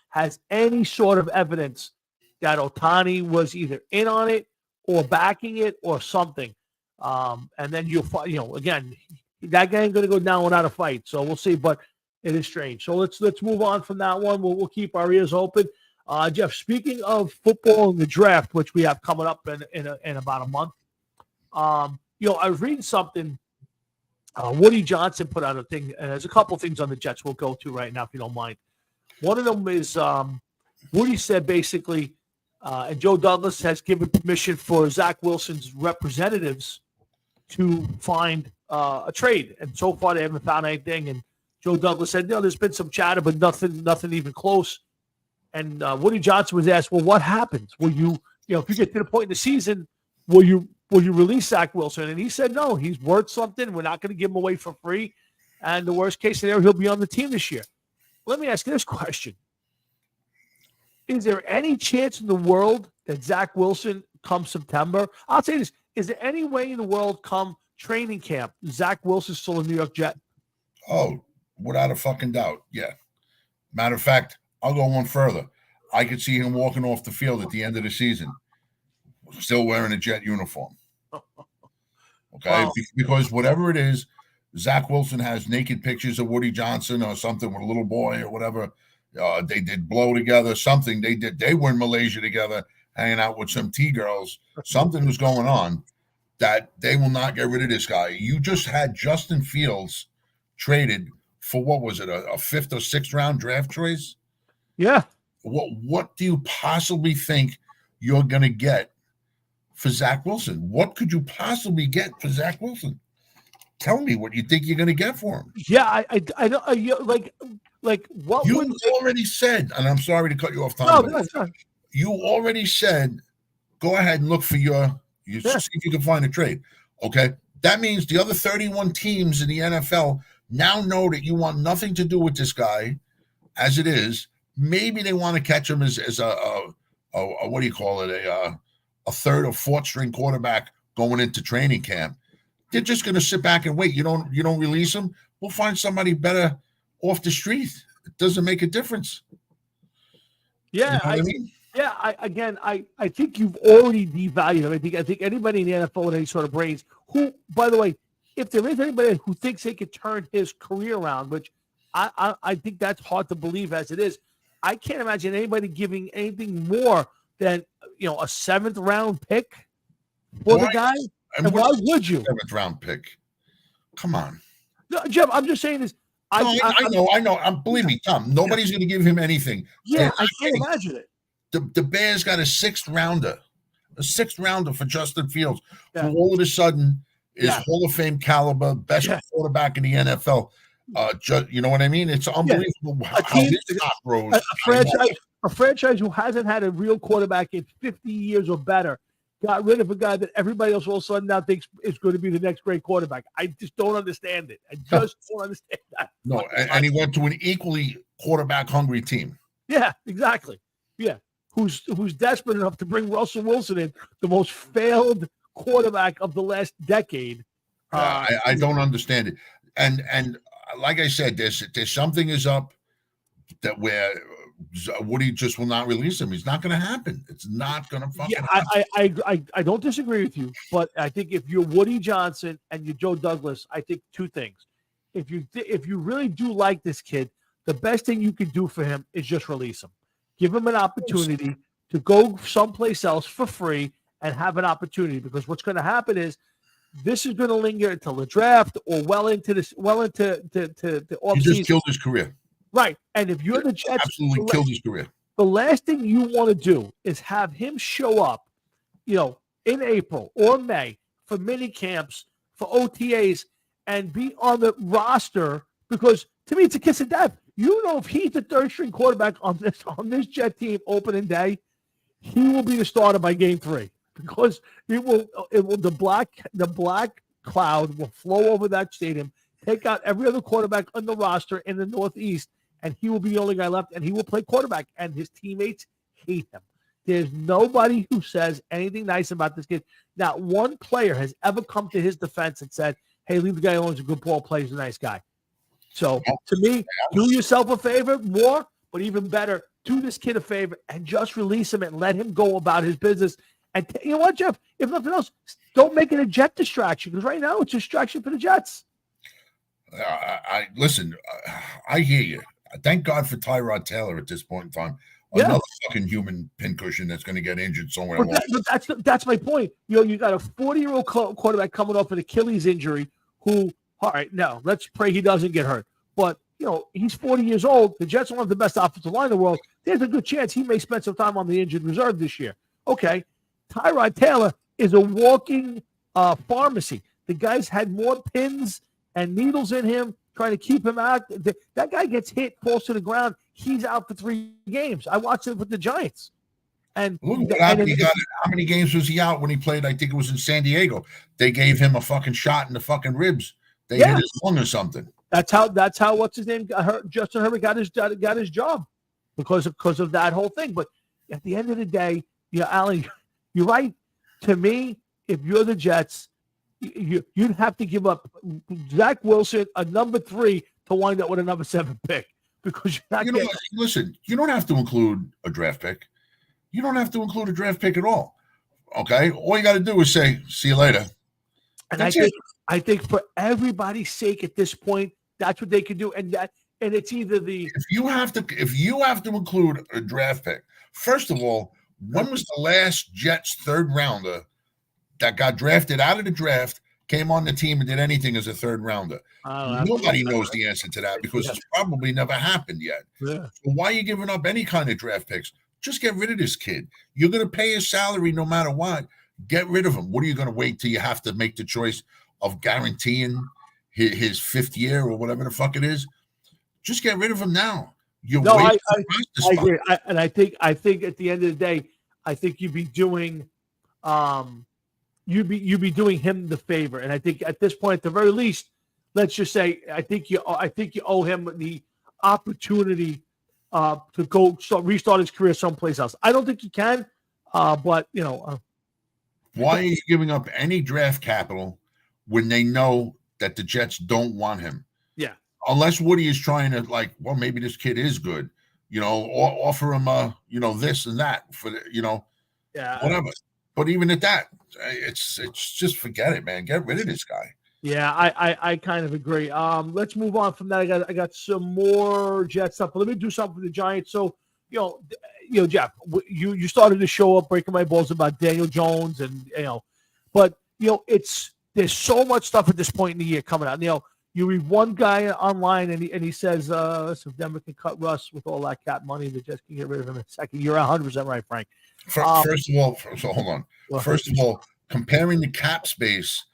has any sort of evidence that Ohtani was either in on it or backing it or something. And then again, that guy ain't going to go down without a fight. So we'll see. But it is strange. So let's move on from that one. We'll keep our ears open. Jeff, speaking of football and the draft, which we have coming up in about a month, I was reading something. Woody Johnson put out a thing, and there's a couple things on the Jets we'll go to right now if you don't mind. One of them is Woody said basically, and Joe Douglas has given permission for Zach Wilson's representatives to find a trade, and so far they haven't found anything. And Joe Douglas said, there's been some chatter, but nothing even close. And Woody Johnson was asked, well, what happens? Will you, if you get to the point in the season, will you will you release Zach Wilson? And he said, no, he's worth something. We're not going to give him away for free. And the worst case scenario, he'll be on the team this year. Let me ask you this question. Is there any chance in the world that Zach Wilson come September? I'll say this. Is there any way in the world come training camp, Zach Wilson's still a New York Jet? Oh, without a fucking doubt. Yeah. Matter of fact, I'll go one further. I could see him walking off the field at the end of the season, still wearing a Jet uniform. Okay. Wow. Because whatever it is, Zach Wilson has naked pictures of Woody Johnson or something with a little boy or whatever. They did blow together, something they did. They were in Malaysia together, hanging out with some T-girls. Something was going on that they will not get rid of this guy. You just had Justin Fields traded for, what was it, a fifth or sixth round draft choice? Yeah. What do you possibly think you're going to get for Zach Wilson? What could you possibly get for Zach Wilson? Tell me what you think you're going to get for him. Yeah, I don't like what You would already said, and I'm sorry to cut you off, Tom. no, but that's not. you already said, go ahead and look for see if you can find a trade. Okay. That means the other 31 teams in the NFL now know that you want nothing to do with this guy as it is. Maybe they want to catch him as a what do you call it? A third or fourth string quarterback going into training camp. They're just going to sit back and wait. You don't release him. We'll find somebody better off the street. It doesn't make a difference. Yeah, You know what I mean? Yeah, I think you've already devalued him. I think anybody in the NFL with any sort of brains who, by the way, if there is anybody who thinks they could turn his career around, which I think that's hard to believe as it is, I can't imagine anybody giving anything more than a 7th round pick for the guy. And why would you? 7th round pick. Come on. No, Jeff, I'm just saying this. I know. Believe me, Tom. Nobody's going to give him anything. Yeah, I can't imagine it. The Bears got a 6th rounder for Justin Fields, who all of a sudden is Hall of Fame caliber, best quarterback in the NFL. You know what I mean? It's unbelievable how his stock rose. A franchise who hasn't had a real quarterback in 50 years or better got rid of a guy that everybody else all of a sudden now thinks is going to be the next great quarterback. I just don't understand it. I just don't understand that. No, and he went to an equally quarterback-hungry team. Yeah, exactly. Yeah, who's desperate enough to bring Russell Wilson in, the most failed quarterback of the last decade. I don't understand it. And like I said, there's something is up that where Woody just will not release him. It's not going to happen. It's not going to fucking happen. I don't disagree with you, but I think if you're Woody Johnson and you're Joe Douglas, I think two things. If you really do like this kid, the best thing you can do for him is just release him. Give him an opportunity to go someplace else for free and have an opportunity, because what's going to happen is this is going to linger until the draft or well into the offseason. He just killed his career. Right. And if you're the Jets, absolutely killed his career. The last thing you want to do is have him show up, in April or May for mini camps, for OTAs, and be on the roster, because to me it's a kiss of death. If he's the third string quarterback on this Jet team opening day, he will be the starter by game 3, because the black cloud will flow over that stadium, take out every other quarterback on the roster in the Northeast, and he will be the only guy left, and he will play quarterback, and his teammates hate him. There's nobody who says anything nice about this kid. Not one player has ever come to his defense and said, hey, leave the guy alone. He's a good ball player. He's a nice guy. So, to me, do yourself a favor more, but even better, do this kid a favor and just release him and let him go about his business. And you know what, Jeff? If nothing else, don't make it a Jet distraction, because right now it's a distraction for the Jets. Listen, I hear you. Thank God for Tyrod Taylor at this point in time. Another fucking human pincushion that's going to get injured somewhere. But that's my point. You got a 40-year-old quarterback coming off an Achilles injury who, all right, now let's pray he doesn't get hurt. But, he's 40 years old. The Jets don't have the best offensive line in the world. There's a good chance he may spend some time on the injured reserve this year. Okay, Tyrod Taylor is a walking pharmacy. The guy's had more pins and needles in him trying to keep him out. That guy gets hit, falls to the ground. He's out for 3 games. I watched it with the Giants. And, Look what and happened. He got it. How many games was he out when he played? I think it was in San Diego. They gave him a fucking shot in the fucking ribs. They hit his lung or something. That's how what's his name? Justin Herbert got his job because of that whole thing. But at the end of the day, Alan, you're right. To me, if you're the Jets, you'd have to give up Zach Wilson, a number 3, to wind up with a number 7 pick because you're not. Listen, you don't have to include a draft pick. You don't have to include a draft pick at all. Okay, all you got to do is say, "See you later." And That's I think for everybody's sake at this point, that's what they can do, and it's either the if you have to include a draft pick. First of all, when was the last Jets third rounder that got drafted out of the draft, came on the team and did anything as a third rounder? Nobody knows the answer to that because it's probably never happened yet. Yeah. So why are you giving up any kind of draft picks? Just get rid of this kid. You're going to pay his salary no matter what. Get rid of him. What are you going to wait till you have to make the choice of guaranteeing his 5th year or whatever the fuck it is? Just get rid of him now. I agree. I think at the end of the day, I think you'd be doing you'd be doing him the favor. And I think at this point, at the very least, let's just say I think you owe him the opportunity to go restart his career someplace else. I don't think he can, but why are you giving up any draft capital when they know that the Jets don't want him? Yeah. Unless Woody is trying to maybe this kid is good, or offer him this and that for whatever. But even at that, it's just forget it, man. Get rid of this guy. Yeah, I kind of agree. Let's move on from that. I got some more Jet stuff, but let me do something for the Giants. So, Jeff, you started to show up breaking my balls about Daniel Jones and but there's so much stuff at this point in the year coming out. You read one guy online and he says, if Denver can cut Russ with all that cap money, the Jets can get rid of him in a second. You're 100% right, Frank. First of all, so hold on. First of all, comparing the cap space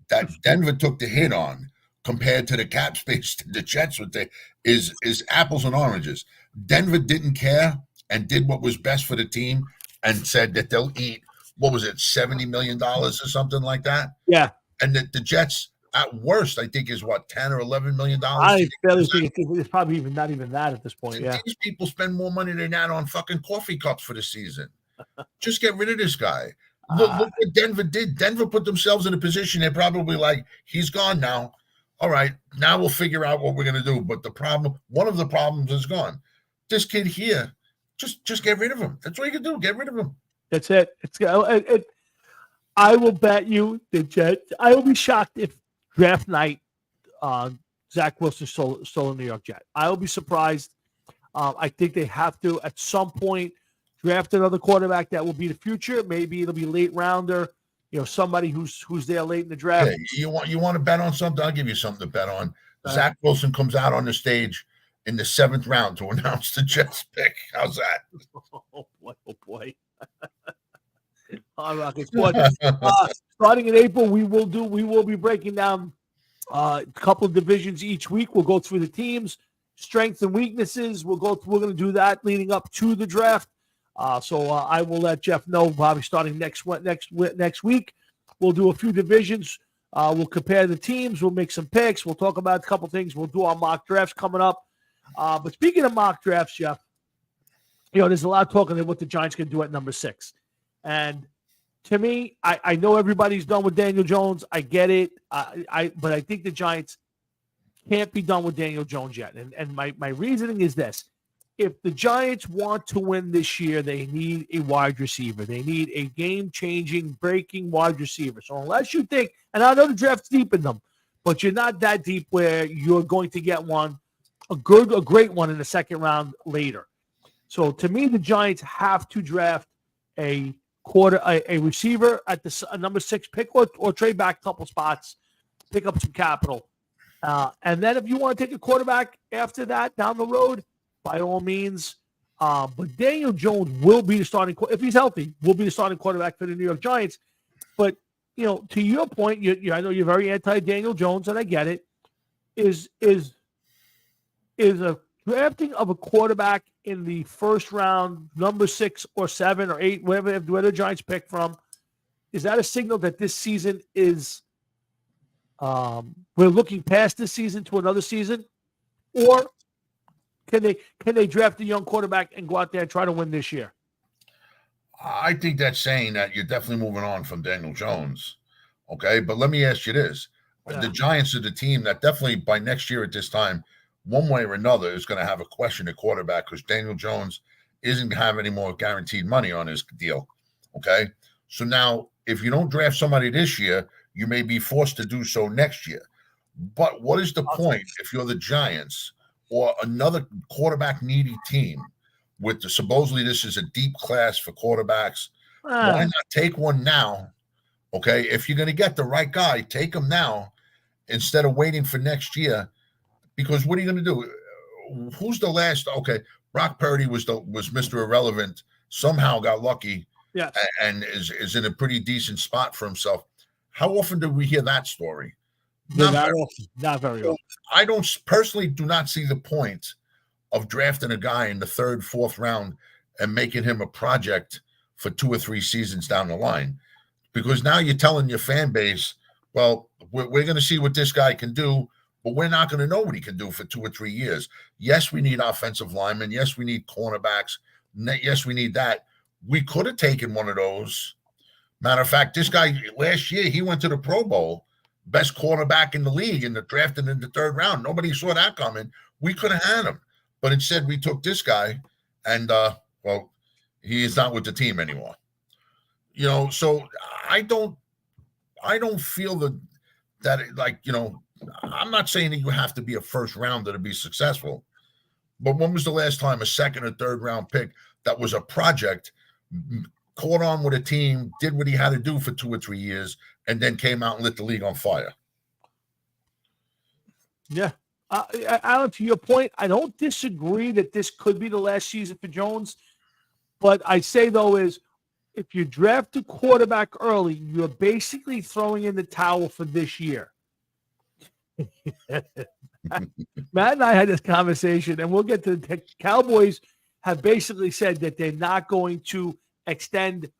that Denver took the hit on compared to the cap space the Jets would take is apples and oranges. Denver didn't care and did what was best for the team and said that they'll eat, what was it, $70 million or something like that? Yeah. And that the Jets, at worst, I think is what, $10 or $11 million? I barely think it's probably not even that at this point. Yeah. These people spend more money than that on fucking coffee cups for the season. Just get rid of this guy. Look what Denver did. Denver put themselves in a position they're probably he's gone now. All right, now we'll figure out what we're going to do. But one of the problems is gone. This kid here, just get rid of him. That's what you can do. Get rid of him. That's it. I will bet you the Jets. I will be shocked if draft night Zach Wilson stole a New York Jet. I will be surprised. I think they have to at some point draft another quarterback that will be the future. Maybe it'll be late rounder, somebody who's there late in the draft. Hey, you want to bet on something? I'll give you something to bet on. Zach Wilson comes out on the stage in the 7th round to announce the Jets pick. How's that? Oh boy. Hard Rocket Sports. Starting in April, we will be breaking down a couple of divisions each week. We'll go through the teams, strengths and weaknesses. We're going to do that leading up to the draft. So I will let Jeff know probably starting next week. We'll do a few divisions. We'll compare the teams. We'll make some picks. We'll talk about a couple things. We'll do our mock drafts coming up. But speaking of mock drafts, Jeff, there's a lot of talking about what the Giants can do at number 6. And to me, I know everybody's done with Daniel Jones. I get it. But I think the Giants can't be done with Daniel Jones yet. And my reasoning is this. If the Giants want to win this year, they need a wide receiver. They need a game-changing, breaking wide receiver. So unless you think, and I know the draft's deep in them, but you're not that deep where you're going to get a great one in the 2nd round later. So to me, the Giants have to draft a receiver at the number 6 pick or trade back a couple spots, pick up some capital. And then if you want to take a quarterback after that down the road, by all means. But Daniel Jones will be the starting, if he's healthy, will be the starting quarterback for the New York Giants. But, to your point, I know you're very anti-Daniel Jones, and I get it, is a drafting of a quarterback in the first round, number 6 or 7 or 8, where the Giants pick from, is that a signal that this season is we're looking past this season to another season? Or can they draft a young quarterback and go out there and try to win this year? I think that's saying that you're definitely moving on from Daniel Jones. Okay, but let me ask you this. Yeah. The Giants are the team that definitely by next year at this time, one way or another, is going to have a question at quarterback because Daniel Jones isn't going to have any more guaranteed money on his deal. Okay, so now if you don't draft somebody this year, you may be forced to do so next year. But what is the point if you're the Giants or another quarterback needy team with supposedly this is a deep class for quarterbacks? Why not take one now? Okay, if you're going to get the right guy, take him now instead of waiting for next year. Because what are you going to do? Who's the last? Okay, Brock Purdy was Mr. Irrelevant. Somehow got lucky, yeah, and is in a pretty decent spot for himself. How often do we hear that story? Not very often. I personally do not see the point of drafting a guy in the 3rd, 4th round and making him a project for 2 or 3 seasons down the line. Because now you're telling your fan base, well, we're going to see what this guy can do, but we're not going to know what he can do for 2 or 3 years. Yes, we need offensive linemen. Yes, we need cornerbacks. Yes, we need that. We could have taken one of those. Matter of fact, this guy last year, he went to the Pro Bowl, best cornerback in the league, and drafted in the 3rd round. Nobody saw that coming. We could have had him. But instead, we took this guy, and, well, he is not with the team anymore. You know, so I don't feel that like, you know, I'm not saying that you have to be a 1st rounder to be successful, but when was the last time a 2nd or 3rd round pick that was a project caught on with a team, did what he had to do for 2 or 3 years, and then came out and lit the league on fire? Yeah. Alan, to your point, I don't disagree that this could be the last season for Jones. But I say, though, is if you draft a quarterback early, you're basically throwing in the towel for this year. Matt and I had this conversation, and we'll get to the Cowboys have basically said that they're not going to extend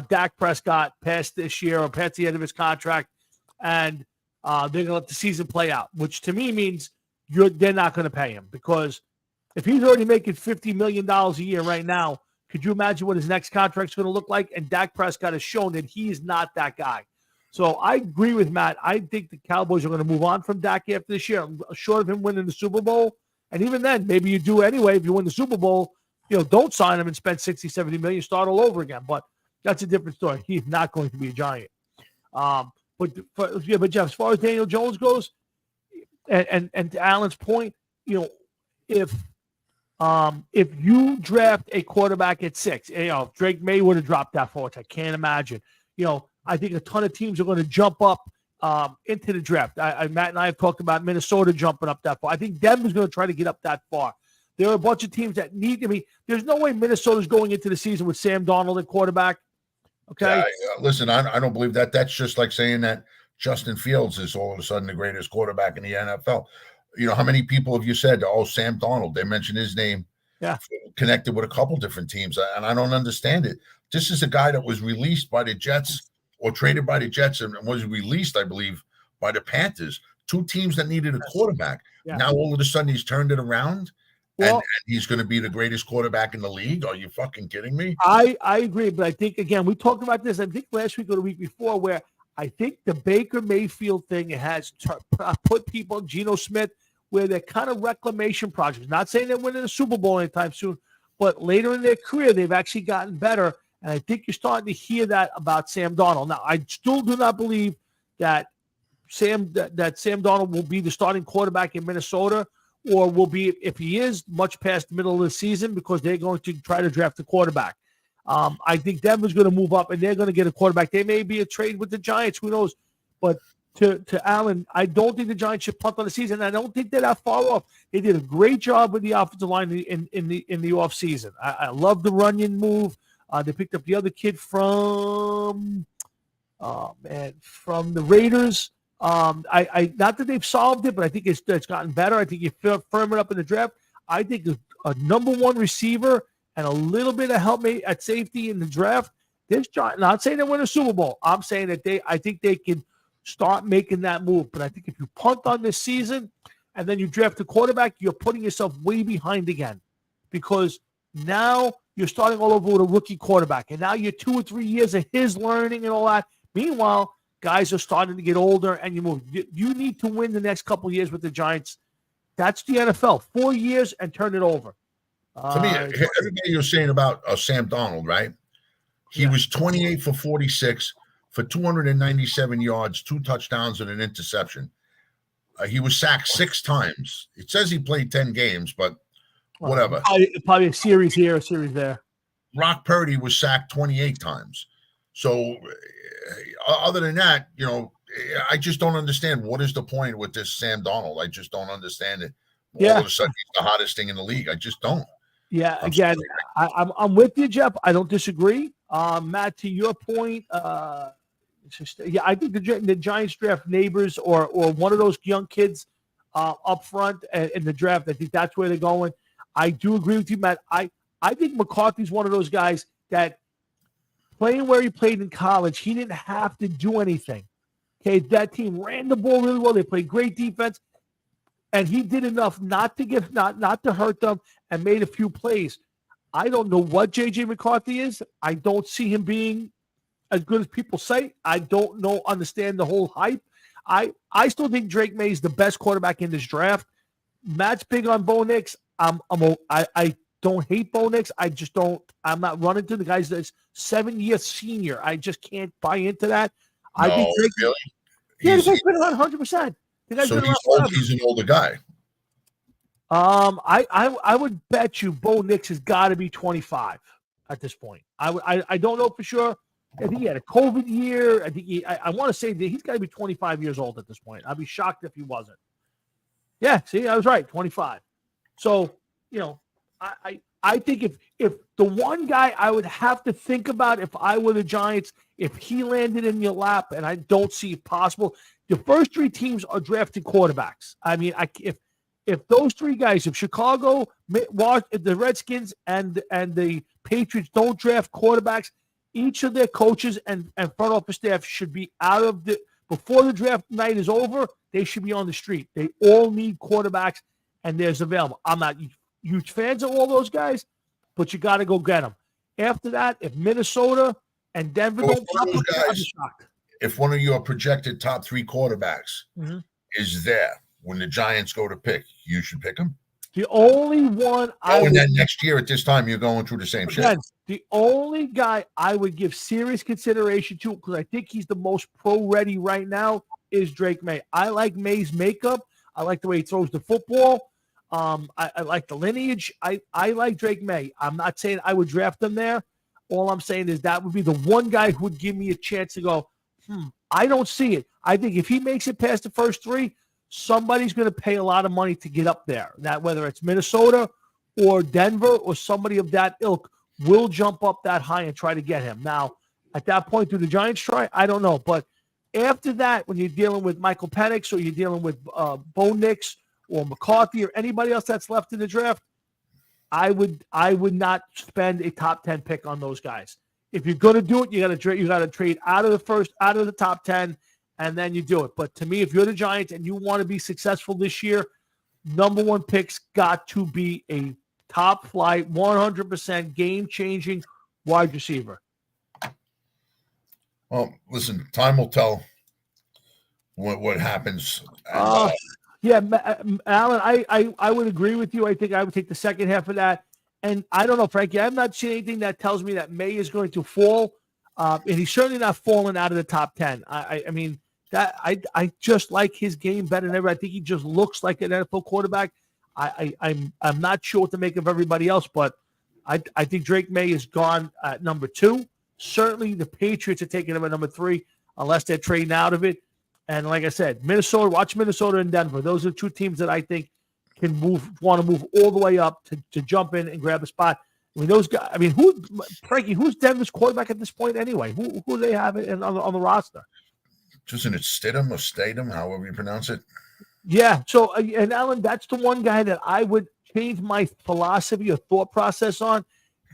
Dak Prescott past this year or past the end of his contract, and they're going to let the season play out, which to me means they're not going to pay him, because if he's already making $50 million a year right now, could you imagine what his next contract is going to look like? And Dak Prescott has shown that he is not that guy. So I agree with Matt. I think the Cowboys are going to move on from Dak after this year. I'm short of him winning the Super Bowl. And even then, maybe you do anyway. If you win the Super Bowl, you know, don't sign him and spend $60, $70 million, start all over again. But that's a different story. He's not going to be a Giant. But Jeff, as far as Daniel Jones goes, and to Alan's point, you know, if you draft a quarterback at 6, you know, Drake May would have dropped that far, which I can't imagine. You know, I think a ton of teams are going to jump up into the draft. Matt and I have talked about Minnesota jumping up that far. I think Denver's going to try to get up that far. There are a bunch of teams that need to be. There's no way Minnesota's going into the season with Sam Darnold at quarterback. Okay. Listen, I don't believe that. That's just like saying that Justin Fields is all of a sudden the greatest quarterback in the NFL. You know, how many people have you said, oh, Sam Darnold? They mentioned his name. Yeah. Connected with a couple different teams, and I don't understand it. This is a guy that was released by the Jets or traded by the Jets and was released, I believe, by the Panthers. 2 teams that needed a quarterback. Yeah. Now all of a sudden he's turned it around. Well, and he's going to be the greatest quarterback in the league. Are you fucking kidding me? I agree, but I think, again, we talked about this, I think last week or the week before, where I think the Baker Mayfield thing has put people, Geno Smith, where they're kind of reclamation projects. Not saying they're winning a Super Bowl anytime soon, but later in their career, they've actually gotten better. And I think you're starting to hear that about Sam Darnold. Now, I still do not believe that Sam Darnold will be the starting quarterback in Minnesota, or will be, if he is, much past the middle of the season, because they're going to try to draft a quarterback. I think Denver's going to move up, and they're going to get a quarterback. They may be a trade with the Giants. Who knows? But to Allen, I don't think the Giants should punt on the season. I don't think they're that far off. They did a great job with the offensive line in the offseason. I love the Runyon move. They picked up the other kid from the Raiders. I not that they've solved it, but I think it's gotten better. I think you firm it up in the draft. I think a number one receiver and a little bit of help at safety in the draft. This Giants, not saying they win a Super Bowl. I'm saying that I think they can start making that move. But I think if you punt on this season and then you draft a quarterback, you're putting yourself way behind again, because now you're starting all over with a rookie quarterback, and now you're 2 or 3 years of his learning and all that. Meanwhile, guys are starting to get older, and you move. You need to win the next couple of years with the Giants. That's the NFL. 4 years and turn it over. To me, everybody you're saying about Sam Darnold, right? He was 28 for 46 for 297 yards, 2 touchdowns, and an interception. He was sacked 6 times. It says he played 10 games, but whatever. Probably a series here, a series there. Brock Purdy was sacked 28 times. So other than that, I just don't understand what is the point with this Sam Darnold. I just don't understand it. All of a sudden, he's the hottest thing in the league. I just don't. Yeah, again, I'm with you, Jeff. I don't disagree. Matt, to your point, I think the Giants draft Neighbors or one of those young kids up front in the draft. I think that's where they're going. I do agree with you, Matt. I think McCarthy's one of those guys that playing where he played in college, he didn't have to do anything. Okay, that team ran the ball really well. They played great defense, and he did enough not to hurt them and made a few plays. I don't know what J.J. McCarthy is. I don't see him being as good as people say. I don't understand the whole hype. I still think Drake May is the best quarterback in this draft. Matt's big on Bo Nix. I don't hate Bo Nix. I just don't. I'm not running to the guys that's 7-year senior. I just can't buy into that. I think Drake. Really? Yeah, the guy's been around 100%. So he's an older guy. I would bet you Bo Nix has got to be 25 at this point. I don't know for sure. I think he had a COVID year. I want to say that he's got to be 25 years old at this point. I'd be shocked if he wasn't. Yeah, see, I was right, 25. So, I think if the one guy I would have to think about if I were the Giants, if he landed in your lap, and I don't see it possible, the first 3 teams are drafting quarterbacks. I mean, if those 3 guys, if Chicago, the Redskins, and the Patriots don't draft quarterbacks, each of their coaches and front office staff should be out of before the draft night is over, they should be on the street. They all need quarterbacks, and there's available. I'm not huge fans of all those guys, but you got to go get them. After that, if Minnesota and Denver don't pop up, I'll be shocked. If one of your projected top 3 quarterbacks is there when the Giants go to pick, you should pick him. The only one and then next year at this time, you're going through the same shit. The only guy I would give serious consideration to, because I think he's the most pro-ready right now, is Drake May. I like May's makeup. I like the way he throws the football. I like the lineage. I like Drake May. I'm not saying I would draft him there. All I'm saying is that would be the one guy who would give me a chance to go, I don't see it. I think if he makes it past the first 3, somebody's going to pay a lot of money to get up there. That whether it's Minnesota or Denver or somebody of that ilk will jump up that high and try to get him. Now, at that point, do the Giants try? I don't know. But after that, when you're dealing with Michael Penix or you're dealing with Bo Nix or McCarthy or anybody else that's left in the draft, I would not spend a top 10 pick on those guys. If you're going to do it, you got to trade out of the top 10. And then you do it. But to me, if you're the Giants and you want to be successful this year, number 1 pick's got to be a top flight, 100% game-changing wide receiver. Well, listen, time will tell what happens. Yeah, Alan, I would agree with you. I think I would take the second half of that. And I don't know, Frankie, I've not seen anything that tells me that May is going to fall. And he's certainly not falling out of the top 10. I mean, that I just like his game better than ever. I think he just looks like an NFL quarterback. I'm not sure what to make of everybody else, but I think Drake May is gone at number 2. Certainly the Patriots are taking him at number 3, unless they're trading out of it. And like I said, watch Minnesota and Denver. Those are 2 teams that I think can want to move all the way up to jump in and grab a spot. I mean, those guys. I mean, who's Denver's quarterback at this point anyway? Who do they have on the roster? Isn't it Stidham or Statham, however you pronounce it? Yeah. So, and Alan, that's the one guy that I would change my philosophy or thought process on.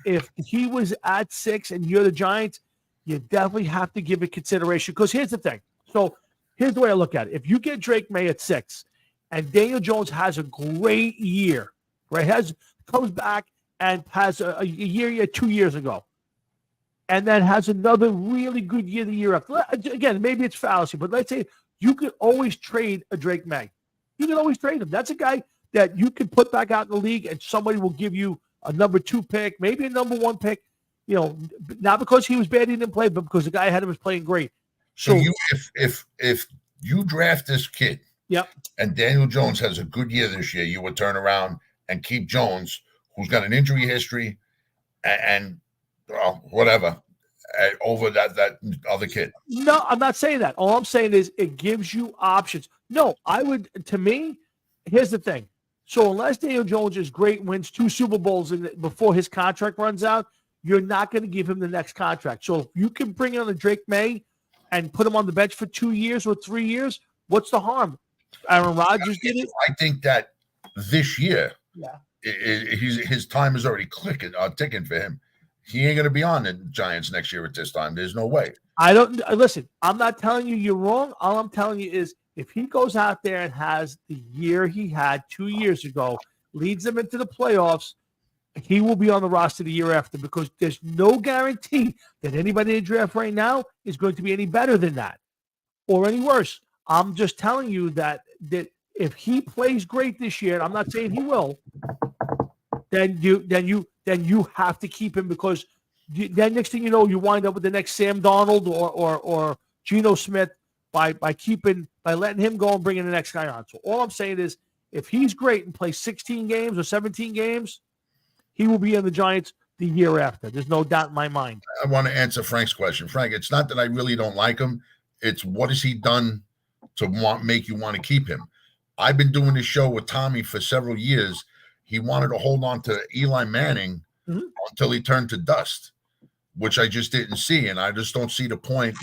If he was at 6 and you're the Giants, you definitely have to give it consideration. Because here's the thing. So here's the way I look at it. If you get Drake May at 6 and Daniel Jones has a great year, right? Comes back and has a year 2 years ago, and then has another really good year the year after. Again, maybe it's fallacy, but let's say you could always trade a Drake May. You can always trade him. That's a guy that you can put back out in the league, and somebody will give you a number 2 pick, maybe a number 1 pick. You know, not because he was bad, he didn't play, but because the guy ahead of him was playing great. So you, if you draft this kid, yep, and Daniel Jones has a good year this year, you would turn around and keep Jones, who's got an injury history, and whatever, over that other kid. No, I'm not saying that. All I'm saying is it gives you options. No, I would. To me, here's the thing. So unless Daniel Jones is great, wins 2 Super Bowls before his contract runs out, you're not going to give him the next contract. So if you can bring in a Drake May and put him on the bench for 2 years or 3 years, what's the harm? Aaron Rodgers did it. I think that this year, yeah, his time is already ticking for him. He ain't going to be on the Giants next year at this time. There's no way. I don't listen. I'm not telling you you're wrong. All I'm telling you is if he goes out there and has the year he had 2 years ago, leads them into the playoffs, he will be on the roster the year after, because there's no guarantee that anybody in the draft right now is going to be any better than that or any worse. I'm just telling you that if he plays great this year, and I'm not saying he will, then you have to keep him, because then next thing you know, you wind up with the next Sam Darnold or Geno Smith by letting him go and bringing the next guy on. So all I'm saying is, if he's great and plays 16 games or 17 games, he will be in the Giants the year after. There's no doubt in my mind. I want to answer Frank's question. Frank, it's not that I really don't like him. It's what has he done to make you want to keep him? I've been doing this show with Tommy for several years. He wanted to hold on to Eli Manning until he turned to dust, which I just didn't see. And I just don't see the point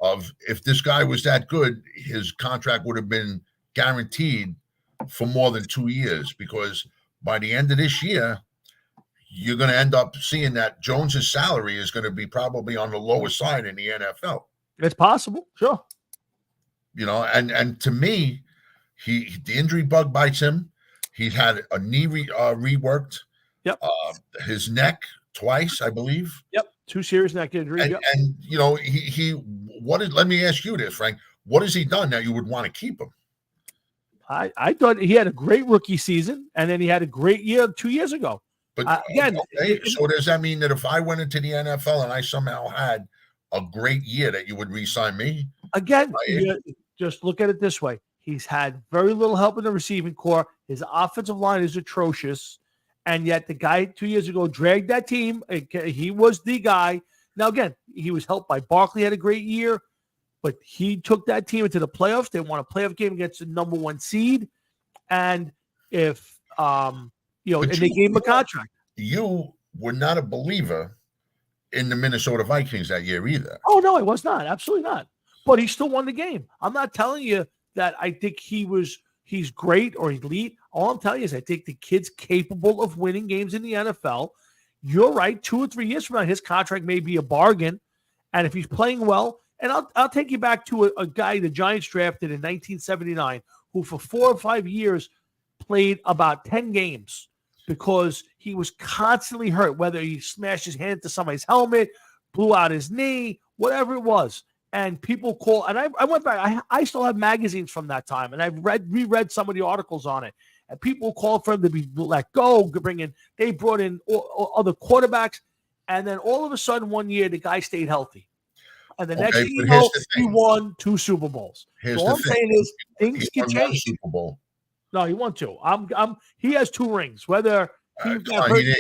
of, if this guy was that good, his contract would have been guaranteed for more than 2 years, because by the end of this year, you're going to end up seeing that Jones's salary is going to be probably on the lower side in the NFL. It's possible, sure. You know, and to me, the injury bug bites him. He's had a knee reworked. Yep. His neck twice, I believe. Yep. 2 serious neck injuries. And you know, let me ask you this, Frank. What has he done that you would want to keep him? I thought he had a great rookie season, and then he had a great year 2 years ago. But again, so does that mean that if I went into the NFL and I somehow had a great year, that you would re-sign me? Again, just look at it this way. He's had very little help in the receiving core. His offensive line is atrocious. And yet the guy 2 years ago dragged that team. He was the guy. Now, again, he was helped by Barkley, had a great year. But he took that team into the playoffs. They won a playoff game against the number 1 seed. And if, and they gave him a contract. You were not a believer in the Minnesota Vikings that year either. Oh, no, I was not. Absolutely not. But he still won the game. I'm not telling you that I think he's great or elite. All I'm telling you is I think the kid's capable of winning games in the NFL. You're right. 2 or 3 years from now, his contract may be a bargain. And if he's playing well, and I'll take you back to a guy the Giants drafted in 1979 who for 4 or 5 years played about 10 games because he was constantly hurt, whether he smashed his hand into somebody's helmet, blew out his knee, whatever it was. And people call, and I went back, I still have magazines from that time, and I've reread some of the articles on it. And people called for him to be let go, they brought in other quarterbacks, and then all of a sudden 1 year, the guy stayed healthy. And the next thing you know, he won 2 Super Bowls. So all I'm saying is things can change. Super Bowl. No, he won 2. He has 2 rings. Whether he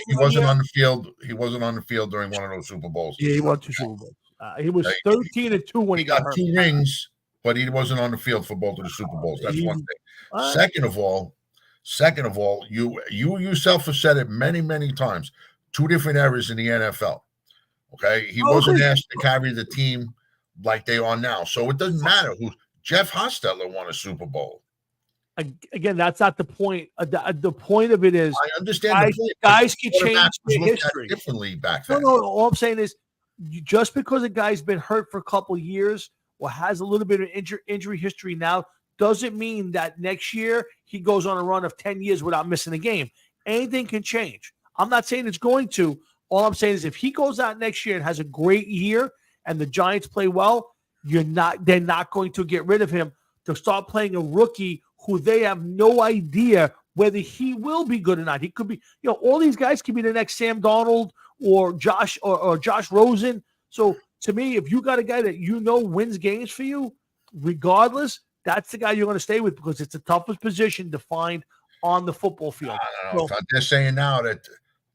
wasn't on the field. He wasn't on the field during one of those Super Bowls. Yeah, he won 2 Super Bowls. He was 13-2 when he got hurt. 2 rings, but he wasn't on the field for both of the Super Bowls. That's one thing. Second of all, you yourself have said it many, many times. 2 different eras in the NFL. Okay, he wasn't asked to carry the team like they are now, so it doesn't matter who. Jeff Hostetler won a Super Bowl. Again, that's not the point. The point of it is I understand guys, the point. guys can Quarterback change was their looked at history. differently back No, then. no. All I'm saying is, just because a guy's been hurt for a couple of years or has a little bit of injury history now, doesn't mean that next year he goes on a run of 10 years without missing a game. Anything can change. I'm not saying it's going to. All I'm saying is if he goes out next year and has a great year and the Giants play well, they're not going to get rid of him to start playing a rookie who they have no idea whether he will be good or not. He could be, all these guys could be the next Sam Darnold or Josh or Josh Rosen. So to me, if you got a guy that wins games for you, regardless, that's the guy you're going to stay with because it's the toughest position to find on the football field. I don't know. They're saying now that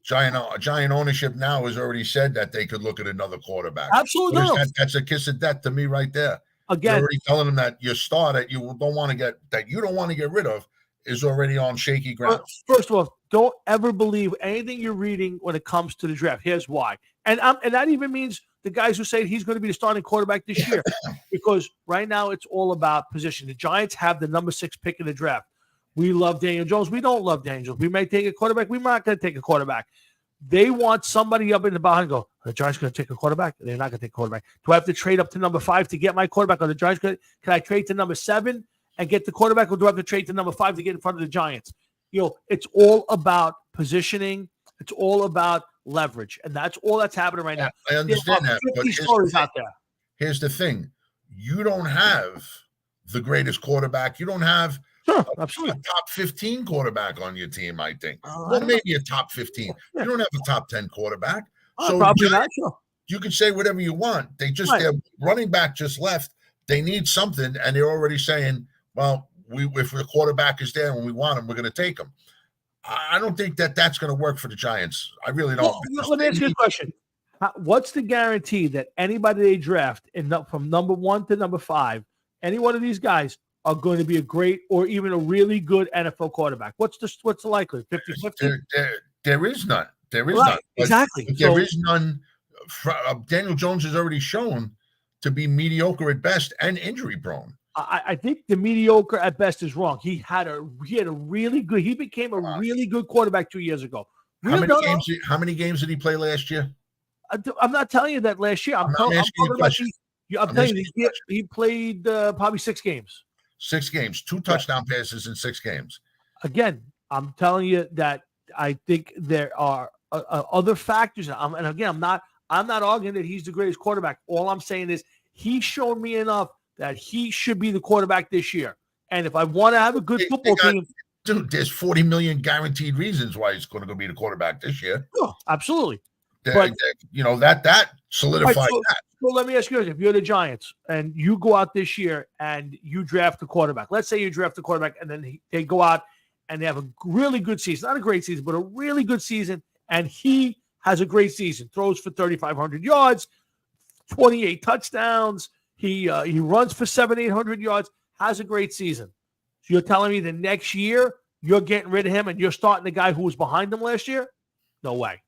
Giant ownership now has already said that they could look at another quarterback. Absolutely. No. That's a kiss of death to me right there. Again, you're already telling them that your star that you don't want to get rid of is already on shaky ground. First of all, don't ever believe anything you're reading when it comes to the draft. Here's why. And that even means the guys who say he's going to be the starting quarterback this year, because right now it's all about position. The Giants have the number 6 pick in the draft. We love Daniel Jones. We don't love Daniel Jones. We may take a quarterback. We're not going to take a quarterback. They want somebody up in the behind and go, the Giants going to take a quarterback? They're not going to take a quarterback. Do I have to trade up to number 5 to get my quarterback? Or the Giants can I trade to number 7 and get the quarterback, or do I have to trade to number 5 to get in front of the Giants? It's all about positioning. It's all about leverage, and that's all that's happening right now. I understand that, but here's the thing: you don't have the greatest quarterback. You don't have a top 15 quarterback on your team. I think, maybe a top 15. You don't have a top 10 quarterback. So probably not. Sure. You can say whatever you want. Their running back just left. They need something, and they're already saying, "Well, if the quarterback is there and we want him, we're going to take him." I don't think that's going to work for the Giants. I really don't. Let me ask you a question. What's the guarantee that anybody they draft from number 1 to number 5, any one of these guys are going to be a great or even a really good NFL quarterback? What's the likelihood? 50-50? There is none. There is none. Exactly. There is none. Daniel Jones has already shown to be mediocre at best and injury prone. I think the mediocre at best is wrong. He became a really good quarterback 2 years ago. How many games did he play last year? I'm not telling you that last year. I'm telling you he played probably 6 games. 6 games, 2 touchdown passes in 6 games. Again, I'm telling you that I think there are other factors. And again, I'm not arguing that he's the greatest quarterback. All I'm saying is he's shown me enough that he should be the quarterback this year. And if I want to have a good football team, dude, there's 40 million guaranteed reasons why he's going to be the quarterback this year. Oh, absolutely. But that solidifies that. So let me ask you, if you're the Giants and you go out this year and you draft a quarterback, let's say you draft a quarterback and then they go out and they have a really good season, not a great season, but a really good season, and he has a great season, throws for 3,500 yards, 28 touchdowns, he runs for 700-800 yards, has a great season. So you're telling me the next year you're getting rid of him and you're starting the guy who was behind him last year? No way.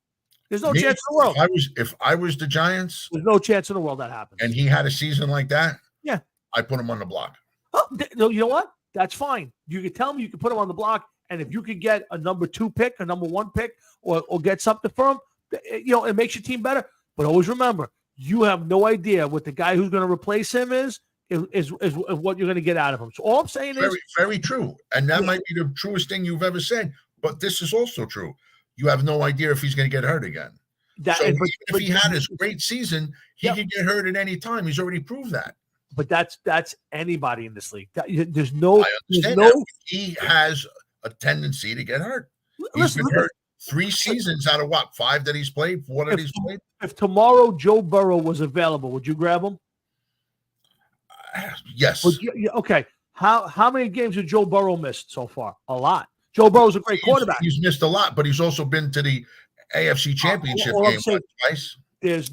There's no chance in the world. If I was the Giants, there's no chance in the world that happens. And he had a season like that, yeah, I put him on the block. Oh, you know what? That's fine. You can tell me you can put him on the block, and if you could get a number 2 pick, a number 1 pick, or get something for him, it makes your team better. But always remember, you have no idea what the guy who's going to replace him is what you're going to get out of him. So all I'm saying is very true, and that might be the truest thing you've ever said. But this is also true. You have no idea if he's going to get hurt again. If he had his great season, he could get hurt at any time. He's already proved that. But that's anybody in this league. He has a tendency to get hurt. He's been hurt 3 seasons out of 5 that he's played, 4 that he's played. If tomorrow Joe Burrow was available, would you grab him? Yes. Okay. How many games did Joe Burrow miss so far? A lot. Joe Burrow's a great quarterback. He's missed a lot, but he's also been to the AFC Championship game twice. There's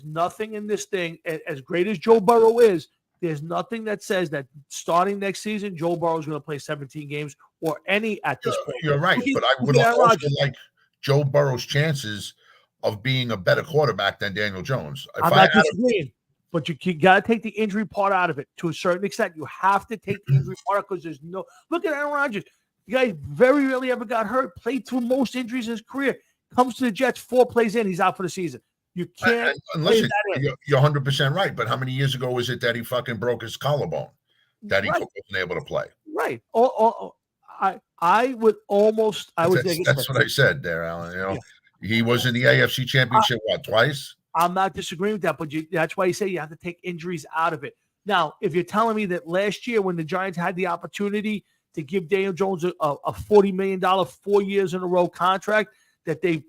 nothing in this thing, as great as Joe Burrow is, there's nothing that says that starting next season, Joe Burrow is going to play 17 games or any at this point. You're right, but I would also like Joe Burrow's chances of being a better quarterback than Daniel Jones. I'm not disagreeing. But you got to take the injury part out of it to a certain extent. You have to take the injury part out because there's no – look at Aaron Rodgers. The guy very rarely ever got hurt, played through most injuries in his career. Comes to the Jets, 4 plays in, he's out for the season. You can't listen, you're 100% right. But how many years ago was it that he fucking broke his collarbone? That he wasn't able to play. Right. I would almost – That's what I said there, Alan. You know, he was in the AFC Championship, twice? I'm not disagreeing with that, but that's why you say you have to take injuries out of it. Now, if you're telling me that last year when the Giants had the opportunity to give Daniel Jones a $40 million 4 years in a row contract, that they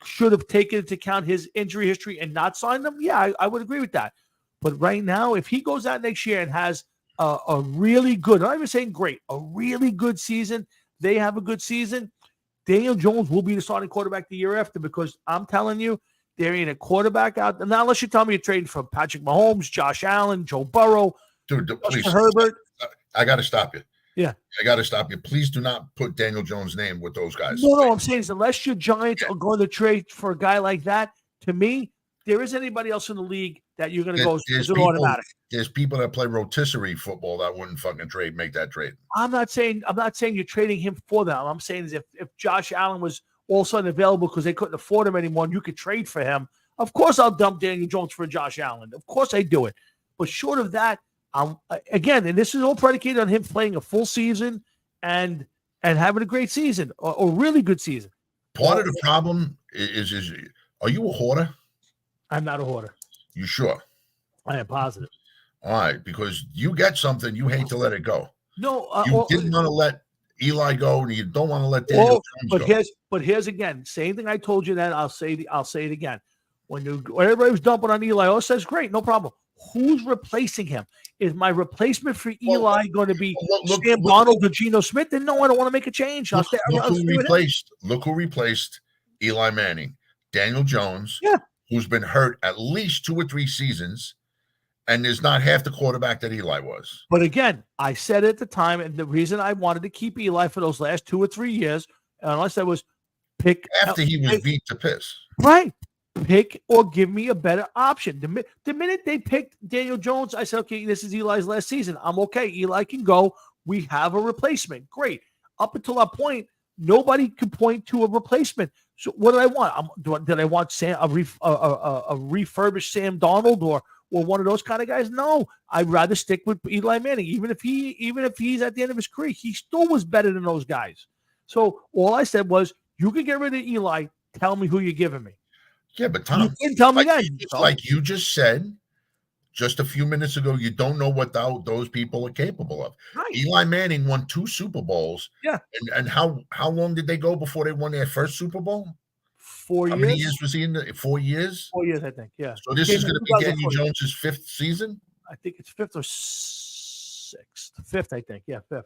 should have taken into account his injury history and not signed him, I would agree with that. But right now, if he goes out next year and has a really good, I'm not even saying great, a really good season, they have a good season, Daniel Jones will be the starting quarterback the year after, because I'm telling you, there ain't a quarterback out there. Now, unless you tell me you're trading for Patrick Mahomes, Josh Allen, Joe Burrow, please, Herbert. I got to stop you. Yeah. I got to stop you. Please do not put Daniel Jones' name with those guys. No, I'm saying is unless your Giants are going to trade for a guy like that, to me, there isn't anybody else in the league that you're going to go as an automatic. There's people that play rotisserie football that wouldn't fucking make that trade. I'm not saying you're trading him for them. I'm saying is if Josh Allen was all of a sudden available because they couldn't afford him anymore and you could trade for him, of course I'll dump Daniel Jones for Josh Allen. Of course I do it. But short of that, again, and this is all predicated on him playing a full season and having a great season or really good season. Part of the problem is are you a hoarder? I'm not a hoarder. You sure? I am positive. All right, because you get something, you hate to let it go. No, you didn't want to let Eli go, and you don't want to let Daniel Jones go. But here's again, same thing I told you then. I'll say it again. When everybody was dumping on Eli, says great, no problem. Who's replacing him? Is my replacement for Eli going to be Sam Darnold or Geno Smith? Then no, I don't want to make a change. Look who replaced Eli Manning. Daniel Jones, who's been hurt at least 2 or 3 seasons, and is not half the quarterback that Eli was. But again, I said at the time, and the reason I wanted to keep Eli for those last 2 or 3 years, and all I said was pick after he was beat to piss. Right. Pick or give me a better option. The minute they picked Daniel Jones, I said, okay, this is Eli's last season. I'm okay. Eli can go. We have a replacement. Great. Up until that point, nobody could point to a replacement. So what did I want? Did I want a refurbished Sam Darnold or one of those kind of guys? No, I'd rather stick with Eli Manning. Even if he's at the end of his career, he still was better than those guys. So all I said was, you can get rid of Eli. Tell me who you're giving me. Yeah, but Tom, you didn't tell me like you just said just a few minutes ago, you don't know what those people are capable of. Right. Eli Manning won 2 Super Bowls. Yeah. And how long did they go before they won their first Super Bowl? 4 years. How many years was he in the 4 years? 4 years, I think. Yeah. So this is going to be Daniel Jones's 5th season? I think it's 5th or 6th. 5th, I think. Yeah, 5th.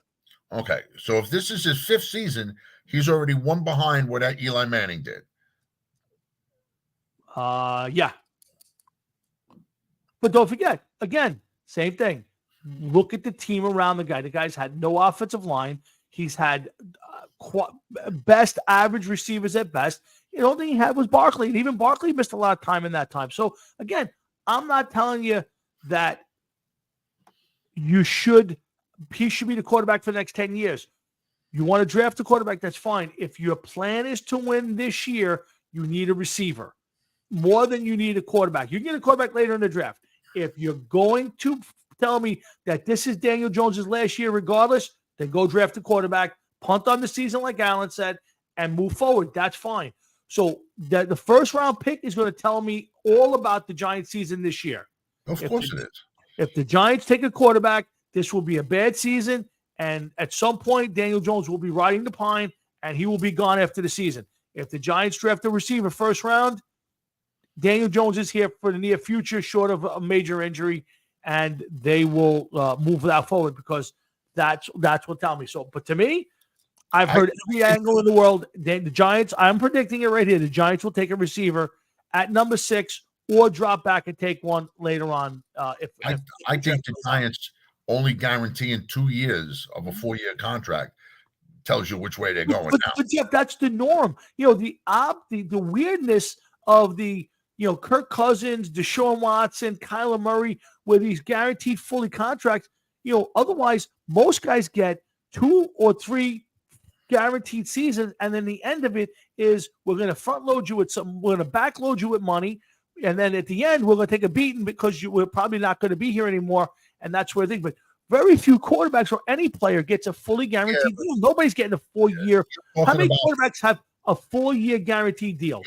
Okay. So if this is his 5th season, he's already one behind what that Eli Manning did. Yeah. But don't forget, again, same thing. Look at the team around the guy. The guy's had no offensive line. He's had best average receivers at best. The only thing he had was Barkley, and even Barkley missed a lot of time in that time. So, again, I'm not telling you that he should be the quarterback for the next 10 years. You want to draft a quarterback, that's fine. If your plan is to win this year, you need a receiver more than you need a quarterback. You can get a quarterback later in the draft. If you're going to tell me that this is Daniel Jones' last year regardless, then go draft a quarterback, punt on the season like Alan said, and move forward. That's fine. So the first round pick is going to tell me all about the Giants season this year. Of course it is. If the Giants take a quarterback, this will be a bad season, and at some point, Daniel Jones will be riding the pine, and he will be gone after the season. If the Giants draft a receiver first round, Daniel Jones is here for the near future, short of a major injury, and they will move that forward because that's what tell me. So, but to me, I've heard every angle in the world. The Giants, I'm predicting it right here. The Giants will take a receiver at number 6 or drop back and take one later on. I think the Giants only guaranteeing 2 years of a 4-year contract tells you which way they're going now. But Jeff, that's the norm. You know, the weirdness of the Kirk Cousins, Deshaun Watson, Kyler Murray, where these guaranteed fully contracts, otherwise most guys get 2 or 3 guaranteed seasons, and then the end of it is we're going to front load you with something, we're going to back load you with money, and then at the end we're going to take a beating because we're probably not going to be here anymore, and that's where I think. But very few quarterbacks or any player gets a fully guaranteed deal. Nobody's getting a 4-year. How many quarterbacks have a 4-year guaranteed deal?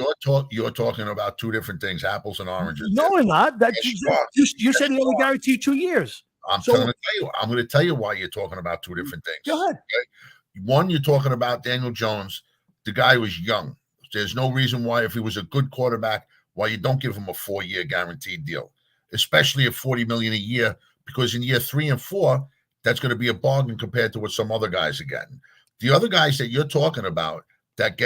You're talking about 2 different things, apples and oranges. No, we're not. You said he only guaranteed 2 years. I'm going to tell you why you're talking about 2 different things. Go ahead. Okay? One, you're talking about Daniel Jones. The guy was young. There's no reason why, if he was a good quarterback, why you don't give him a 4-year guaranteed deal, especially at $40 million a year, because in year 3 and 4, that's going to be a bargain compared to what some other guys are getting. The other guys that you're talking about that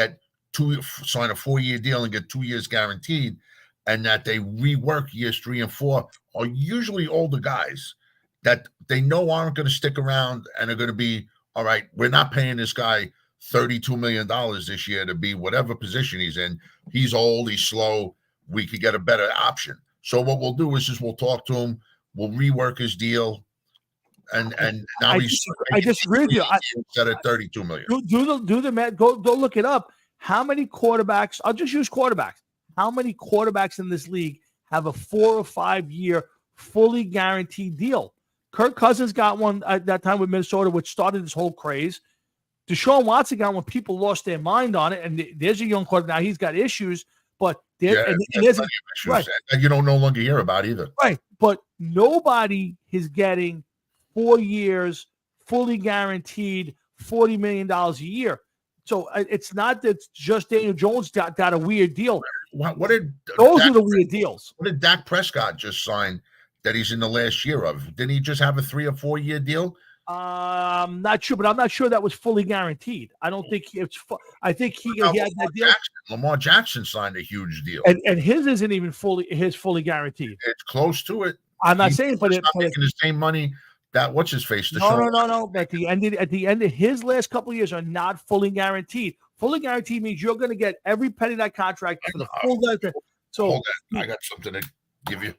sign a 4-year deal and get 2 years guaranteed, and that they rework years 3 and 4, are usually older guys that they know aren't going to stick around and are going to be, all right, we're not paying this guy $32 million this year to be whatever position he's in. He's old, he's slow. We could get a better option. So what we'll do is we'll talk to him, we'll rework his deal, and now I disagree with you. Instead of $32 million. Do the math. Go look it up. How many quarterbacks? I'll just use quarterbacks. How many quarterbacks in this league have a 4 or 5 year fully guaranteed deal? Kirk Cousins got one at that time with Minnesota, which started this whole craze. Deshaun Watson got one. People lost their mind on it, and there's a young quarterback now. He's got issues, but there's right. And you don't no longer hear about either. Right, but nobody is getting 4 years fully guaranteed $40 million a year. So it's not that just Daniel Jones got a weird deal. What did those are the weird deals? What did Dak Prescott just sign that he's in the last year of? Didn't he just have a 3 or 4 year deal? I'm not sure, but I'm not sure that was fully guaranteed. I don't think it's. I think he had that deal. Lamar Jackson signed a huge deal, and his isn't even fully guaranteed. It's close to it. I'm not saying, but it's not making the same money that what's his face. No. At the end of his last couple of years are not fully guaranteed. Fully guaranteed means you're going to get every penny of that contract for the full life. So hold on, I got something to give you.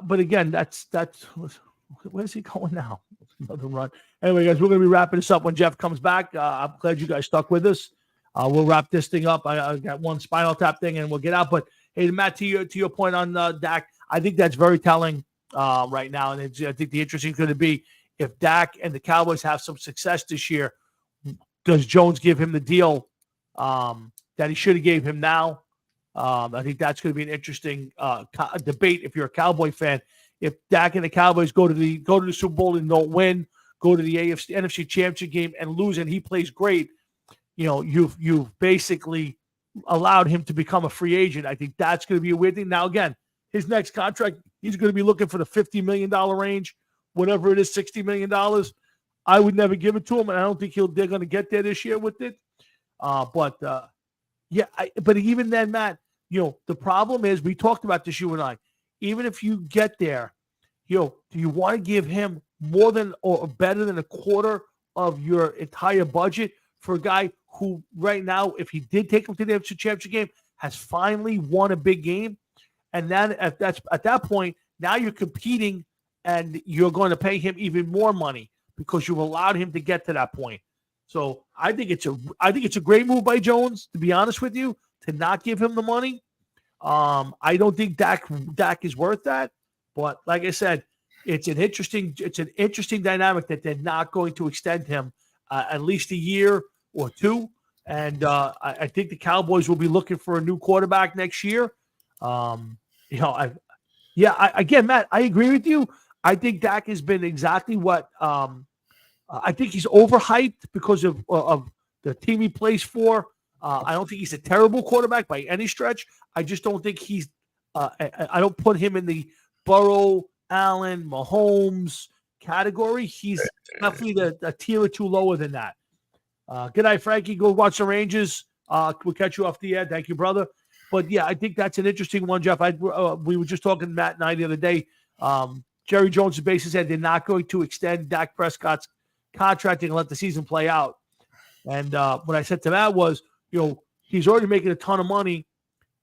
But again, that's where's he going now? Another run. Anyway, guys, we're going to be wrapping this up when Jeff comes back. I'm glad you guys stuck with us. We'll wrap this thing up. I got one Spinal Tap thing, and we'll get out. But hey, Matt, to your point on Dak, I think that's very telling right now. And I think the interesting is going to be if Dak and the Cowboys have some success this year, does Jones give him the deal that he should have gave him now? I think that's going to be an interesting debate if you're a Cowboy fan. If Dak and the Cowboys go to the Super Bowl and don't win, go to the NFC Championship game and lose, and he plays great, you've basically allowed him to become a free agent. I think that's going to be a weird thing. Now, again, his next contract, he's going to be looking for the $50 million range, whatever it is, $60 million. I would never give it to him, and I don't think they're going to get there this year with it. But even then, Matt, the problem is, we talked about this, you and I, even if you get there, do you want to give him more than or better than a quarter of your entire budget for a guy who right now, if he did take him to the NFC Championship game, has finally won a big game? And then at that point, now you're competing and you're going to pay him even more money because you've allowed him to get to that point. So I think it's a great move by Jones, to be honest with you, to not give him the money. I don't think Dak is worth that, but like I said, it's an interesting dynamic that they're not going to extend him at least a year or two. And I think the Cowboys will be looking for a new quarterback next year. Again, Matt, I agree with you. I think Dak has been exactly what I think he's overhyped because of the team he plays for. I don't think he's a terrible quarterback by any stretch. I just don't think he's I don't put him in the Burrow, Allen, Mahomes category. He's definitely a tier or two lower than that. Good night, Frankie. Go watch the Rangers. We'll catch you off the air. Thank you, brother. But yeah, I think that's an interesting one, Jeff. We were just talking, Matt and I, the other day. Jerry Jones basically said they're not going to extend Dak Prescott's contract and let the season play out. And what I said to Matt was, he's already making a ton of money.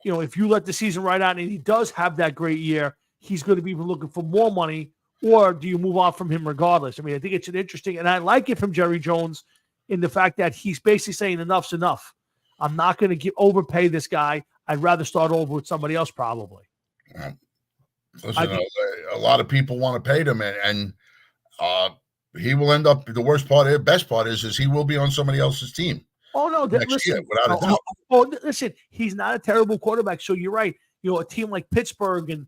You know, if you let the season ride out and he does have that great year, he's going to be looking for more money, or do you move on from him regardless? I mean, I think it's an interesting, and I like it from Jerry Jones in the fact that he's basically saying enough's enough. I'm not going to overpay this guy. I'd rather start over with somebody else probably. Listen, a lot of people want to pay him, and he will end up. The best part is he will be on somebody else's team. Oh no! Next year, without a doubt. Listen, he's not a terrible quarterback. So you're right. You know, a team like Pittsburgh and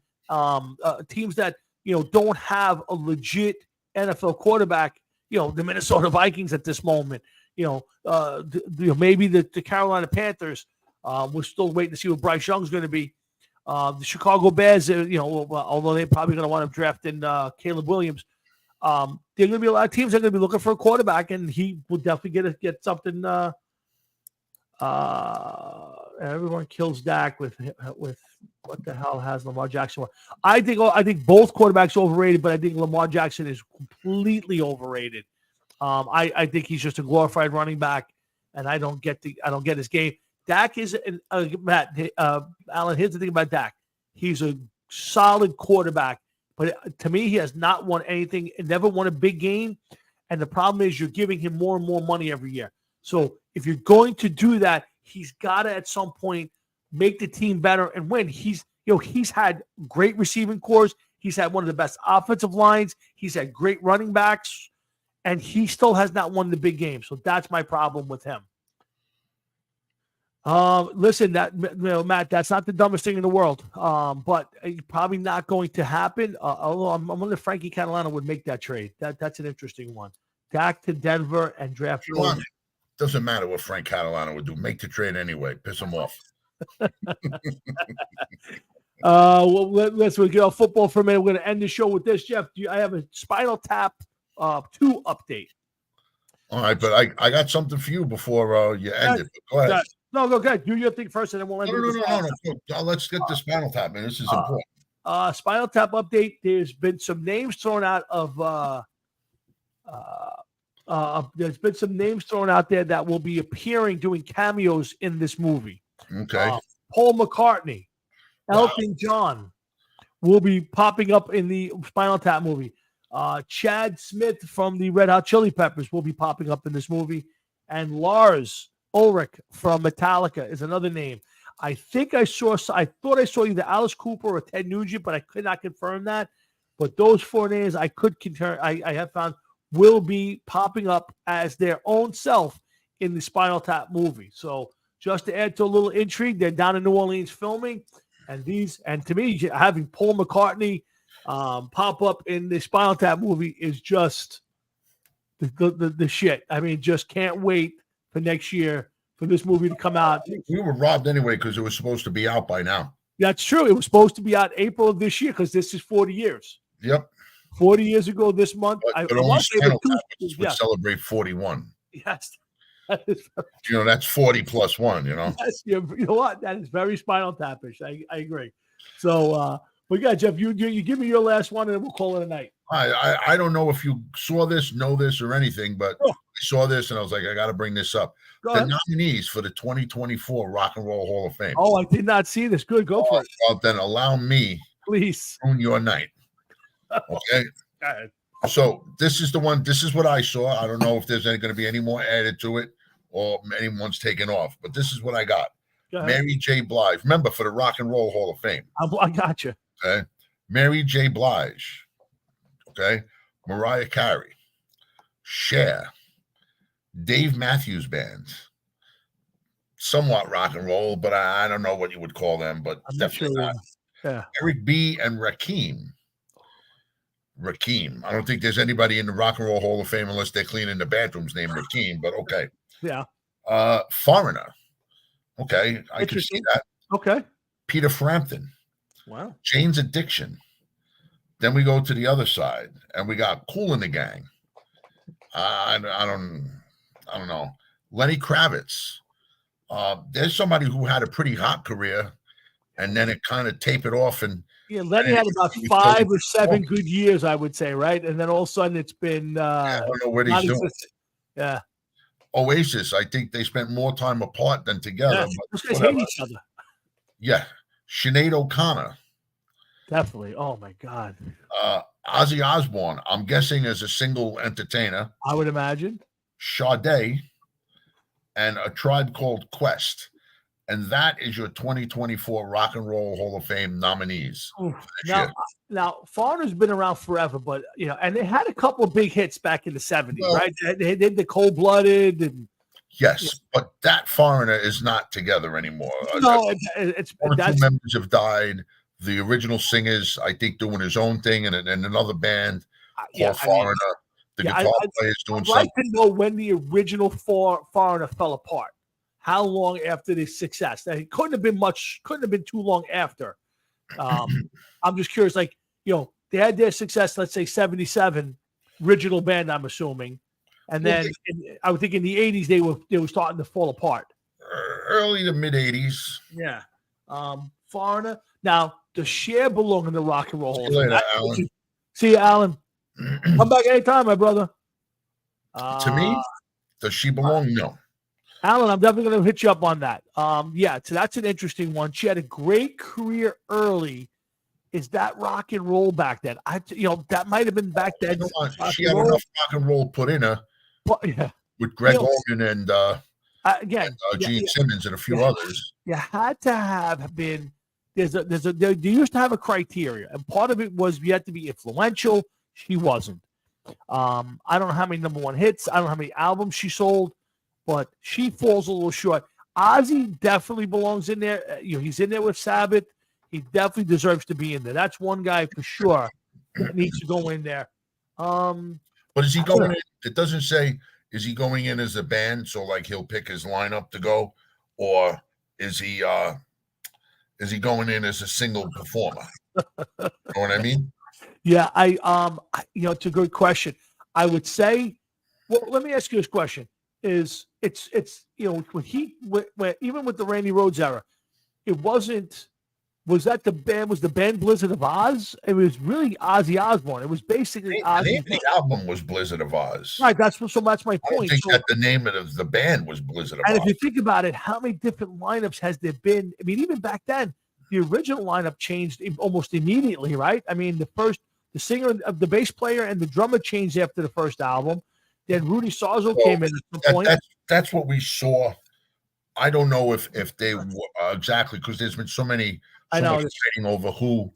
teams that don't have a legit NFL quarterback. You know, the Minnesota Vikings at this moment. Maybe the Carolina Panthers. We're still waiting to see what Bryce Young's going to be. The Chicago Bears, although they're probably going to want to draft in Caleb Williams, there are going to be a lot of teams that are going to be looking for a quarterback, and he will definitely get something. Everyone kills Dak with what the hell has Lamar Jackson? I think both quarterbacks are overrated, but I think Lamar Jackson is completely overrated. I think he's just a glorified running back, and I don't get his game. Dak is Alan. Here's the thing about Dak: he's a solid quarterback, but to me, he has not won anything and never won a big game. And the problem is, you're giving him more and more money every year. So if you're going to do that, he's got to at some point make the team better and win. He's had great receiving cores. He's had one of the best offensive lines. He's had great running backs, and he still has not won the big game. So that's my problem with him. Listen, Matt, that's not the dumbest thing in the world. But probably not going to happen. Although I'm wondering if Frankie Catalano would make that trade. That's an interesting one. Dak to Denver and draft. Doesn't matter what Frank Catalano would do. Make the trade anyway. Piss him off. Let's get off football for a minute. We're going to end the show with this, Jeff. I have a Spinal Tap 2 update. All right, but I got something for you before you end it. Go ahead. No, go ahead. Do your thing first, and then we'll end it. No. Let's get the Spinal Tap, man. This is important. Spinal Tap update. There's been some names thrown out of there's been some names thrown out there that will be appearing, doing cameos in this movie. Okay. Paul McCartney, Elton John will be popping up in the Spinal Tap movie. Chad Smith from the Red Hot Chili Peppers will be popping up in this movie. And Lars Ulrich from Metallica is another name. I thought I saw either Alice Cooper or Ted Nugent, but I could not confirm that. But those 4 names I have found will be popping up as their own self in the Spinal Tap movie. So just to add to a little intrigue, they're down in New Orleans filming, and to me, having Paul McCartney pop up in the Spinal Tap movie is just the shit. I mean, just can't wait for next year for this movie to come out. We were robbed anyway because it was supposed to be out by now. That's true. It was supposed to be out April of this year because this is 40 years. Yep. 40 years ago this month. But only Spinal Tap would celebrate 41. Yes. That's 40 plus 1, Yes, you know what? That is very Spinal Tap-ish. I agree. So, but yeah, Jeff, you give me your last one and then we'll call it a night. I don't know if you saw this, know this, or anything, but I saw this and I was like, I got to bring this up. The nominees for the 2024 Rock and Roll Hall of Fame. Oh, I did not see this. Good, go for it. Well, then allow me, please, ruin your night. Okay. So this is the one. This is what I saw. I don't know if there's going to be any more added to it or anyone's taken off, but this is what I got. Mary J. Blige. Remember, for the Rock and Roll Hall of Fame. I got you. Okay. Mary J. Blige. Okay. Mariah Carey. Cher. Dave Matthews Band. Somewhat rock and roll, but I don't know what you would call them, but definitely not. Yeah. Eric B. and Rakim. I don't think there's anybody in the Rock and Roll Hall of Fame unless they're cleaning the bathrooms named Rakim, but okay. Yeah. Foreigner. Okay. I can see that. Okay. Peter Frampton. Wow. Jane's Addiction. Then we go to the other side and we got Kool and the Gang. I don't know. Lenny Kravitz. There's somebody who had a pretty hot career and then it kind of tapered off and Lenny had about 5 or 7 good years, I would say, right? And then all of a sudden it's been I don't know what he's doing. Yeah. Oasis, I think they spent more time apart than together. Yeah, But those guys whatever. hate each other. Yeah. Sinead O'Connor, Definitely. Oh my God. Ozzy Osbourne, I'm guessing as a single entertainer, I would imagine. Sade, and A Tribe Called Quest. And that is your 2024 Rock and Roll Hall of Fame nominees. Oof. this year. Now, Foreigner's been around forever, but and they had a couple of big hits back in the 70s, Well- right? They did the Cold Blooded, and Yes, but that Foreigner is not together anymore. no, it's One or two that's members have died. The original singer's, I think, doing his own thing, and another band yeah. called Foreigner. The yeah, guitar player's doing I'd like something. to know when the original Foreigner fell apart. How long after the success? It couldn't have been much. Couldn't have been too long after. I'm just curious. Like they had their success. Let's say 77, original band. I'm assuming, and then I would think in the 80s they were starting to fall apart. Early to mid 80s. Yeah. Foreigner. Now, does Cher belong in the Rock and Roll Hall of See you Fame? later, Alan. See you, Alan. Come back anytime, my brother. To me, does she belong? No. Alan, I'm definitely going to hit you up on that. Yeah, so that's an interesting one. She had a great career early. Is that rock and roll back then? That might have been back then. She had enough rock and roll put in her But, yeah. with Greg Hogan and Again, Gene Simmons and a few others. You had to have been. They used to have a criteria, and part of it was you had to be influential. She wasn't. I don't know how many number one hits. I don't know how many albums she sold, but she falls a little short. Ozzy definitely belongs in there. He's in there with Sabbath. He definitely deserves to be in there. That's one guy for sure that needs to go in there. But is he going in? It doesn't say, is he going in as a band? So like he'll pick his lineup to go, or is he going in as a single performer? You know what I mean? Yeah, it's a good question. I would say, well, let me ask you this question: Is it's even with the Randy Rhoads era, it wasn't. Was that the band? Was the band Blizzard of Oz? It was really Ozzy Osbourne. It was basically Ozzy. The album was Blizzard of Oz. Right. That's my I don't point. think that the name of the band was Blizzard of Oz. And if you think about it, how many different lineups has there been? I mean, even back then, the original lineup changed almost immediately, right? I mean, the singer, the bass player, and the drummer changed after the first album. Then Rudy Sarzo came in at some point. That's what we saw. I don't know if they exactly, because there's been so much fighting over who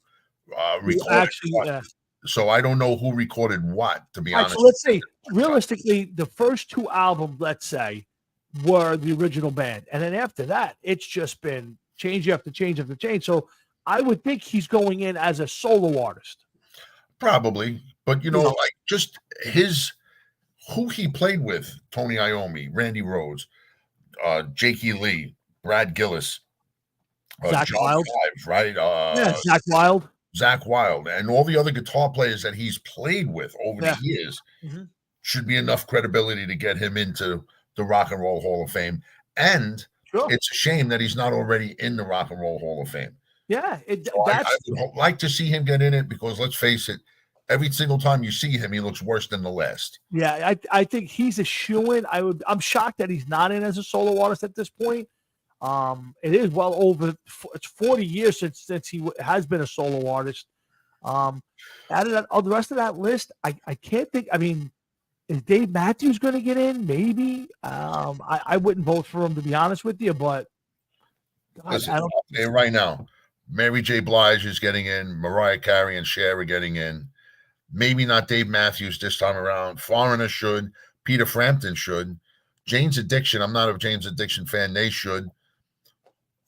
recorded what. Yeah. So I don't know who recorded what, to be honest. So let's see. Realistically, the first two albums, let's say, were the original band. And then after that, it's just been change after change after change. So I would think he's going in as a solo artist. Probably. But, like just who he played with, Tony Iommi, Randy Rhoads, Jakey Lee, Brad Gillis, Zach John Wilde, Fives, right? Zach Wilde, and all the other guitar players that he's played with over the years should be enough credibility to get him into the Rock and Roll Hall of Fame. And it's a shame that he's not already in the Rock and Roll Hall of Fame. Yeah, I would like to see him get in it, because let's face it, every single time you see him, he looks worse than the last. Yeah, I think he's a shoo-in. I'm shocked that he's not in as a solo artist at this point. It is well over. It's 40 years since he has been a solo artist. Out of the rest of that list, I can't think. I mean, is Dave Matthews going to get in? Maybe. I wouldn't vote for him, to be honest with you. But listen, right now, Mary J. Blige is getting in. Mariah Carey and Cher are getting in. Maybe not Dave Matthews this time around. Foreigner should. Peter Frampton should. Jane's Addiction. I'm not a Jane's Addiction fan. They should.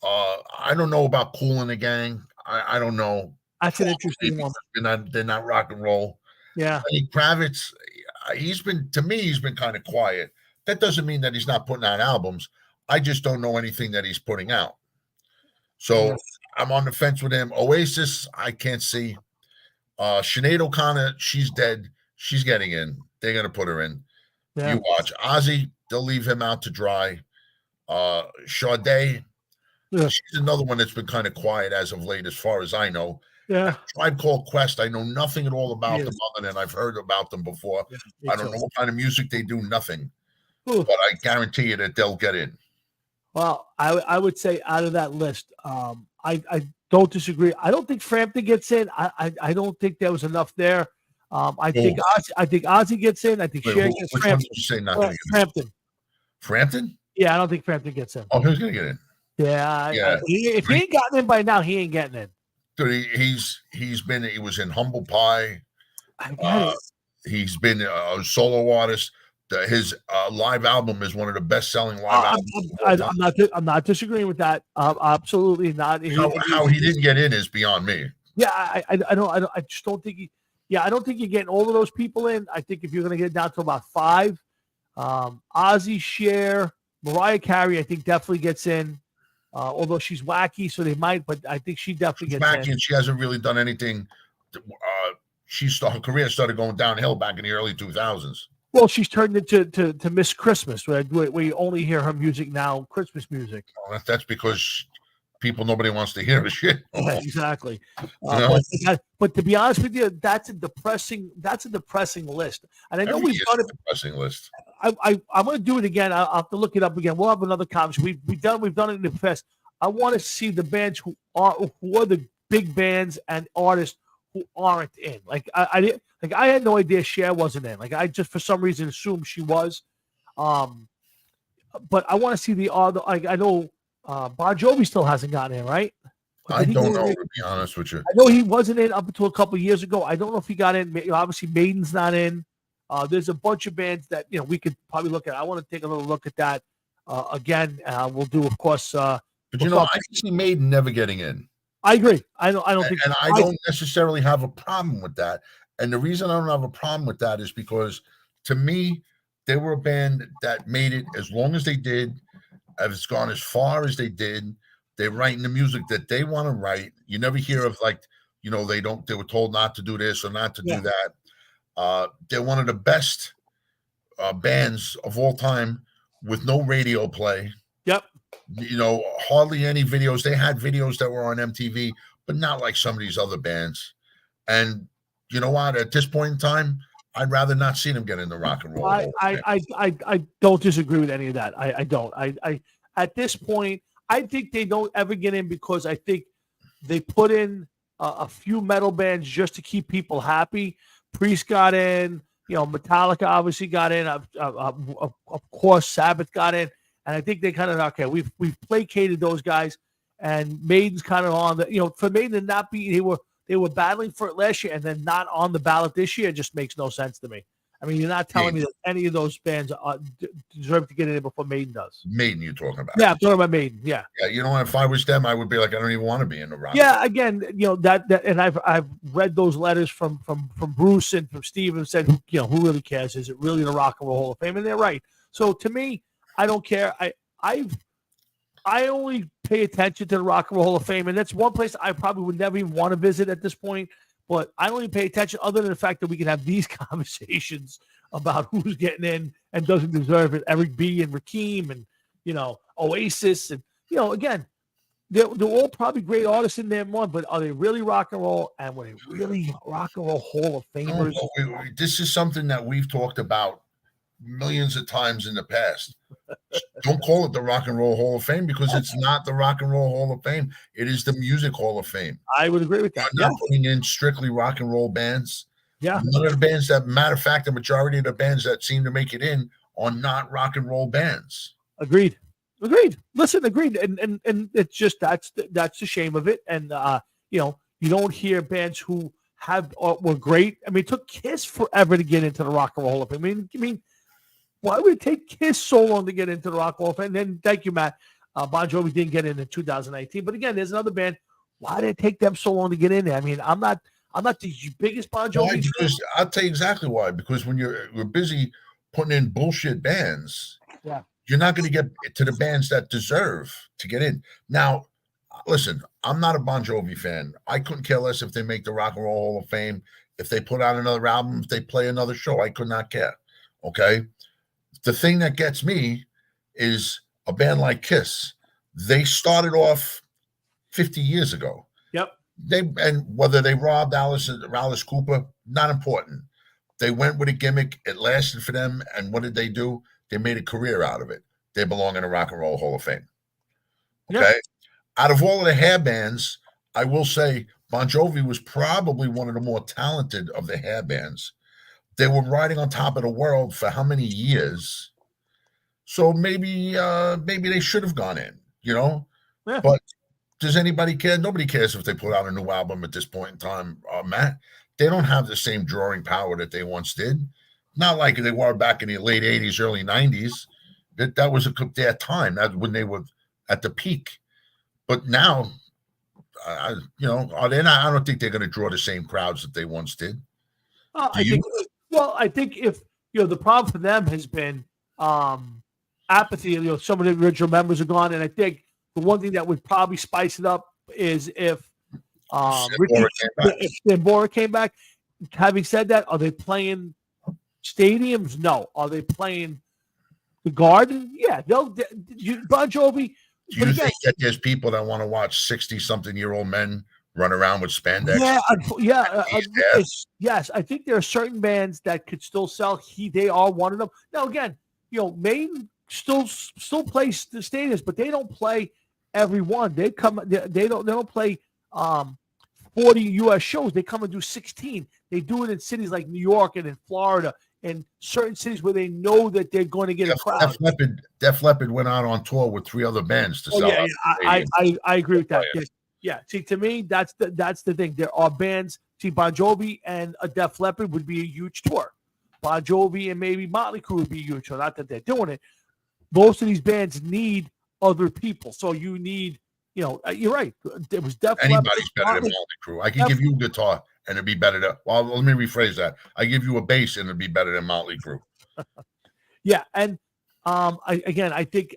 I don't know about Kool and the Gang. I don't know. That's an interesting one. They're not rock and roll. Yeah. Lenny Kravitz, he's been kind of quiet. That doesn't mean that he's not putting out albums. I just don't know anything that he's putting out. So I'm on the fence with him. Oasis, I can't see. Sinead O'Connor, she's dead. She's getting in. They're going to put her in. Yeah. You watch. Ozzy, they'll leave him out to dry. Sade, she's another one that's been kind of quiet as of late, as far as I know. Yeah. Tribe Called Quest, I know nothing at all about them other than I've heard about them before. I don't know what kind of music they do, nothing. Ooh. but I guarantee you that they'll get in. Well, I would say out of that list, I don't disagree. I don't think Frampton gets in. I don't think there was enough there. I think Ozzy gets in. I think Wait, Cher which gets one Frampton. did you say not going to get in? Frampton. Frampton? Yeah, I don't think Frampton gets in. Oh, who's going to get in? Yeah, Yeah. If he ain't gotten in by now, he ain't getting in. Dude, he was in Humble Pie. I get it. He's been a solo artist. His live album is one of the best-selling live albums. I'm not disagreeing with that. Absolutely not. How he didn't get in is beyond me. Yeah, I just don't think I don't think you're getting all of those people in. I think if you're going to get down to about 5, Ozzy, Cher, Mariah Carey, I think definitely gets in. Although she's wacky, so they might, but I think she definitely gets wacky, in. and she hasn't really done anything. Her career started going downhill back in the early 2000s. Well, she's turned into to Miss Christmas, where you only hear her music now, Christmas music. Well, that's because nobody wants to hear her shit. Yeah, exactly. But to be honest with you, that's a depressing list. And I know we've done it. Depressing list. I'm going to do it again. I'll have to look it up again. We'll have another conversation. We've done it in the past. I want to see the bands who are the big bands and artists who aren't in. Like I had no idea Cher wasn't in. Like I just for some reason assumed she was. But I want to see the other. Like I know Bon Jovi still hasn't gotten in, right? I don't know, to be honest with you. I know he wasn't in up until a couple of years ago. I don't know if he got in. Obviously, Maiden's not in. There's a bunch of bands that we could probably look at. I want to take a little look at that again. We'll do, of course. But I can see Maiden never getting in. I agree. I don't think, and I don't necessarily have a problem with that. And the reason I don't have a problem with that is because, to me, they were a band that made it as long as they did. It's gone as far as they did. They're writing the music that they want to write. You never hear of they were told not to do this or not to do that. They're one of the best bands of all time with no radio play. Yep. Hardly any videos. They had videos that were on MTV, but not like some of these other bands. And you know what? At this point in time, I'd rather not see them get into rock and roll. I don't disagree with any of that. I don't. I at this point, I think they don't ever get in because I think they put in a few metal bands just to keep people happy. Priest got in. Metallica obviously got in. Of course, Sabbath got in. And I think they kind of we've placated those guys, and Maiden's kind of on the for Maiden to not be they were battling for it last year and then not on the ballot this year just makes no sense to me. I mean, you're not telling me that any of those bands deserve to get in there before Maiden does. Maiden, you're talking about? Yeah, I'm talking about Maiden. Yeah. Yeah, if I was them, I would be like, I don't even want to be in the rock. Yeah, again, that, and I've read those letters from Bruce and from Steve and said, who really cares? Is it really the Rock and Roll Hall of Fame? And they're right. So to me, I don't care. I only pay attention to the Rock and Roll Hall of Fame, and that's one place I probably would never even want to visit at this point. But I only pay attention other than the fact that we can have these conversations about who's getting in and doesn't deserve it. Eric B. and Rakim and, Oasis. And, again, they're all probably great artists in there, but are they really rock and roll? And were they really Rock and Roll Hall of Famers? This is something that we've talked about millions of times in the past. Don't call it the Rock and Roll Hall of Fame because it's not the Rock and Roll Hall of Fame. It is the Music Hall of Fame. I would agree with that. You're not putting in strictly rock and roll bands. Yeah. None of the bands matter of fact, the majority of the bands that seem to make it in are not rock and roll bands. Agreed. Listen, agreed. And it's just that's the shame of it. And you don't hear bands who were great. I mean, it took Kiss forever to get into the Rock and Roll Hall of Fame. I mean, why would it take Kiss so long to get into the Rock Hall of Fame? And then, thank you, Matt. Bon Jovi didn't get in 2019. But again, there's another band. Why did it take them so long to get in there? I mean, I'm not the biggest Bon Jovi. Why? Because I'll tell you exactly why. Because when you're busy putting in bullshit bands, you're not going to get to the bands that deserve to get in. Now, listen, I'm not a Bon Jovi fan. I couldn't care less if they make the Rock and Roll Hall of Fame, if they put out another album, if they play another show. I could not care. Okay. The thing that gets me is a band like Kiss. They started off 50 years ago. Yep. And whether they robbed Alice Cooper, not important. They went with a gimmick. It lasted for them. And what did? They made a career out of it. They belong in the Rock and Roll Hall of Fame. Yeah. Okay. Out of all of the hair bands, I will say Bon Jovi was probably one of the more talented of the hair bands. They were riding on top of the world for how many years? So maybe they should have gone in, Yeah. But does anybody care? Nobody cares if they put out a new album at this point in time, Matt. They don't have the same drawing power that they once did. Not like they were back in the late 80s, early 90s. That was their time. That when they were at the peak. But now, are they not? I don't think they're going to draw the same crowds that they once did. I think if the problem for them has been apathy. Some of the original members are gone, and I think the one thing that would probably spice it up is if Sambora came back. Having said that, are they playing stadiums? No. Are they playing the Garden? Yeah. Bon Jovi. Do you think that there's people that want to watch 60-something-year-old men run around with spandex? Yes. I think there are certain bands that could still sell. They are one of them. Now, again, Maiden still plays the stadiums, but they don't play every one. They don't play 40 U.S. shows. They come and do 16. They do it in cities like New York and in Florida and certain cities where they know that they're going to get a crowd. Def Leppard went out on tour with 3 other bands to sell. Yeah, I agree with that. Yeah, see, to me, that's the thing. There are bands. See, Bon Jovi and a Def Leppard would be a huge tour. Bon Jovi and maybe Motley Crue would be huge. So not that they're doing it. Most of these bands need other people. So you need, you're right. It was Def Leppard. Anybody's better than Motley Crue. I can give you a guitar and it'd be better than. Well, let me rephrase that. I give you a bass and it'd be better than Motley Crue. Yeah, and I think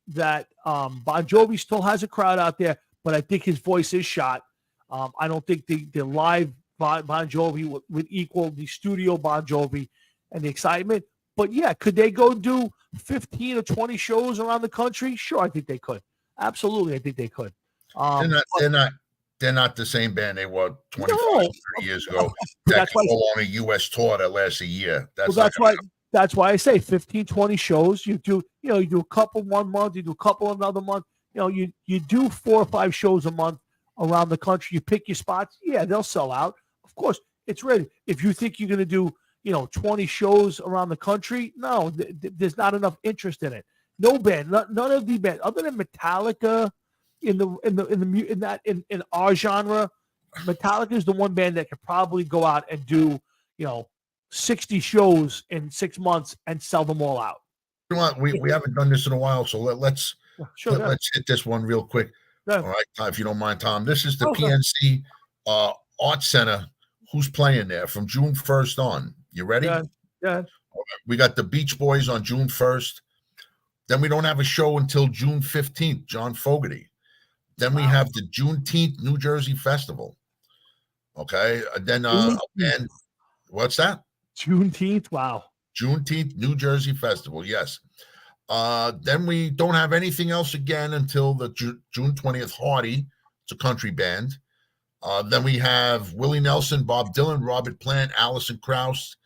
that Bon Jovi still has a crowd out there, but I think his voice is shot. I don't think the live Bon Jovi would equal the studio Bon Jovi and the excitement. But yeah, could they go do 15 or 20 shows around the country? Sure, I think they could. Absolutely, I think they could. They're not the same band they were 25, 30 years ago. That can go on a U.S. tour that lasts a year. That's why I say 15, 20 shows. You do a couple one month, you do a couple another month. You do 4 or 5 shows a month around the country. You pick your spots. Yeah, they'll sell out. Of course, it's ready. If you think you're going to do 20 shows around the country, no, there's not enough interest in it. No band, none of the bands other than Metallica in our genre. Metallica is the one band that could probably go out and do 60 shows in 6 months and sell them all out. You know what? We haven't done this in a while, so let's hit this one real quick. Yeah. All right, if you don't mind, Tom. This is the PNC Art Center. Who's playing there from June 1st on? You ready? Yeah. Right. We got the Beach Boys on June 1st. Then we don't have a show until June 15th, John Fogerty. Then we have the Juneteenth New Jersey Festival. Okay. And then and what's that? Juneteenth. Wow. Juneteenth New Jersey Festival. Yes. Then we don't have anything else again until the June 20th. Hardy. It's a country band. Then we have Willie Nelson, Bob Dylan, Robert Plant, Alison Krauss.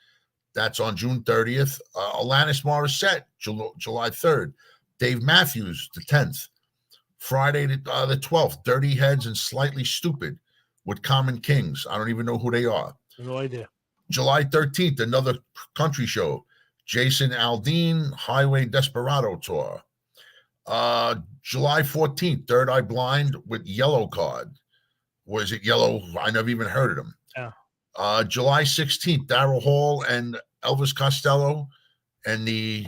That's on June 30th. Alanis Morissette, July 3rd. Dave Matthews, the 10th. Friday, the 12th. Dirty Heads and Slightly Stupid with Common Kings. I don't even know who they are. No idea. July 13th, another country show. Jason Aldean, Highway Desperado Tour. July 14th, Third Eye Blind with Yellow Card. Was it Yellow? I never even heard of them. Yeah. July 16th, Daryl Hall and Elvis Costello and the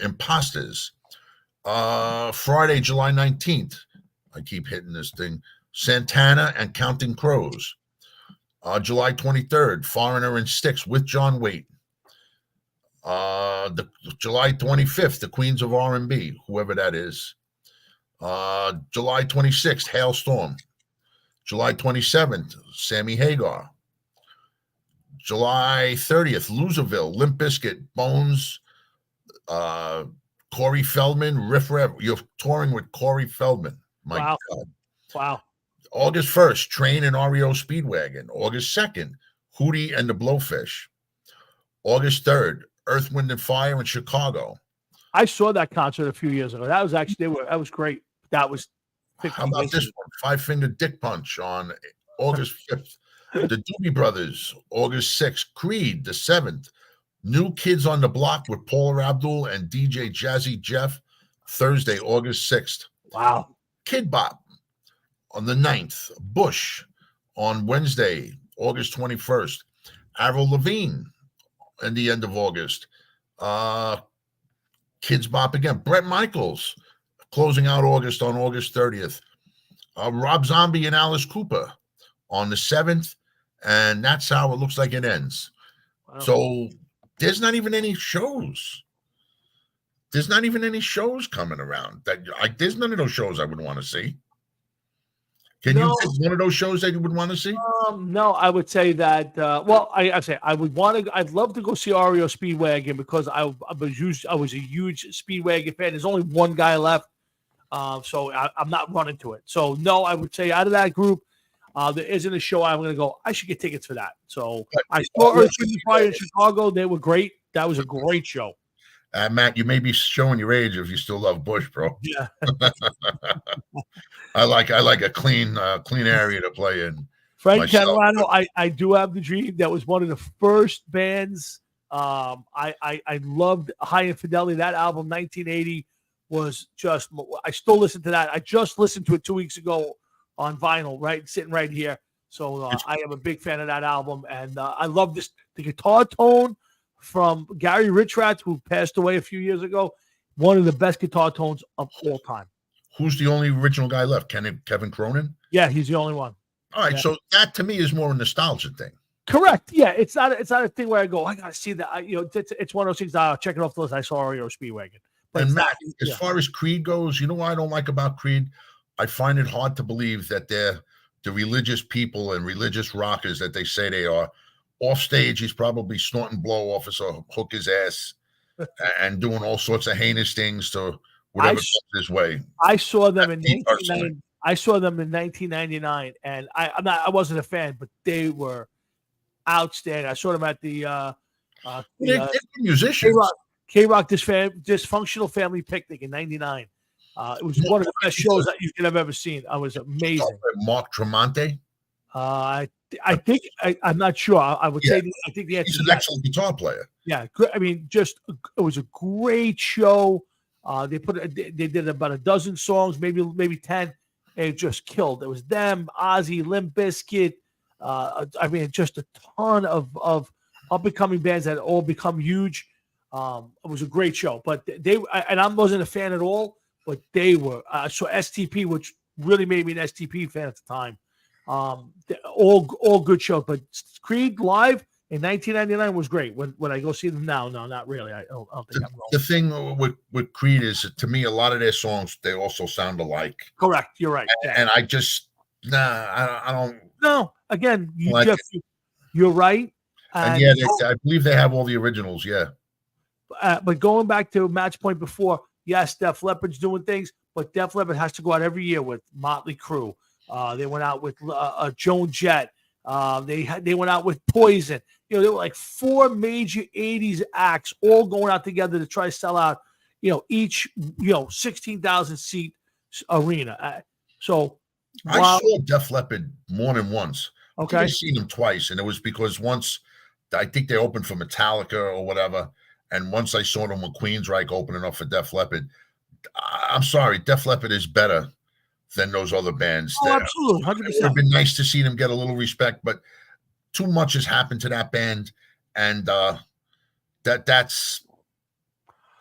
Imposters. Friday, July 19th. I keep hitting this thing. Santana and Counting Crows. July 23rd, Foreigner and Styx with John Waite. The July 25th, the Queens of R&B, whoever that is. July 26th, Hailstorm. July 27th, Sammy Hagar. July 30th, Loserville, Limp Bizkit, Bones, Corey Feldman, Riff Raff. You're touring with Corey Feldman. My God. Wow. August 1st, Train and REO Speedwagon. August 2nd, Hootie and the Blowfish. August 3rd, Earth, Wind, and Fire in Chicago. I saw that concert a few years ago. That was actually that was great. That was 15 How about years this ago. one? Five Finger Dick Punch on August 5th. The Doobie Brothers, August 6th. Creed, the 7th. New Kids on the Block with Paula Abdul and DJ Jazzy Jeff, Thursday, August 6th. Wow. Kid Bop on the 9th. Bush on Wednesday, August 21st. Avril Lavigne in the end of August. Kids Bop again. Brett Michaels closing out August on August 30th. Rob Zombie and Alice Cooper on the 7th. And that's how it looks like it ends. Wow. So there's not even any shows. There's not even any shows coming around. There's none of those shows I would want to see. Can you pick one of those shows that you would want to see? No, I would say that. I say I would want to. I'd love to go see REO Speedwagon because I was a huge Speedwagon fan. There's only one guy left, so I'm not running to it. So no, I would say out of that group, there isn't a show I'm going to go. I should get tickets for that. So I saw Earth, Wind & Fire in Chicago. They were great. That was a great show. Matt, you may be showing your age if you still love Bush, bro. Yeah. I like a clean area to play in. Frank myself. Catalano, I do have the dream. That was one of the first bands. I loved High Infidelity. That album, 1980, was just. I still listen to that. I just listened to it 2 weeks ago on vinyl, right, sitting right here. So I am a big fan of that album, and I love the guitar tone from Gary Richrath, who passed away a few years ago. One of the best guitar tones of all time. Who's the only original guy left? Kevin Cronin? Yeah, he's the only one. All right, Yeah. so that to me is more a nostalgia thing. Correct. Yeah, it's not a thing where I go, I gotta see that. It's one of those things. I'll check it off the list. I saw REO Speedwagon. But And it's Matt, not- as far as Creed goes, you know what I don't like about Creed? I find it hard to believe that they're the religious people and religious rockers that they say they are. Off stage, he's probably snorting blow off us or hook his ass and doing all sorts of heinous things to whatever comes his way. I saw them in Me personally. 1990. I saw them in 1999, and I wasn't a fan, but they were outstanding. I saw them at the They're good musicians. K-Rock Dysfunctional Family Picnic in '99. It was one of the best shows that you could have ever seen. It was amazing. Mark Tremonti. I think I'm not sure. I would say I think the answer He's is an yes. excellent guitar player. Yeah, I mean, it was a great show. They did about a dozen songs, maybe 10. And it just killed. It was them, Ozzy, Limp Bizkit. I mean, just a ton of up and coming bands that all become huge. It was a great show, but I wasn't a fan at all, but they were. So STP, which really made me an STP fan at the time. All good shows, but Creed live in 1999 was great. When I go see them now, no, not really. I don't think I'm going. The thing with Creed is, to me, a lot of their songs, they also sound alike. Correct. You're right. Yeah. And I just, I don't. No, again, Like you're right. And yeah, I believe they have all the originals. Yeah. But going back to Matt's point before, yes, Def Leppard's doing things, but Def Leppard has to go out every year with Motley Crue. They went out with Joan Jett. They went out with Poison. There were like 4 major 80s acts all going out together to try to sell out, each, 16,000 seat arena. I saw Def Leppard more than once. Okay. I've seen them twice, and it was because once I think they opened for Metallica or whatever, and once I saw them with Queensryche opening up for Def Leppard. I'm sorry, Def Leppard is better than those other bands. Oh, absolutely, 100%. It would have been nice to see them get a little respect, but too much has happened to that band, and that's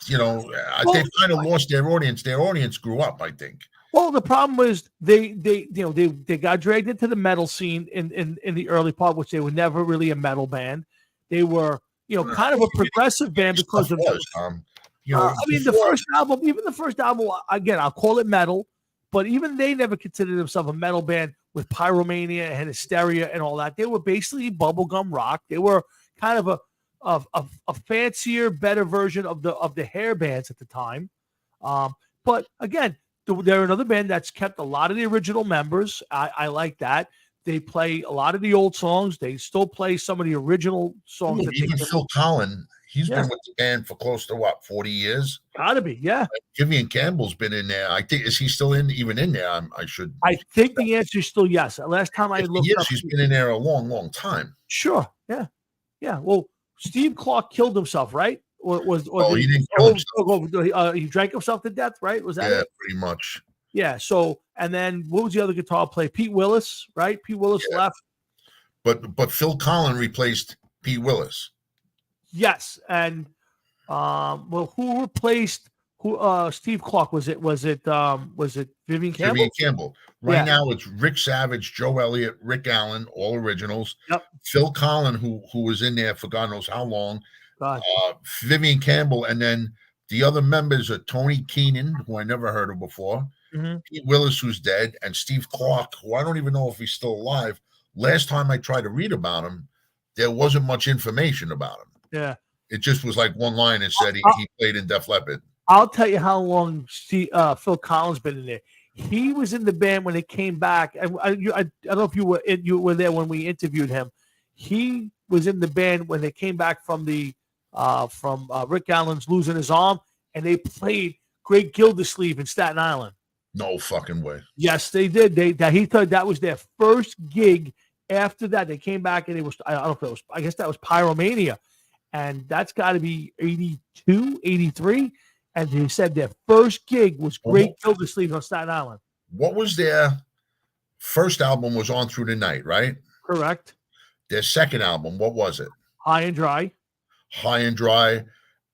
they've kind of lost their audience. Their audience grew up, I think. Well, the problem was they got dragged into the metal scene in the early part, which they were never really a metal band. They were, kind of a progressive band because of the first album, again, I'll call it metal, but even they never considered themselves a metal band with Pyromania and Hysteria and all that. They were basically bubblegum rock. They were kind of a fancier, better version of the hair bands at the time. But again, they're another band that's kept a lot of the original members. I like that. They play a lot of the old songs. They still play some of the original songs. Even Phil Collins, He's Yeah. been with the band for close to what, 40 years? Gotta be, yeah. Vivian Campbell's been in there. I think, is he still even in there? I think the answer is still yes. Last time I If looked he is, up, he's been in there a long, long time. sure, yeah, yeah. Well, Steve Clark killed himself, right? Or He didn't kill himself. He drank himself to death, right? Was that Yeah, it? pretty much. Yeah. So, and then what was the other guitar player? Pete Willis, right? Pete Willis left. But Phil Collin replaced Pete Willis. Yes, and well, who replaced Steve Clark? Was it Vivian Campbell? Vivian Campbell. Right Yeah. now, it's Rick Savage, Joe Elliott, Rick Allen, all originals. Yep. Phil Collin, who was in there for God knows how long. God. Vivian Campbell, and then the other members are Tony Keenan, who I never heard of before. Mhm. Pete Willis, who's dead, and Steve Clark, who I don't even know if he's still alive. Last time I tried to read about him, there wasn't much information about him. Yeah. It just was like one line and said he played in Def Leppard. I'll tell you how long Phil Collins been in there. He was in the band when it came back. And I don't know if you were there when we interviewed him. He was in the band when they came back from Rick Allen's losing his arm, and they played Great Gildersleeve in Staten Island. No fucking way. Yes, they did. He thought that was their first gig. After that, they came back and I don't know if it was, I guess that was Pyromania. And that's got to be 82, 83. And they said their first gig was Great Gildersleeve on Staten Island. What was their first album? Was On Through the Night, right? Correct. Their second album, what was it? High and Dry. High and Dry.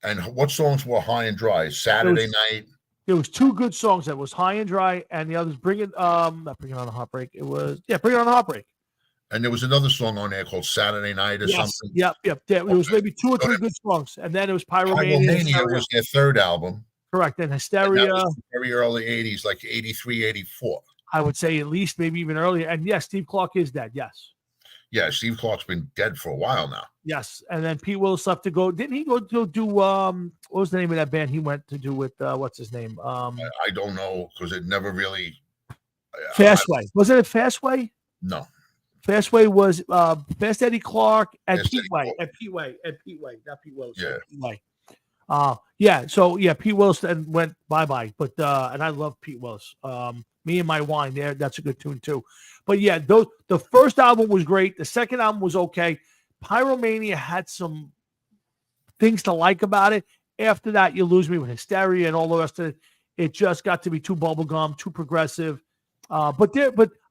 And what songs were High and Dry? Saturday Night. There was two good songs. That was High and Dry, and the others not Bring It On a Heartbreak. It was Bring It On a Heartbreak. And there was another song on there called Saturday Night or something. Yep. There was maybe two or three good songs, and then it was Pyromania. Pyromania was their third album. Correct. And Hysteria. And that was very early 80s, like 83, 84. I would say at least maybe even earlier. And yes, Steve Clark is dead. Yes. Yeah, Steve Clark's been dead for a while now. Yes. And then Pete Willis left to go. Didn't he go to do what was the name of that band he went to do with what's his name? I don't know because it never really Fastway. Wasn't it Fastway? No. Fastway was Fast Eddie Clark and Fast Pete Eddie Way. Clark. And Pete Way, not Pete Willis. Yeah. Pete Way. So Pete Willis then went bye-bye. But and I love Pete Willis. Me and My Wine there, that's a good tune too. But yeah, the first album was great. The second album was okay. Pyromania had some things to like about it. After that, you lose me with Hysteria and all the rest of it. It just got to be too bubblegum, too progressive. But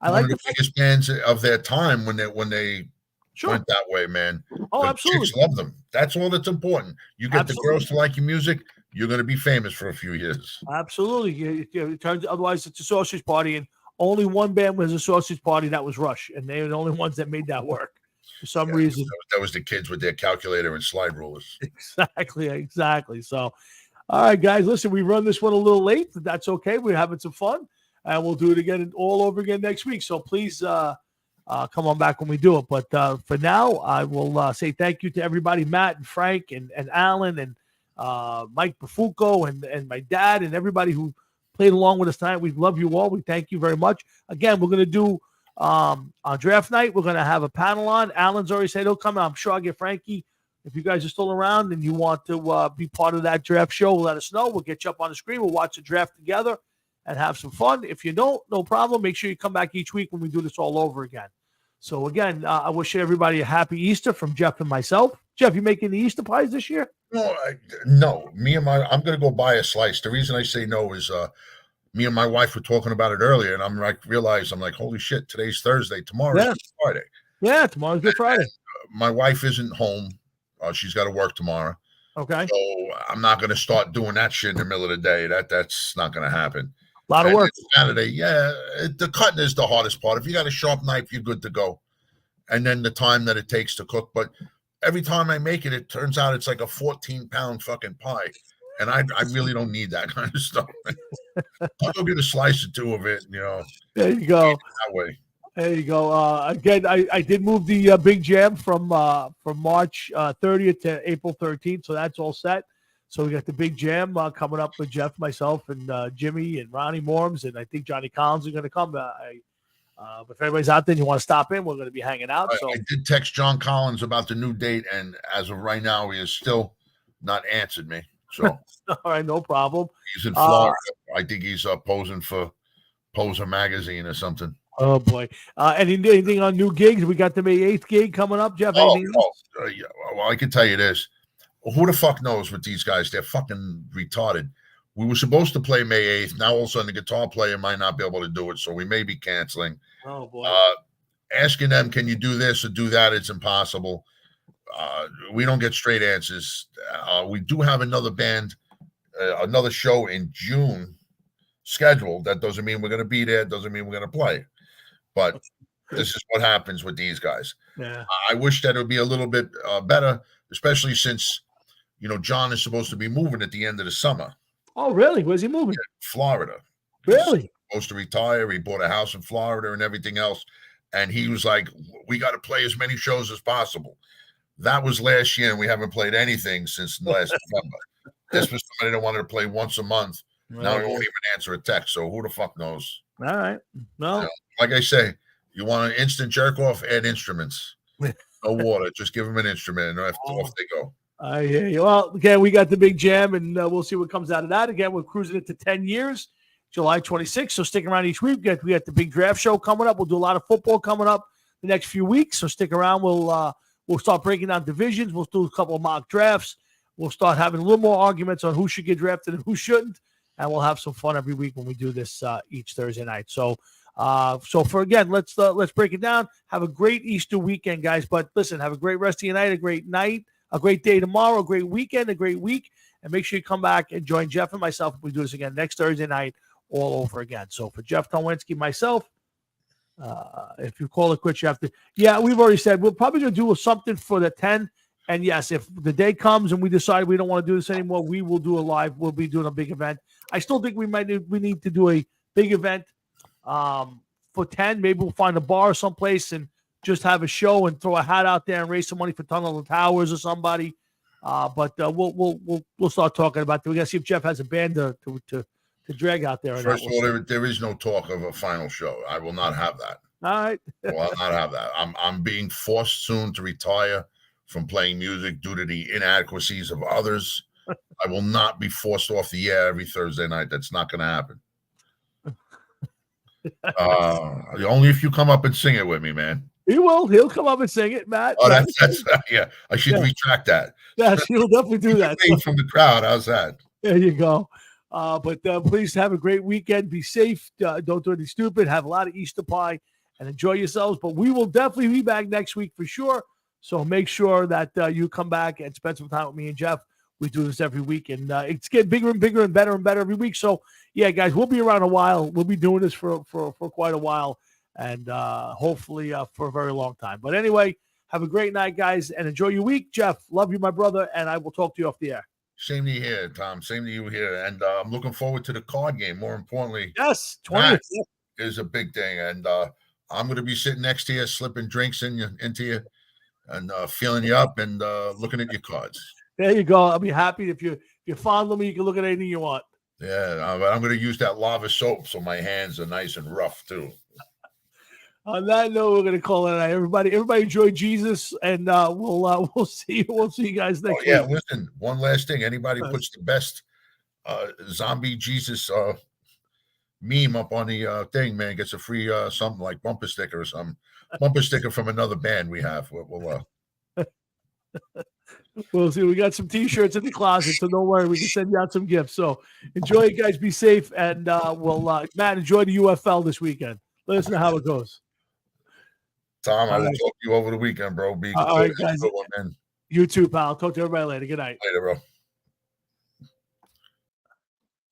I like the biggest bands of their time when they went that way, man. Oh, the absolutely. Chicks love them. That's all that's important. You get Absolutely. the girls to like your music, you're going to be famous for a few years. Absolutely. It turns otherwise it's a sausage party, and only one band was a sausage party. That was Rush, and they were the only ones that made that work for some reason. That was the kids with their calculator and slide rulers. Exactly. So, all right, guys, listen, we run this one a little late, but that's okay. We're having some fun, and we'll do it again all over again next week. So please come on back when we do it. But for now, I will say thank you to everybody, Matt and Frank and Alan and Mike Bafuco and my dad and everybody who played along with us tonight. We love you all. We thank you very much. Again, we're going to do on draft night, we're going to have a panel on. Alan's already said he'll come. I'm sure I'll get Frankie. If you guys are still around and you want to be part of that draft show, let us know. We'll get you up on the screen. We'll watch the draft together and have some fun. If you don't, no problem. Make sure you come back each week when we do this all over again. So again, I wish everybody a happy Easter from Jeff and myself. Jeff, you making the Easter pies this year? No. I'm going to go buy a slice. The reason I say no is me and my wife were talking about it earlier, and I'm like, holy shit, today's Thursday. Tomorrow's Friday. Yeah, tomorrow's Good Friday. My wife isn't home. She's got to work tomorrow. Okay. So I'm not going to start doing that shit in the middle of the day. That's not going to happen. A lot of work. Saturday, the cutting is the hardest part. If you got a sharp knife, you're good to go. And then the time that it takes to cook. But every time I make it, it turns out it's like a 14-pound fucking pie. And I really don't need that kind of stuff. I'll go get a slice or two of it, There you go. That way. There you go. Again, I did move the Big Jam from March 30th to April 13th, so that's all set. So we got the Big Jam coming up with Jeff, myself, and Jimmy and Ronnie Morms, and I think Johnny Collins are going to come. If everybody's out there and you want to stop in, we're going to be hanging out. So I did text John Collins about the new date, and as of right now, he is still not answered me. So All right, no problem. he's in Florida. I think he's posing for Poser magazine or something. Oh boy. Anything on new gigs? We got the May 8th gig coming up, Jeff. Oh, Anything else? yeah. Well, I can tell you this. Who the fuck knows with these guys? They're fucking retarded. We were supposed to play May 8th. Now all of a sudden the guitar player might not be able to do it, so we may be canceling. Oh boy. Asking them, can you do this or do that? It's impossible. We don't get straight answers. We do have another band, another show in June scheduled. That doesn't mean we're going to be there. Doesn't mean we're going to play. But this is what happens with these guys. Yeah. I wish that it would be a little bit better, especially since, John is supposed to be moving at the end of the summer. Oh, really? Where's he moving? Florida. Really? He's supposed to retire. He bought a house in Florida and everything else. And he was like, we got to play as many shows as possible. That was last year, and we haven't played anything since last November. This was somebody that wanted to play once a month. Now he won't even answer a text. So who the fuck knows? All right. No. Like I say, you want an instant jerk off, add instruments. No water. Just give them an instrument, and off they go. I hear you. Well, again, we got the big jam, and we'll see what comes out of that. Again, we're cruising it to 10 years, July 26th. So stick around each week. We got the big draft show coming up. We'll do a lot of football coming up the next few weeks. So stick around. We'll start breaking down divisions. We'll do a couple of mock drafts. We'll start having a little more arguments on who should get drafted and who shouldn't. And we'll have some fun every week when we do this each Thursday night. So let's break it down. Have a great Easter weekend, guys. But listen, have a great rest of your night, a great day tomorrow, a great weekend, a great week. And make sure you come back and join Jeff and myself if we do this again next Thursday night all over again. So for Jeff Tomlinski, myself, if you call it quits, you have to. Yeah, we've already said we're probably going to do something for the 10. And yes, if the day comes and we decide we don't want to do this anymore, we will do a live. We'll be doing a big event. I still think we need to do a big event for 10. Maybe we'll find a bar someplace and just have a show and throw a hat out there and raise some money for Tunnel of Towers or somebody. But we'll start talking about that. We got to see if Jeff has a band to drag out there. First of all, there is no talk of a final show. I will not have that. All right. Well, I'll not have that. I'm being forced soon to retire from playing music due to the inadequacies of others. I will not be forced off the air every Thursday night. That's not going to happen. Only if you come up and sing it with me, man. He will. He'll come up and sing it, Matt. Oh, that's yeah. I should retract that. Yes, he'll definitely do that. From the crowd, how's that? There you go. But please have a great weekend. Be safe. Don't do anything stupid. Have a lot of Easter pie and enjoy yourselves. But we will definitely be back next week for sure. So make sure that you come back and spend some time with me and Jeff. We do this every week, and it's getting bigger and bigger and better every week. So, yeah, guys, we'll be around a while. We'll be doing this for quite a while, and hopefully for a very long time. But anyway, have a great night, guys, and enjoy your week. Jeff, love you, my brother, and I will talk to you off the air. Same to you here, Tom. Same to you here. And I'm looking forward to the card game. More importantly, yes, 20th is a big thing. And I'm going to be sitting next to you, slipping drinks into you, and feeling you up and looking at your cards. There you go. I'll be happy if you're fond of me. You can look at anything you want. Yeah, but I'm going to use that lava soap so my hands are nice and rough too. On that note, we're going to call it a night. Everybody enjoy Jesus, and we'll see you guys next week. Yeah, listen. One last thing. Anybody puts the best zombie Jesus meme up on the thing, man, gets a free something like bumper sticker or something. Bumper sticker from another band we have. We'll see. We got some T-shirts in the closet, so don't worry. We can send you out some gifts. So enjoy it, guys. Be safe, and Matt, enjoy the UFL this weekend. Let us know how it goes. Tom, I will talk to you over the weekend, bro. All right, guys. Good one, man. You too, pal. Talk to everybody later. Good night. Later, bro.